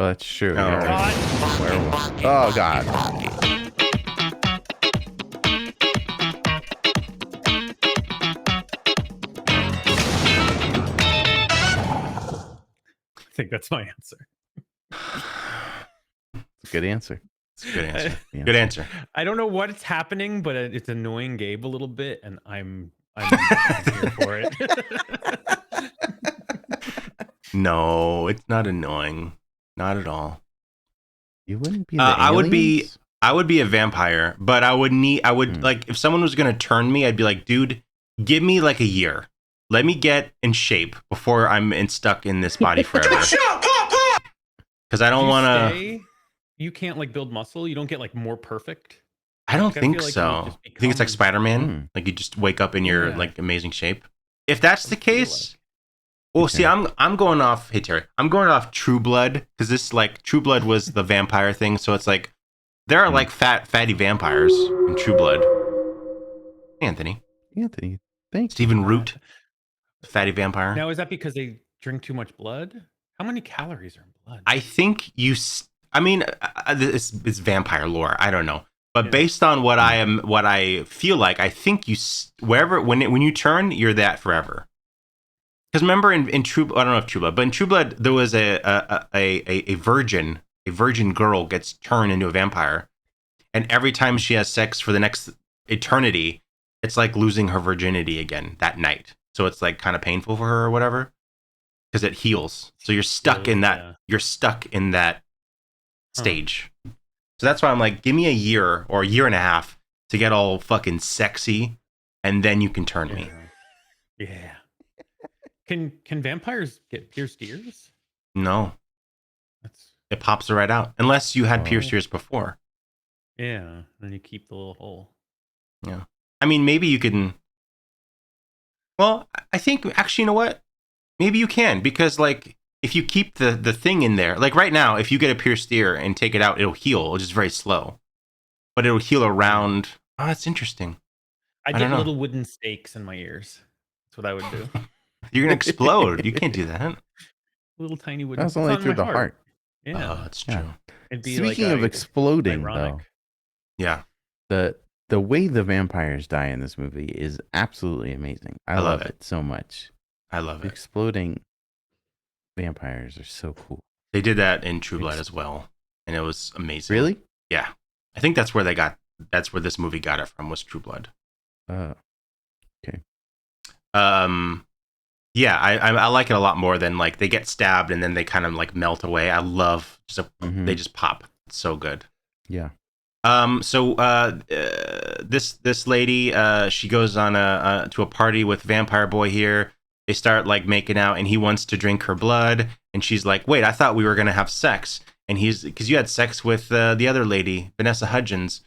Speaker 3: that's true.
Speaker 2: Oh,
Speaker 3: You're
Speaker 1: God.
Speaker 3: werewolf. Oh, God.
Speaker 1: I think that's my answer.
Speaker 3: Good answer.
Speaker 2: It's a good answer.
Speaker 3: Yeah.
Speaker 2: Good answer.
Speaker 1: I don't know what's happening, but it's annoying Gabe a little bit, and I'm here for it.
Speaker 2: No, it's not annoying. Not at all.
Speaker 3: You wouldn't be the
Speaker 2: I would be
Speaker 3: aliens?
Speaker 2: I would be a vampire, but I would like if someone was gonna turn me, I'd be like, dude, give me like a year. Let me get in shape before I'm stuck in this body forever. Because I don't want to.
Speaker 1: You can't like build muscle. You don't get like more perfect.
Speaker 2: I don't
Speaker 1: Like, I
Speaker 2: think
Speaker 1: feel like you
Speaker 2: so.
Speaker 1: would just
Speaker 2: I think it's like
Speaker 1: become-
Speaker 2: Spider-Man. Like you just wake up in your
Speaker 1: Yeah.
Speaker 2: like amazing shape. If that's the
Speaker 1: I feel
Speaker 2: case, well, see, I'm going off. Hey Terry, I'm going off True Blood because this like True Blood was the vampire thing. So it's like there are like fatty vampires in True Blood. Anthony,
Speaker 3: Thanks.
Speaker 2: Stephen Root, fatty vampire.
Speaker 1: Now, is that because they drink too much blood? How many calories are in blood?
Speaker 2: I think I mean, it's vampire lore. I don't know, but
Speaker 1: Yeah.
Speaker 2: based on what I feel like, I think wherever when you turn, you're that forever. Because remember in True, I don't know if True Blood, but in True Blood there was a virgin girl gets turned into a vampire, and every time she has sex for the next eternity, it's like losing her virginity again that night. So it's like kind of painful for her or whatever. Because it heals, so you're stuck in that.
Speaker 1: Yeah.
Speaker 2: You're stuck in that stage. So that's why I'm like, give me a year or a year and a half to get all fucking sexy, and then you can turn me.
Speaker 1: Yeah. Can vampires get pierced ears?
Speaker 2: No,
Speaker 1: That's
Speaker 2: it pops right out unless you had pierced ears before.
Speaker 1: yeah. And you keep the little hole.
Speaker 2: Yeah, I mean, maybe you can. Well, I think actually, you know what? Maybe you can because like if you keep the thing in there, like right now, if you get a pierced ear and take it out, it'll heal. It's just very slow, but it'll heal around. Oh, that's interesting.
Speaker 1: I
Speaker 2: don't
Speaker 1: get
Speaker 2: know.
Speaker 1: little wooden stakes in my ears. That's what I would do.
Speaker 2: You're gonna explode. You can't do that.
Speaker 1: Little tiny wooden.
Speaker 3: That's
Speaker 1: it's
Speaker 3: only
Speaker 1: on
Speaker 3: through
Speaker 1: my
Speaker 3: the heart.
Speaker 1: Yeah.
Speaker 2: Oh, that's true.
Speaker 3: Yeah.
Speaker 1: It'd be
Speaker 3: Speaking
Speaker 1: like
Speaker 3: of exploding,
Speaker 1: ironic.
Speaker 2: Yeah,
Speaker 3: though, the way the vampires die in this movie is absolutely amazing. I love it so much.
Speaker 2: I love it.
Speaker 3: Exploding vampires are so cool.
Speaker 2: They did that in True Blood as well, and it was amazing.
Speaker 3: Really?
Speaker 2: Yeah, I think that's where that's where this movie got it from, was True Blood.
Speaker 3: Okay.
Speaker 2: Yeah, I like it a lot more than like they get stabbed and then they kind of like melt away. I love they just pop. It's so good.
Speaker 3: Yeah.
Speaker 2: So this lady, she goes on to a party with Vampire Boy here. They start like making out, and he wants to drink her blood, and she's like, "Wait, I thought we were gonna have sex." And because you had sex with the other lady, Vanessa Hudgens,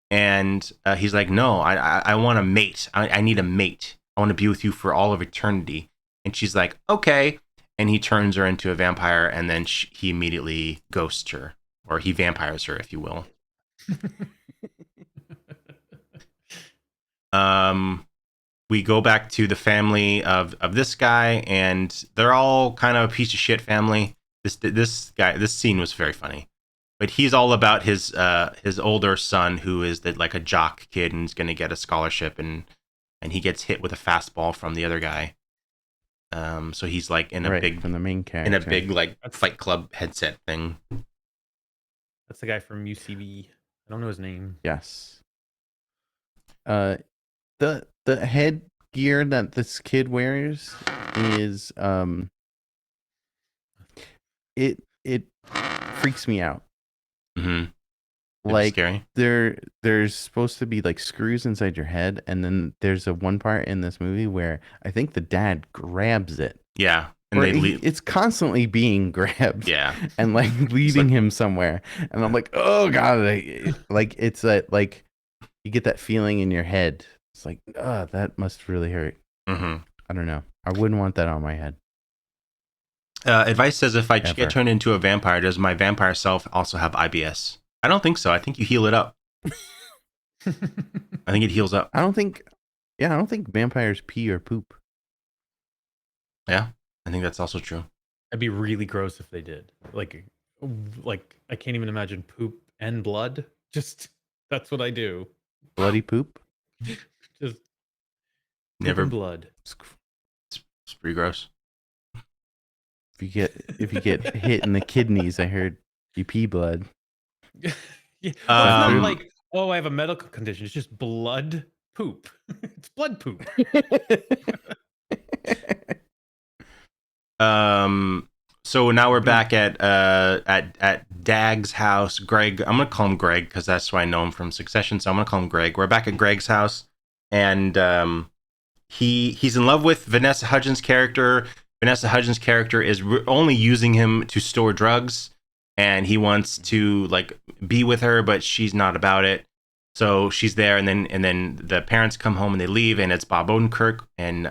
Speaker 2: and he's like, "No, I want a mate. I need a mate. I want to be with you for all of eternity." And she's like, "Okay." And he turns her into a vampire, and then he immediately ghosts her, or he vampires her, if you will. we go back to the family of this guy, and they're all kind of a piece of shit family. This scene was very funny, but he's all about his older son, who is like a jock kid and is going to get a scholarship, and he gets hit with a fastball from the other guy. So he's like in a big,
Speaker 3: from the main character,
Speaker 2: in a big like Fight Club headset thing.
Speaker 1: That's the guy from UCB. I don't know his name.
Speaker 3: Yes. The headgear that this kid wears is it freaks me out.
Speaker 2: Mm-hmm.
Speaker 3: Like
Speaker 2: scary.
Speaker 3: There's supposed to be like screws inside your head, and then there's a one part in this movie where I think the dad grabs it.
Speaker 2: Yeah. And
Speaker 3: it's constantly being grabbed.
Speaker 2: Yeah.
Speaker 3: And like leading him somewhere. And I'm like, oh god, like it's like you get that feeling in your head. It's like, oh, that must really hurt.
Speaker 2: Mm-hmm.
Speaker 3: I don't know. I wouldn't want that on my head.
Speaker 2: Advice says, if I get turned into a vampire, does my vampire self also have IBS? I don't think so. I think you heal it up. I think it heals up.
Speaker 3: I don't think vampires pee or poop.
Speaker 2: Yeah, I think that's also true.
Speaker 1: It'd be really gross if they did. Like I can't even imagine poop and blood. Just that's what I do.
Speaker 3: Bloody poop?
Speaker 1: Just
Speaker 2: never
Speaker 1: blood.
Speaker 2: It's pretty gross.
Speaker 3: If you get hit in the kidneys, I heard you pee blood.
Speaker 1: Yeah. Well, it's not like, oh, I have a medical condition. It's just blood poop. It's blood poop.
Speaker 2: So now we're back at Dag's house. Greg, I'm gonna call him Greg because that's why I know him from Succession. So I'm gonna call him Greg. We're back at Greg's house, and he's in love with Vanessa Hudgens' character. Vanessa Hudgens' character is only using him to store drugs, and he wants to like be with her, but she's not about it. So she's there, and then the parents come home and they leave, and it's Bob Odenkirk and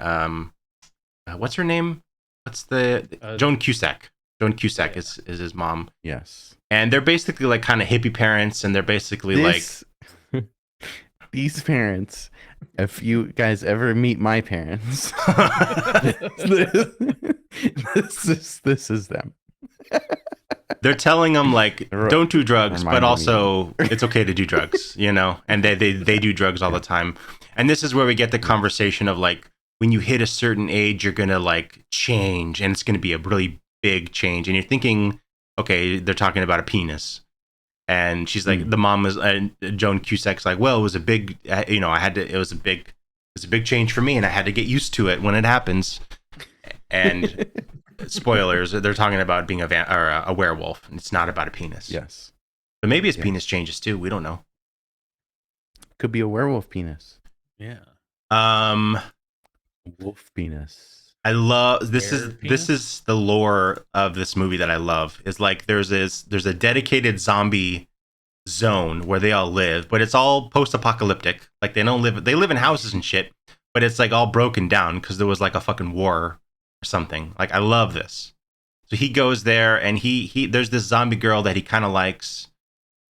Speaker 2: what's her name? What's the Joan Cusack? Joan Cusack is his mom.
Speaker 3: Yes.
Speaker 2: And they're basically like kind of hippie parents, and they're basically
Speaker 3: these parents. If you guys ever meet my parents, this is them.
Speaker 2: They're telling them like, don't do drugs, but also it's okay to do drugs, you know. And they do drugs all the time. And this is where we get the conversation of like, when you hit a certain age, you're gonna like change, and it's gonna be a really big change. And you're thinking, okay, they're talking about a penis. And she's like, the mom was, Joan Cusack's like, well, it was a big, you know, it was a big change for me, and I had to get used to it when it happens. And spoilers, they're talking about being a werewolf, and it's not about a penis.
Speaker 3: Yes.
Speaker 2: But maybe his penis changes too. We don't know.
Speaker 3: Could be a werewolf penis.
Speaker 1: Yeah.
Speaker 3: Wolf penis.
Speaker 2: I love this is the lore of this movie that I love. Is like there's a dedicated zombie zone where they all live, but it's all post-apocalyptic. Like they live in houses and shit, but it's like all broken down because there was like a fucking war or something. Like I love this. So he goes there, and he there's this zombie girl that he kind of likes,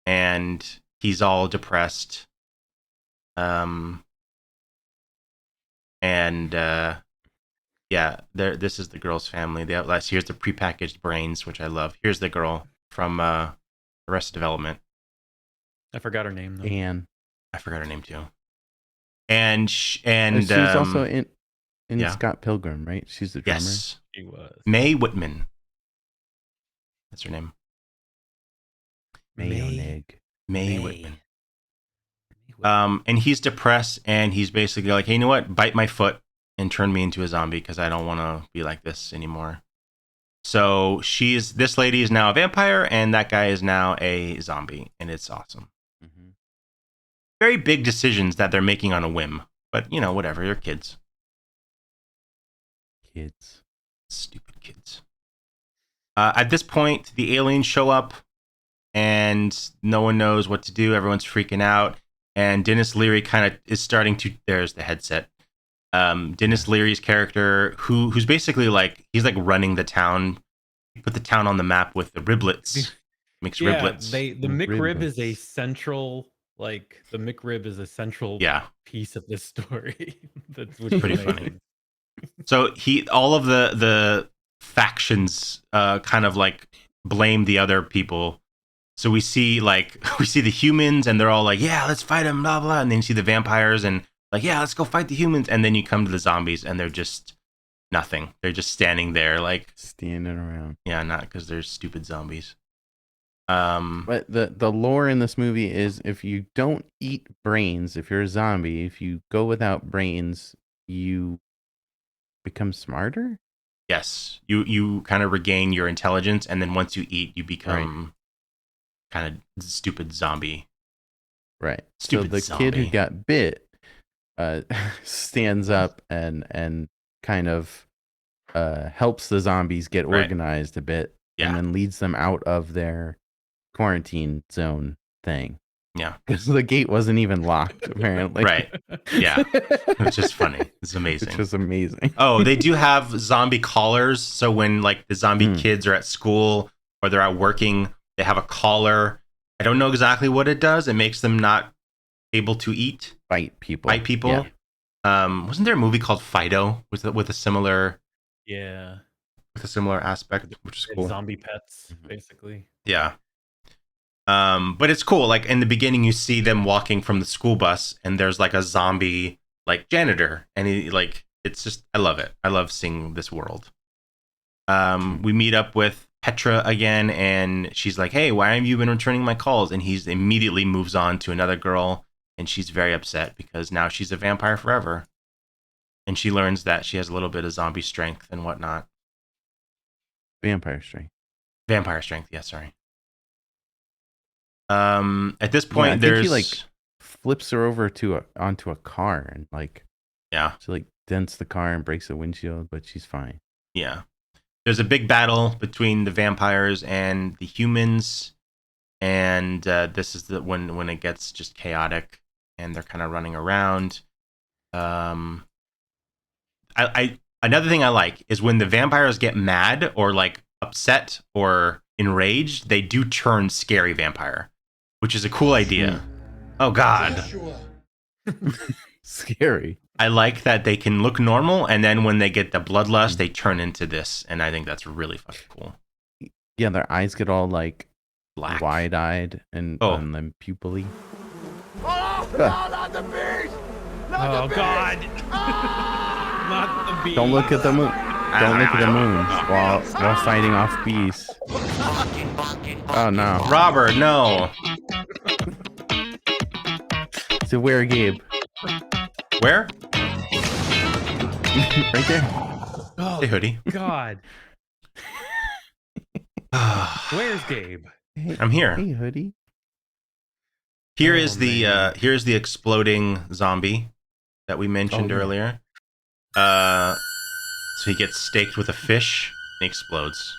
Speaker 2: and he's all depressed. Yeah, this is the girl's family. Here's the prepackaged brains, which I love. Here's the girl from Arrested Development.
Speaker 1: I forgot her name though.
Speaker 3: Anne.
Speaker 2: I forgot her name too. And she was
Speaker 3: also in Scott Pilgrim, right? She's the drummer.
Speaker 2: Yes,
Speaker 1: She was.
Speaker 2: Mae Whitman. That's her name.
Speaker 3: Mae
Speaker 2: Whitman. And he's depressed, and he's basically like, hey, you know what? Bite my foot and turn me into a zombie because I don't want to be like this anymore. So this lady is now a vampire, and that guy is now a zombie, and it's awesome.
Speaker 3: Mm-hmm.
Speaker 2: Very big decisions that they're making on a whim, but you know, whatever. They're kids. Stupid kids. At this point, the aliens show up, and no one knows what to do. Everyone's freaking out, and Dennis Leary kind of is starting to. There's the headset. Dennis Leary's character, who's basically like he's like running the town, put the town on the map with the riblets, makes riblets.
Speaker 1: The McRib is a central like the McRib is a central
Speaker 2: Yeah,
Speaker 1: piece of this story. That's which is
Speaker 2: pretty
Speaker 1: amazing.
Speaker 2: funny. So all of the factions kind of like blame the other people. So we see the humans and they're all like, yeah, let's fight them, blah blah. And then you see the vampires and like, yeah, let's go fight the humans. And then you come to the zombies and they're just nothing. They're just standing there like
Speaker 3: Standing around.
Speaker 2: Yeah, not because they're stupid zombies.
Speaker 3: But the lore in this movie is if you don't eat brains, if you're a zombie, if you go without brains, you become smarter.
Speaker 2: Yes, you kind of regain your intelligence, and then once you eat, you become kind of stupid zombie.
Speaker 3: Right.
Speaker 2: Stupid
Speaker 3: so the kid
Speaker 2: zombie.
Speaker 3: who got bit stands up and kind of helps the zombies get
Speaker 2: Right.
Speaker 3: organized a bit,
Speaker 2: Yeah.
Speaker 3: and then leads them out of their quarantine zone thing.
Speaker 2: Yeah.
Speaker 3: Because the gate wasn't even locked, apparently.
Speaker 2: Right. Yeah. Which is funny. It's amazing.
Speaker 3: Which is amazing.
Speaker 2: Oh, they do have zombie collars. So when like the zombie kids are at school or they're out working, they have a collar. I don't know exactly what it does. It makes them not able to eat.
Speaker 3: Bite people.
Speaker 2: Yeah. Wasn't there a movie called Fido with a similar aspect, which is cool.
Speaker 1: Zombie pets, basically.
Speaker 2: Yeah. But it's cool. Like in the beginning, you see them walking from the school bus, and there's like a zombie like janitor, and he like it's just I love it. I love seeing this world. We meet up with Petra again, and she's like, "Hey, why have you been returning my calls?" And he's immediately moves on to another girl, and she's very upset because now she's a vampire forever, and she learns that she has a little bit of zombie strength and whatnot.
Speaker 3: Vampire strength.
Speaker 2: Vampire strength. Yeah, sorry. At this point,
Speaker 3: I think
Speaker 2: there's
Speaker 3: he like flips her over onto a car and like she like dents the car and breaks the windshield, but she's fine.
Speaker 2: Yeah, there's a big battle between the vampires and the humans, and this is the when it gets just chaotic and they're kind of running around. I another thing I like is when the vampires get mad or like upset or enraged, they do turn scary vampire, which is a cool idea. Oh God.
Speaker 3: Scary.
Speaker 2: I like that they can look normal, and then when they get the bloodlust, they turn into this, and I think that's really fucking cool.
Speaker 3: Yeah, their eyes get all like
Speaker 2: black,
Speaker 3: wide-eyed, and then pupilly.
Speaker 4: Oh, not the beast!
Speaker 1: Oh God! Not the beast.
Speaker 3: Don't look at the moon. Don't look at the moon while fighting off bees. Oh no,
Speaker 2: Robert, no.
Speaker 3: So where, Gabe?
Speaker 2: Where?
Speaker 3: Right there.
Speaker 1: Oh,
Speaker 2: hey, Hoodie.
Speaker 1: God. Where's Gabe?
Speaker 3: Hey,
Speaker 2: I'm here.
Speaker 3: Hey, Hoodie.
Speaker 2: Here's the exploding zombie that we mentioned earlier. So he gets staked with a fish and he explodes.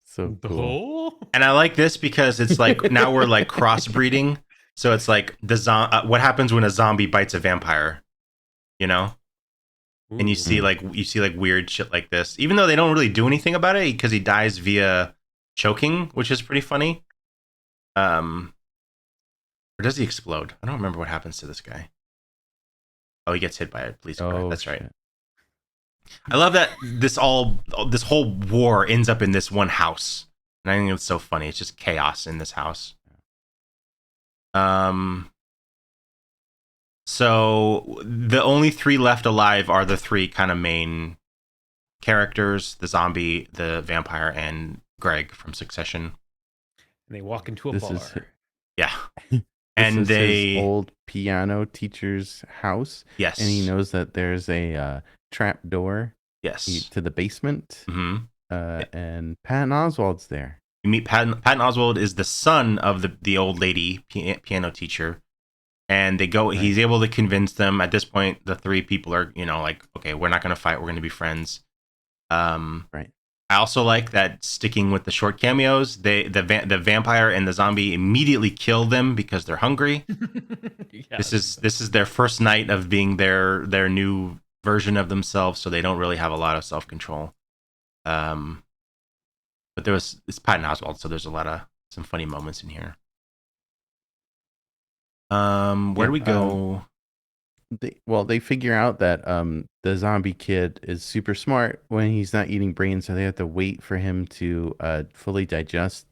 Speaker 3: So cool.
Speaker 2: And I like this because it's like now we're like crossbreeding. So it's like what happens when a zombie bites a vampire, you know? Ooh. And you see like weird shit like this, even though they don't really do anything about it because he dies via choking, which is pretty funny. Or does he explode? I don't remember what happens to this guy. Oh, he gets hit by a police car. That's right. I love that this whole war ends up in this one house. And I think it's so funny. It's just chaos in this house. So the only three left alive are the three kind of main characters, the zombie, the vampire, and Greg from Succession.
Speaker 1: And they walk into a bar.
Speaker 2: Yeah.
Speaker 3: And this is his old piano teacher's house.
Speaker 2: Yes.
Speaker 3: And he knows that there's a trap door.
Speaker 2: Yes.
Speaker 3: To the basement.
Speaker 2: Mm-hmm.
Speaker 3: And Patton Oswalt's there.
Speaker 2: You meet Patton Oswalt is the son of the old lady piano teacher, and they go. Right. He's able to convince them. At this point, the three people are like, okay, we're not going to fight. We're going to be friends.
Speaker 3: Right.
Speaker 2: I also like that sticking with the short cameos. The vampire and the zombie immediately kill them because they're hungry. This is their first night of being their new version of themselves, so they don't really have a lot of self-control. But it's Patton Oswalt, so there's some funny moments in here. Where do we go?
Speaker 3: They figure out that the zombie kid is super smart when he's not eating brains, so they have to wait for him to fully digest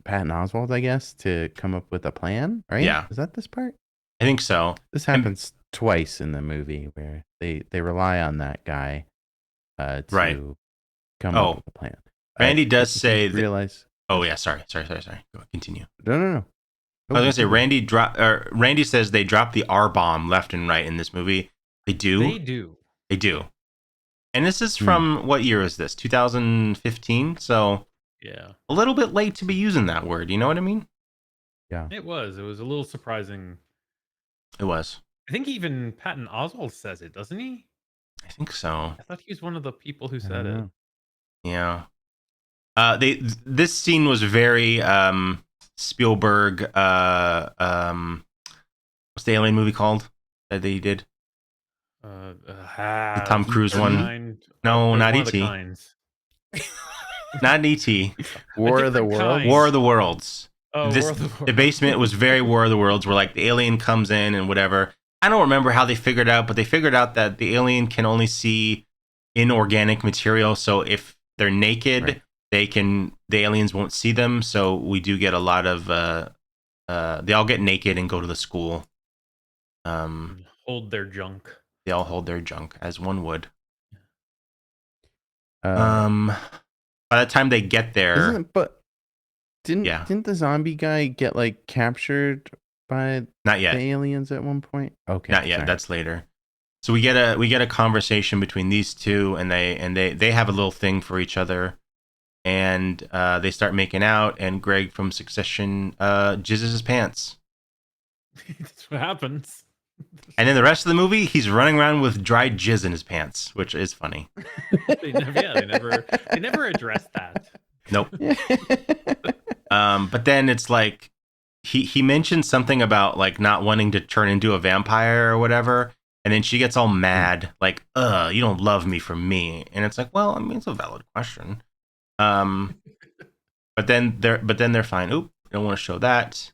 Speaker 3: Patton Oswalt, I guess, to come up with a plan, right?
Speaker 2: Yeah.
Speaker 3: Is that this part?
Speaker 2: I think so.
Speaker 3: This happens twice in the movie where they rely on that guy to come up with a plan.
Speaker 2: Randy does say
Speaker 3: realize.
Speaker 2: Oh yeah, sorry. Go continue.
Speaker 3: No.
Speaker 2: I was gonna say Randy says they drop the R bomb left and right in this movie. They do. And this is from what year is this? 2015. So
Speaker 1: yeah,
Speaker 2: a little bit late to be using that word. You know what I mean?
Speaker 3: Yeah.
Speaker 1: It was a little surprising.
Speaker 2: It was.
Speaker 1: I think even Patton Oswalt says it, doesn't he?
Speaker 2: I think so.
Speaker 1: I thought he was one of the people who said it.
Speaker 2: Yeah. This scene was very Spielberg. What's the alien movie called that he did? The Tom Cruise one. No, not E.T. Not E.T.
Speaker 3: War of the Worlds.
Speaker 2: War of the Worlds.
Speaker 1: Oh, War of the Worlds.
Speaker 2: The basement was very War of the Worlds, where like the alien comes in and whatever. I don't remember how they figured out, but they figured out that the alien can only see inorganic material. So if they're naked, the aliens won't see them. So we do get a lot of they all get naked and go to the school.
Speaker 1: Hold their junk.
Speaker 2: They all hold their junk, as one would. By the time they get there,
Speaker 3: didn't the zombie guy get like captured by
Speaker 2: not yet
Speaker 3: the aliens at one point? Okay,
Speaker 2: not yet. Sorry. That's later. So we get a conversation between these two, and they have a little thing for each other, and they start making out. And Greg from Succession jizzes his pants.
Speaker 1: That's what happens.
Speaker 2: And in the rest of the movie, he's running around with dried jizz in his pants, which is funny.
Speaker 1: They never addressed that.
Speaker 2: Nope. But then it's like he mentioned something about like not wanting to turn into a vampire or whatever, and then she gets all mad, like, you don't love me for me. And it's like, well, I mean, it's a valid question. But then they're fine. Oop, don't want to show that.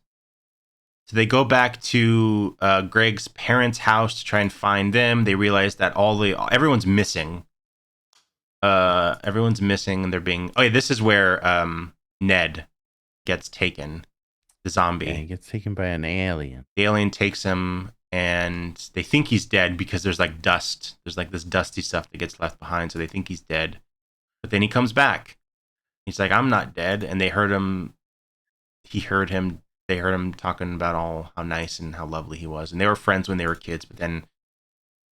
Speaker 2: So they go back to Greg's parents' house to try and find them. They realize that everyone's missing. Everyone's missing, and they're being. Oh, yeah, this is where Ned gets taken. The zombie.
Speaker 3: Yeah, he gets taken by an alien.
Speaker 2: The alien takes him, and they think he's dead because there's like dust. There's like this dusty stuff that gets left behind, so they think he's dead. But then he comes back. He's like, "I'm not dead," and they heard him. They heard him talking about how nice and how lovely he was. And they were friends when they were kids. But then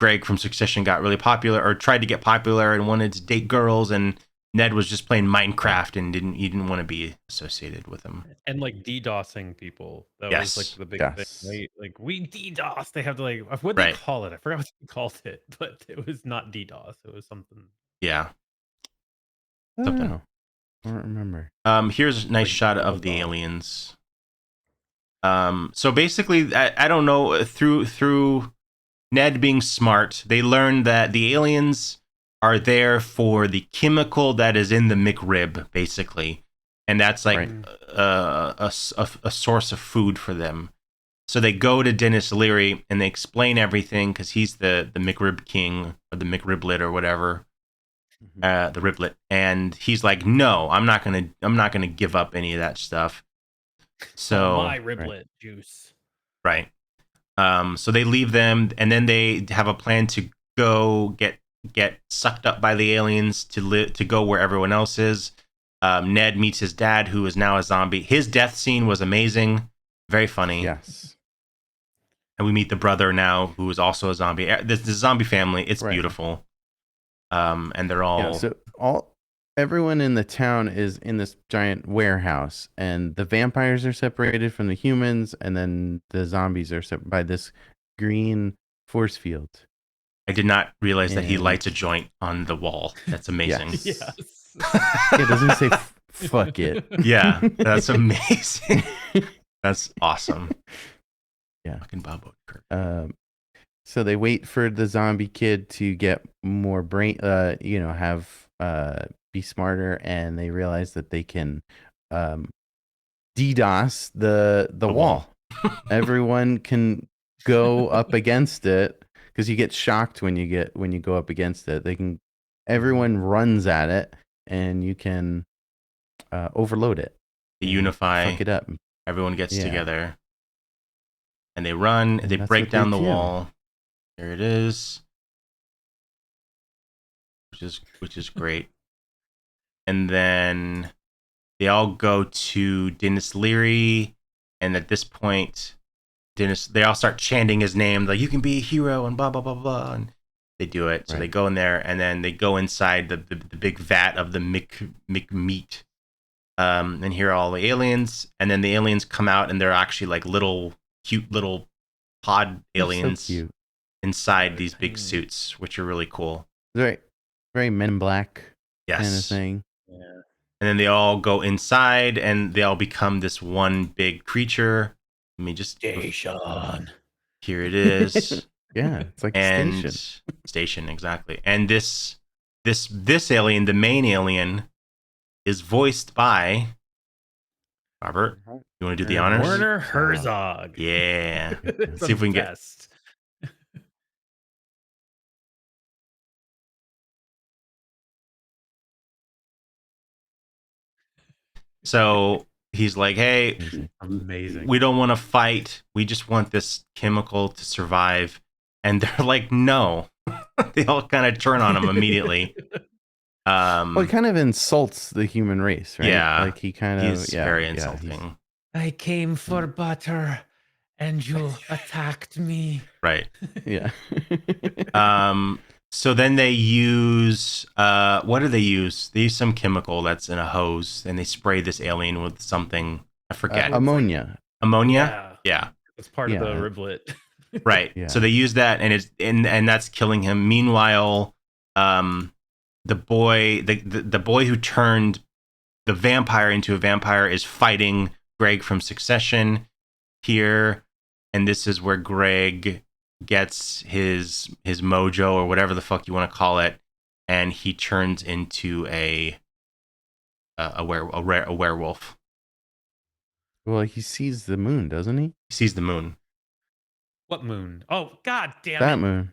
Speaker 2: Greg from Succession got really popular, or tried to get popular, and wanted to date girls. And Ned was just playing Minecraft and didn't want to be associated with him.
Speaker 1: And like DDoSing people. That was like the big thing. Like we DDoS. They have to like, what they call it? I forgot what they called it, but it was not DDoS. It was something.
Speaker 2: Yeah.
Speaker 3: Something. I don't remember.
Speaker 2: Here's a nice shot of the aliens. So basically, I don't know, through Ned being smart, they learned that the aliens are there for the chemical that is in the McRib, basically. And that's like a source of food for them. So they go to Dennis Leary and they explain everything, because he's the McRib king, or the McRiblet or whatever. The riblet. And he's like, no, I'm not gonna give up any of that stuff. So
Speaker 1: my riblet juice.
Speaker 2: Right. So they leave them, and then they have a plan to go get sucked up by the aliens to go where everyone else is. Ned meets his dad, who is now a zombie. His death scene was amazing, very funny.
Speaker 3: Yes.
Speaker 2: And we meet the brother now, who is also a zombie. The zombie family, it's beautiful. And they're all
Speaker 3: everyone in the town is in this giant warehouse, and the vampires are separated from the humans, and then the zombies are separated by this green force field.
Speaker 2: I did not realize that he lights a joint on the wall. That's amazing.
Speaker 1: Yes.
Speaker 3: Yeah, doesn't he say fuck it?
Speaker 2: Yeah, that's amazing. That's awesome.
Speaker 3: Yeah.
Speaker 2: Fucking Bob Odenkirk.
Speaker 3: So they wait for the zombie kid to get more brain, be smarter, and they realize that they can DDoS the wall. Everyone can go up against it because you get shocked when you go up against it. Everyone runs at it, and you can overload it.
Speaker 2: They unify.
Speaker 3: Fuck it up.
Speaker 2: Everyone gets together, and they run.
Speaker 3: And
Speaker 2: they
Speaker 3: that's
Speaker 2: break
Speaker 3: what
Speaker 2: down
Speaker 3: they
Speaker 2: the
Speaker 3: do.
Speaker 2: wall. There it is, which is great. And then they all go to Dennis Leary, and at this point, they all start chanting his name, like, you can be a hero, and blah, blah, blah, blah. And they do it. So they go in there, and then they go inside the big vat of the McMeat, and hear all the aliens. And then the aliens come out, and they're actually like cute little pod aliens
Speaker 3: So
Speaker 2: inside these big suits, which are really cool.
Speaker 3: Very, very Men in Black kind of thing.
Speaker 1: Yeah.
Speaker 2: And then they all go inside, and they all become this one big creature. Let me just
Speaker 1: Station.
Speaker 2: Here it is.
Speaker 3: Yeah, it's like
Speaker 2: and station exactly. And this alien, the main alien, is voiced by Robert. You want to do the honors?
Speaker 1: Werner Herzog.
Speaker 2: Yeah. Let's see if we can get. So he's like, hey,
Speaker 1: amazing.
Speaker 2: We don't want to fight. We just want this chemical to survive. And they're like, no. They all kind of turn on him immediately.
Speaker 3: Well, he kind of insults the human race, right?
Speaker 2: Yeah.
Speaker 3: Like he's
Speaker 2: very insulting.
Speaker 1: I came for butter and you attacked me.
Speaker 2: Right.
Speaker 3: Yeah.
Speaker 2: So then they use what do they use? They use some chemical that's in a hose, and they spray this alien with something. I forget.
Speaker 3: Ammonia.
Speaker 2: Ammonia? Yeah.
Speaker 1: It's part of the riblet.
Speaker 2: Right. Yeah. So they use that, and that's killing him. Meanwhile, the boy who turned the vampire into a vampire is fighting Greg from Succession here, and this is where Greg gets his mojo, or whatever the fuck you want to call it, and he turns into a werewolf.
Speaker 3: Well, he sees the moon, doesn't he?
Speaker 2: He sees the moon.
Speaker 1: What moon? Oh, god damn
Speaker 3: that
Speaker 1: it.
Speaker 3: Moon.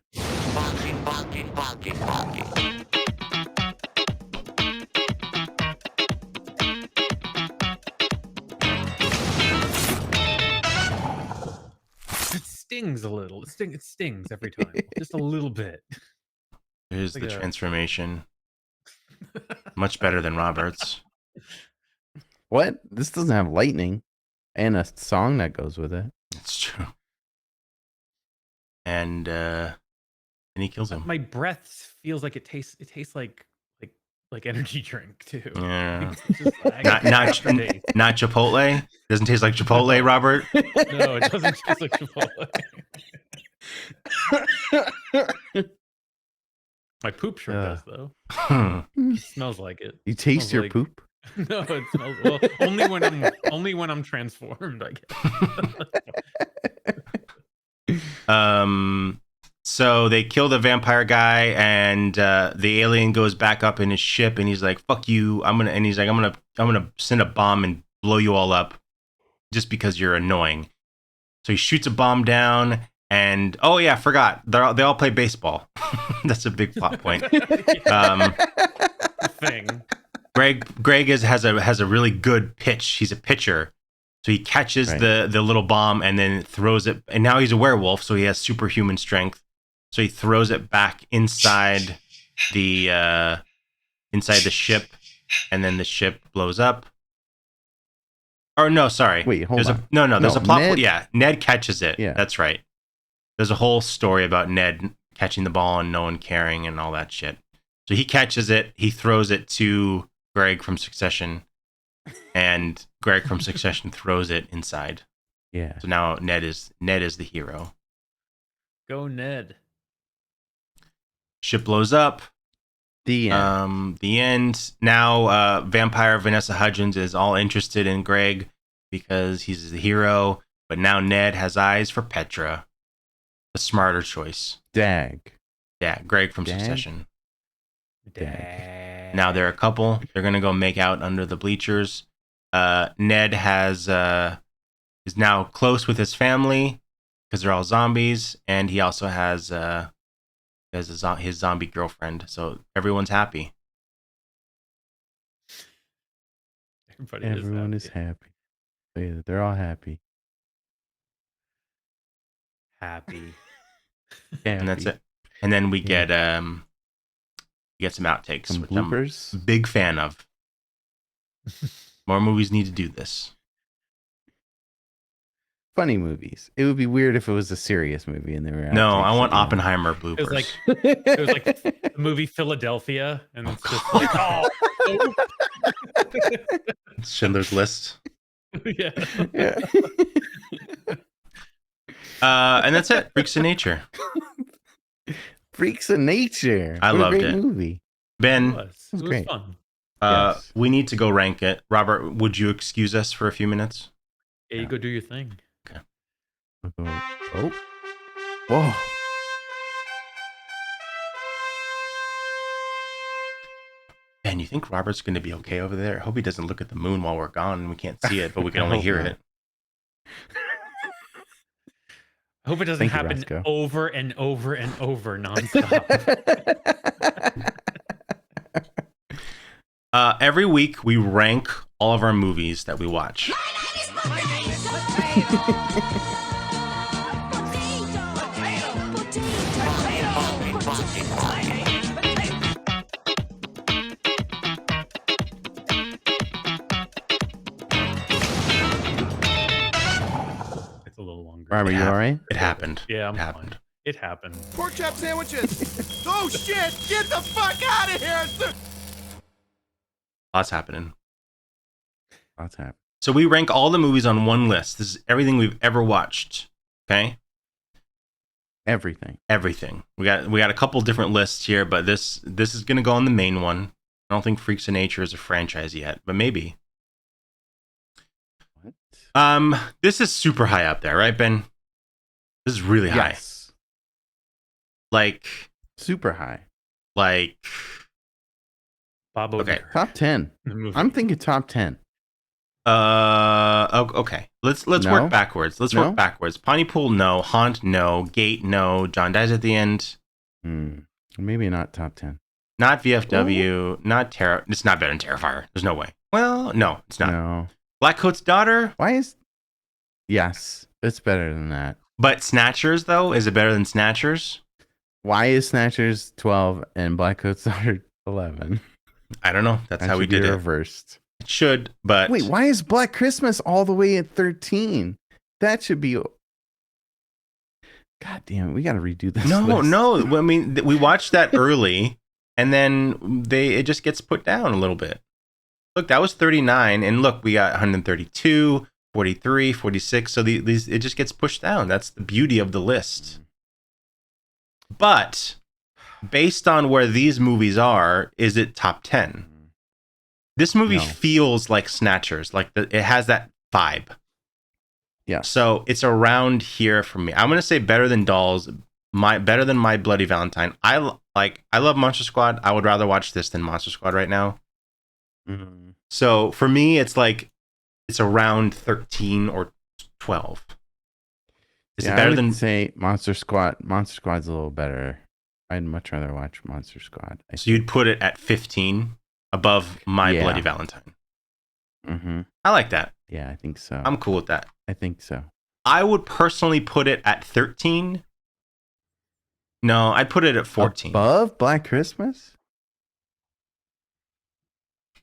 Speaker 1: It stings a little. It stings every time. Just a little bit.
Speaker 2: Here's the transformation. Much better than Robert's.
Speaker 3: What? This doesn't have lightning and a song that goes with it.
Speaker 2: It's true. And he kills him.
Speaker 1: My breath feels like it tastes like energy drink too.
Speaker 2: Yeah.
Speaker 1: Not
Speaker 2: Chipotle? Doesn't taste like Chipotle, Robert?
Speaker 1: No, it doesn't taste like Chipotle. My poop sure does though. It smells like it.
Speaker 3: You taste your poop?
Speaker 1: No, it smells well only when I'm transformed, I
Speaker 2: guess. So they kill the vampire guy, and the alien goes back up in his ship, and he's like, "Fuck you!" I'm gonna send a bomb and blow you all up, just because you're annoying. So he shoots a bomb down, and oh yeah, I forgot. They all play baseball. That's a big plot point.
Speaker 1: Thing.
Speaker 2: Greg has a really good pitch. He's a pitcher. So he catches the little bomb and then throws it, and now he's a werewolf, so he has superhuman strength. So he throws it back inside the ship, and then the ship blows up. Or no, sorry.
Speaker 3: Wait, hold on.
Speaker 2: There's a plot. Ned catches it. Yeah, that's right. There's a whole story about Ned catching the ball and no one caring and all that shit. So he catches it. He throws it to Greg from Succession, and Greg from Succession throws it inside.
Speaker 3: Yeah.
Speaker 2: So now Ned is the hero.
Speaker 1: Go Ned.
Speaker 2: Ship blows up.
Speaker 3: The end.
Speaker 2: The end. Now, vampire Vanessa Hudgens is all interested in Greg because he's the hero. But now Ned has eyes for Petra. A smarter choice.
Speaker 3: Dag.
Speaker 2: Yeah, Greg from Succession.
Speaker 3: Dag.
Speaker 2: Now they're a couple. They're gonna go make out under the bleachers. Ned has is now close with his family because they're all zombies, and he also has his zombie girlfriend. So everyone's happy.
Speaker 3: Everyone is happy. Yeah, they're all happy.
Speaker 1: Happy.
Speaker 2: And that's it. And then we get some outtakes,
Speaker 3: Some
Speaker 2: which
Speaker 3: bloopers.
Speaker 2: I'm a big fan of. More movies need to do this.
Speaker 3: Funny movies. It would be weird if it was a serious movie and they were.
Speaker 2: No, I want
Speaker 3: outtakes at the end.
Speaker 2: Oppenheimer bloopers.
Speaker 1: It was like the movie Philadelphia, and it's just like, oh,
Speaker 2: Schindler's List.
Speaker 1: yeah.
Speaker 3: Yeah.
Speaker 2: And that's it. Freaks of Nature.
Speaker 3: Freaks of Nature.
Speaker 2: I
Speaker 3: What a
Speaker 2: loved
Speaker 3: great
Speaker 2: it.
Speaker 3: movie.
Speaker 1: It
Speaker 2: Ben,
Speaker 1: was
Speaker 3: great.
Speaker 1: fun.
Speaker 3: Yes.
Speaker 2: we need to go rank it. Robert, would you excuse us for a few minutes?
Speaker 1: Yeah, you go do your thing.
Speaker 3: Oh. Whoa.
Speaker 2: Ben, you think Robert's going to be okay over there? I hope he doesn't look at the moon while we're gone and we can't see it, but we can
Speaker 3: I
Speaker 2: only
Speaker 3: hope
Speaker 2: hear
Speaker 3: not.
Speaker 2: it.
Speaker 1: I hope it doesn't
Speaker 3: Thank you,
Speaker 1: happen
Speaker 3: Roscoe.
Speaker 1: over and over and over nonstop.
Speaker 2: Every week, we rank all of our movies that we watch.
Speaker 1: It's a little longer.
Speaker 3: Robert, you all right?
Speaker 2: It happened.
Speaker 1: Yeah, I'm
Speaker 2: It happened.
Speaker 1: fine. It happened.
Speaker 4: Pork chop sandwiches! Oh shit! Get the fuck out of here!
Speaker 2: Lots happening.
Speaker 3: What's happening?
Speaker 2: So we rank all the movies on one list. This is everything we've ever watched. Okay?
Speaker 3: Everything.
Speaker 2: Everything. We got a couple different lists here, but this is gonna go on the main one. I don't think Freaks of Nature is a franchise yet, but maybe.
Speaker 3: What?
Speaker 2: This is super high up there, right, Ben? This is really high.
Speaker 3: Yes.
Speaker 2: Like
Speaker 3: Super high.
Speaker 1: Bob
Speaker 2: Okay.
Speaker 1: Odenkirk.
Speaker 3: Top 10.
Speaker 1: The movie.
Speaker 3: I'm thinking top 10.
Speaker 2: okay. Let's
Speaker 3: No?
Speaker 2: work backwards. Let's
Speaker 3: No?
Speaker 2: work backwards. Pontypool, no. Haunt, no. Gate, no. John dies at the end.
Speaker 3: Maybe not top 10.
Speaker 2: Not VFW. Not Terror. It's not better than Terrifier. There's no way. Well, no, it's not.
Speaker 3: No.
Speaker 2: Blackcoat's Daughter.
Speaker 3: Why is... Yes, it's better than that.
Speaker 2: But Snatchers, though, is it better than Snatchers?
Speaker 3: Why is Snatchers 12 and Black Coat's Daughter 11?
Speaker 2: I don't know. That's
Speaker 3: That
Speaker 2: how we
Speaker 3: should be
Speaker 2: did it.
Speaker 3: reversed.
Speaker 2: It should, but
Speaker 3: Wait, why is Black Christmas all the way at 13? That should be... God damn it, we got to redo this
Speaker 2: no,
Speaker 3: list.
Speaker 2: no. I mean, we watched that early, and then it just gets put down a little bit. Look, that was 39, and look, we got 132, 43, 46. So these it just gets pushed down. That's the beauty of the list. But based on where these movies are, is it top 10? This movie
Speaker 3: No.
Speaker 2: feels like Snatchers. Like it has that vibe.
Speaker 3: Yeah.
Speaker 2: So it's around here for me. I'm gonna say better than Dolls. Better than My Bloody Valentine. I love Monster Squad. I would rather watch this than Monster Squad right now.
Speaker 3: Mhm.
Speaker 2: So for me, it's like it's around 13 or 12. Is
Speaker 3: Yeah,
Speaker 2: it better
Speaker 3: I would
Speaker 2: than?
Speaker 3: say Monster Squad? Monster Squad's a little better. I'd much rather watch Monster Squad.
Speaker 2: So you'd put it at 15 above My
Speaker 3: Yeah.
Speaker 2: Bloody Valentine.
Speaker 3: Mm-hmm.
Speaker 2: I like that.
Speaker 3: Yeah, I think so.
Speaker 2: I'm cool with that.
Speaker 3: I think so.
Speaker 2: I would personally put it at 13. No, I'd put it at 14.
Speaker 3: Above Black Christmas?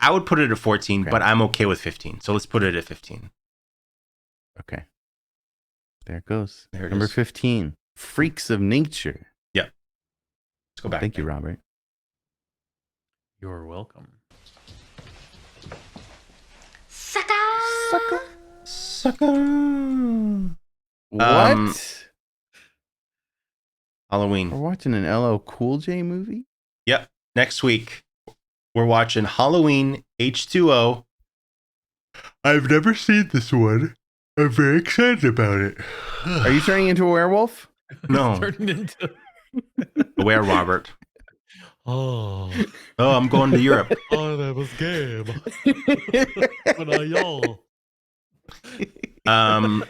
Speaker 2: I would put it at 14,
Speaker 3: Okay.
Speaker 2: but I'm okay with 15. So let's put it at 15.
Speaker 3: Okay. There it goes.
Speaker 2: There it
Speaker 3: Number
Speaker 2: is.
Speaker 3: 15, Freaks of Nature.
Speaker 2: Let's go back.
Speaker 3: Thank you, Robert.
Speaker 1: You're welcome.
Speaker 2: Sucker.
Speaker 3: What?
Speaker 2: Halloween.
Speaker 3: We're watching an LL Cool J movie?
Speaker 2: Yep. Next week, we're watching Halloween H2O. I've never seen this one. I'm very excited about it.
Speaker 3: Are you turning into a werewolf?
Speaker 2: No.
Speaker 1: Turned into.
Speaker 2: Where, Robert?
Speaker 1: Oh,
Speaker 2: Oh, I'm going to Europe.
Speaker 1: that was game. But y'all.
Speaker 2: Oh,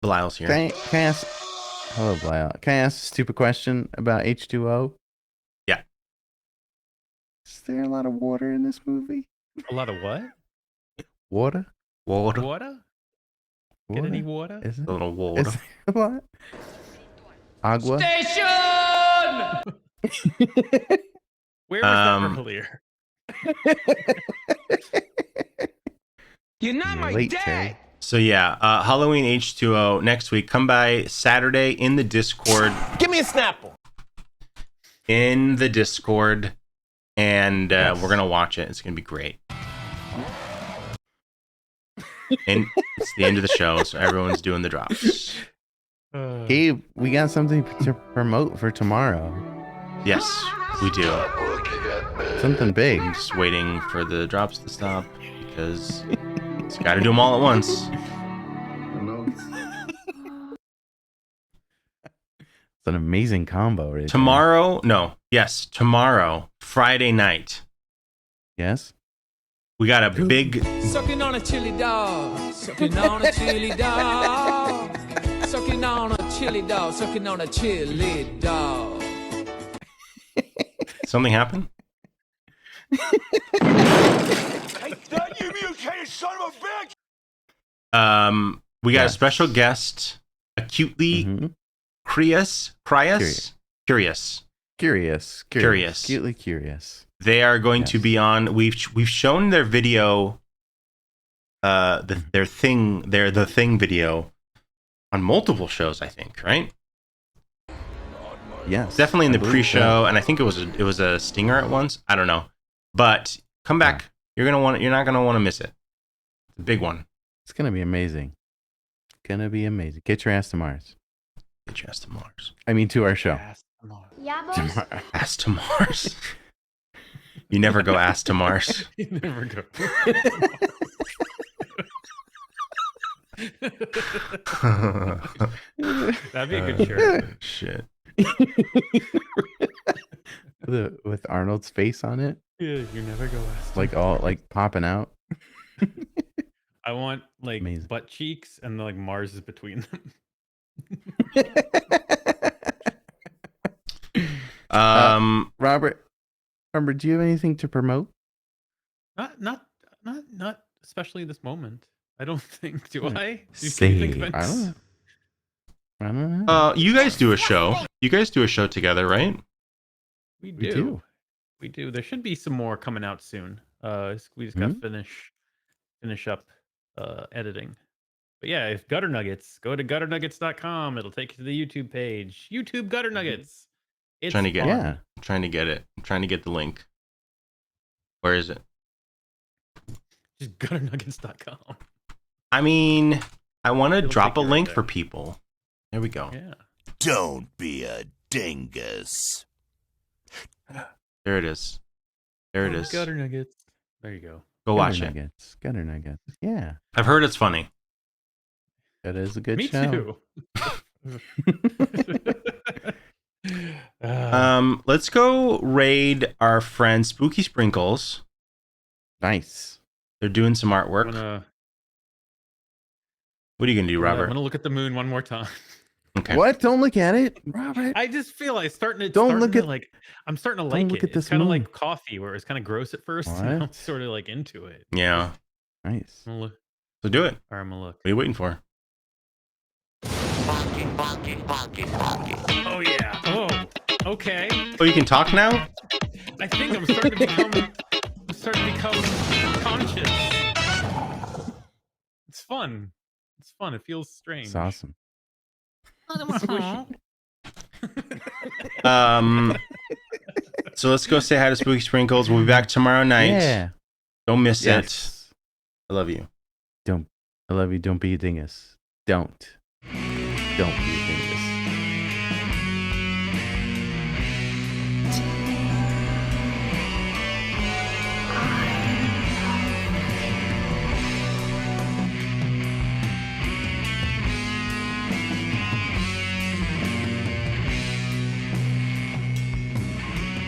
Speaker 2: Belial's here.
Speaker 3: Can I ask? Hello, Belial. Can I ask a stupid question about H2O?
Speaker 2: Yeah.
Speaker 3: Is there a lot of water in this movie?
Speaker 1: A lot of what?
Speaker 3: Water?
Speaker 2: Water.
Speaker 1: Water? Get any water?
Speaker 3: Is it?
Speaker 2: A little water.
Speaker 3: Is it what? Agua?
Speaker 1: Station! Where was that earlier?
Speaker 4: You're not my
Speaker 3: Late,
Speaker 4: dad.
Speaker 3: Terry.
Speaker 2: So yeah, Halloween H2O next week. Come by Saturday in the Discord.
Speaker 4: Give me a Snapple.
Speaker 2: In the Discord, and we're gonna watch it. It's gonna be great. And it's the end of the show, so everyone's doing the drops.
Speaker 3: Gabe, we got something to promote for tomorrow.
Speaker 2: Yes, we do.
Speaker 3: Something big.
Speaker 2: I'm just waiting for the drops to stop because it's got to do them all at once.
Speaker 3: It's an amazing combo, right?
Speaker 2: Tomorrow, tomorrow, Friday night.
Speaker 3: Yes.
Speaker 2: We got a big.
Speaker 6: Sucking on a chili dog. Sucking on a chili dog. Sucking on a chili dog. Sucking on a chili dog.
Speaker 2: Something happened?
Speaker 4: Hey, that you mutated son of a bitch!
Speaker 2: We got a special guest, acutely curious.
Speaker 3: Acutely curious.
Speaker 2: They are going to be on. We've shown their video, the thing video on multiple shows. I think, right?
Speaker 3: Yes,
Speaker 2: definitely in the pre-show,
Speaker 3: so.
Speaker 2: and I think it was a stinger at once. I don't know, but come back. You're not gonna want to miss it. It's a big one.
Speaker 3: It's gonna be amazing. Gonna be amazing. Get your ass to Mars.
Speaker 2: Get your ass to Mars.
Speaker 3: I mean, to our show.
Speaker 7: Yeah, boss.
Speaker 2: Ass to Mars. You never go ass to Mars.
Speaker 1: You never go. That'd be a good shirt.
Speaker 2: Shit.
Speaker 3: With Arnold's face on it.
Speaker 1: Yeah, you never go ass.
Speaker 3: Like all like popping out.
Speaker 1: I want like
Speaker 3: Amazing.
Speaker 1: butt cheeks and like Mars is between them.
Speaker 3: Robert, do you have anything to promote?
Speaker 1: Not especially this moment. I don't think. Do I? Do you
Speaker 3: Say,
Speaker 1: think Vince?
Speaker 3: I don't know.
Speaker 2: You guys do a show. You guys do a show together, right?
Speaker 1: We
Speaker 3: We do.
Speaker 1: We do. There should be some more coming out soon. We just gotta finish up editing. But yeah, if Gutter Nuggets, go to gutternuggets.com. It'll take you to the YouTube page. YouTube Gutter Nuggets. It's
Speaker 2: Trying to get
Speaker 1: fun.
Speaker 3: Yeah.
Speaker 2: I'm trying to get it. I'm trying to get the link. Where is it?
Speaker 1: Just gutternuggets.com.
Speaker 2: I mean, I want to
Speaker 1: It'll
Speaker 2: drop
Speaker 1: take
Speaker 2: a
Speaker 1: you right
Speaker 2: link
Speaker 1: there.
Speaker 2: for people. There we go.
Speaker 1: Yeah.
Speaker 4: Don't be a dingus.
Speaker 2: There it is. There it is.
Speaker 1: Gutter Nuggets. There you go.
Speaker 2: Go watch it.
Speaker 3: Nuggets. Gutter Nuggets. Yeah.
Speaker 2: I've heard it's funny.
Speaker 3: That is a good
Speaker 1: Me
Speaker 3: show.
Speaker 1: too.
Speaker 2: Let's go raid our friend Spooky Sprinkles.
Speaker 3: Nice.
Speaker 2: They're doing some artwork. What are you gonna do,
Speaker 1: I'm
Speaker 2: Robert?
Speaker 1: gonna look at the moon one more time.
Speaker 2: Okay.
Speaker 3: What? Don't look at it, Robert.
Speaker 1: I just feel like I'm starting to like
Speaker 3: look
Speaker 1: it.
Speaker 3: at this
Speaker 1: It's kind of
Speaker 3: moon.
Speaker 1: like coffee, where it's kind of gross at first, and I'm
Speaker 3: What?
Speaker 1: sort of like into it.
Speaker 2: Yeah.
Speaker 3: Nice.
Speaker 1: I'm gonna look.
Speaker 2: So do it.
Speaker 1: Or I'm gonna look.
Speaker 2: What are you waiting for?
Speaker 1: Oh yeah. Oh. Okay.
Speaker 2: Oh, you can talk now?
Speaker 1: I think I'm starting to become conscious. It's fun. It's fun. It feels strange.
Speaker 3: It's awesome.
Speaker 2: So let's go say hi to Spooky Sprinkles. We'll be back tomorrow night.
Speaker 3: Yeah.
Speaker 2: Don't miss
Speaker 3: Yes.
Speaker 2: it. I love you.
Speaker 3: I love you. Don't be a dingus. Don't be a dingus.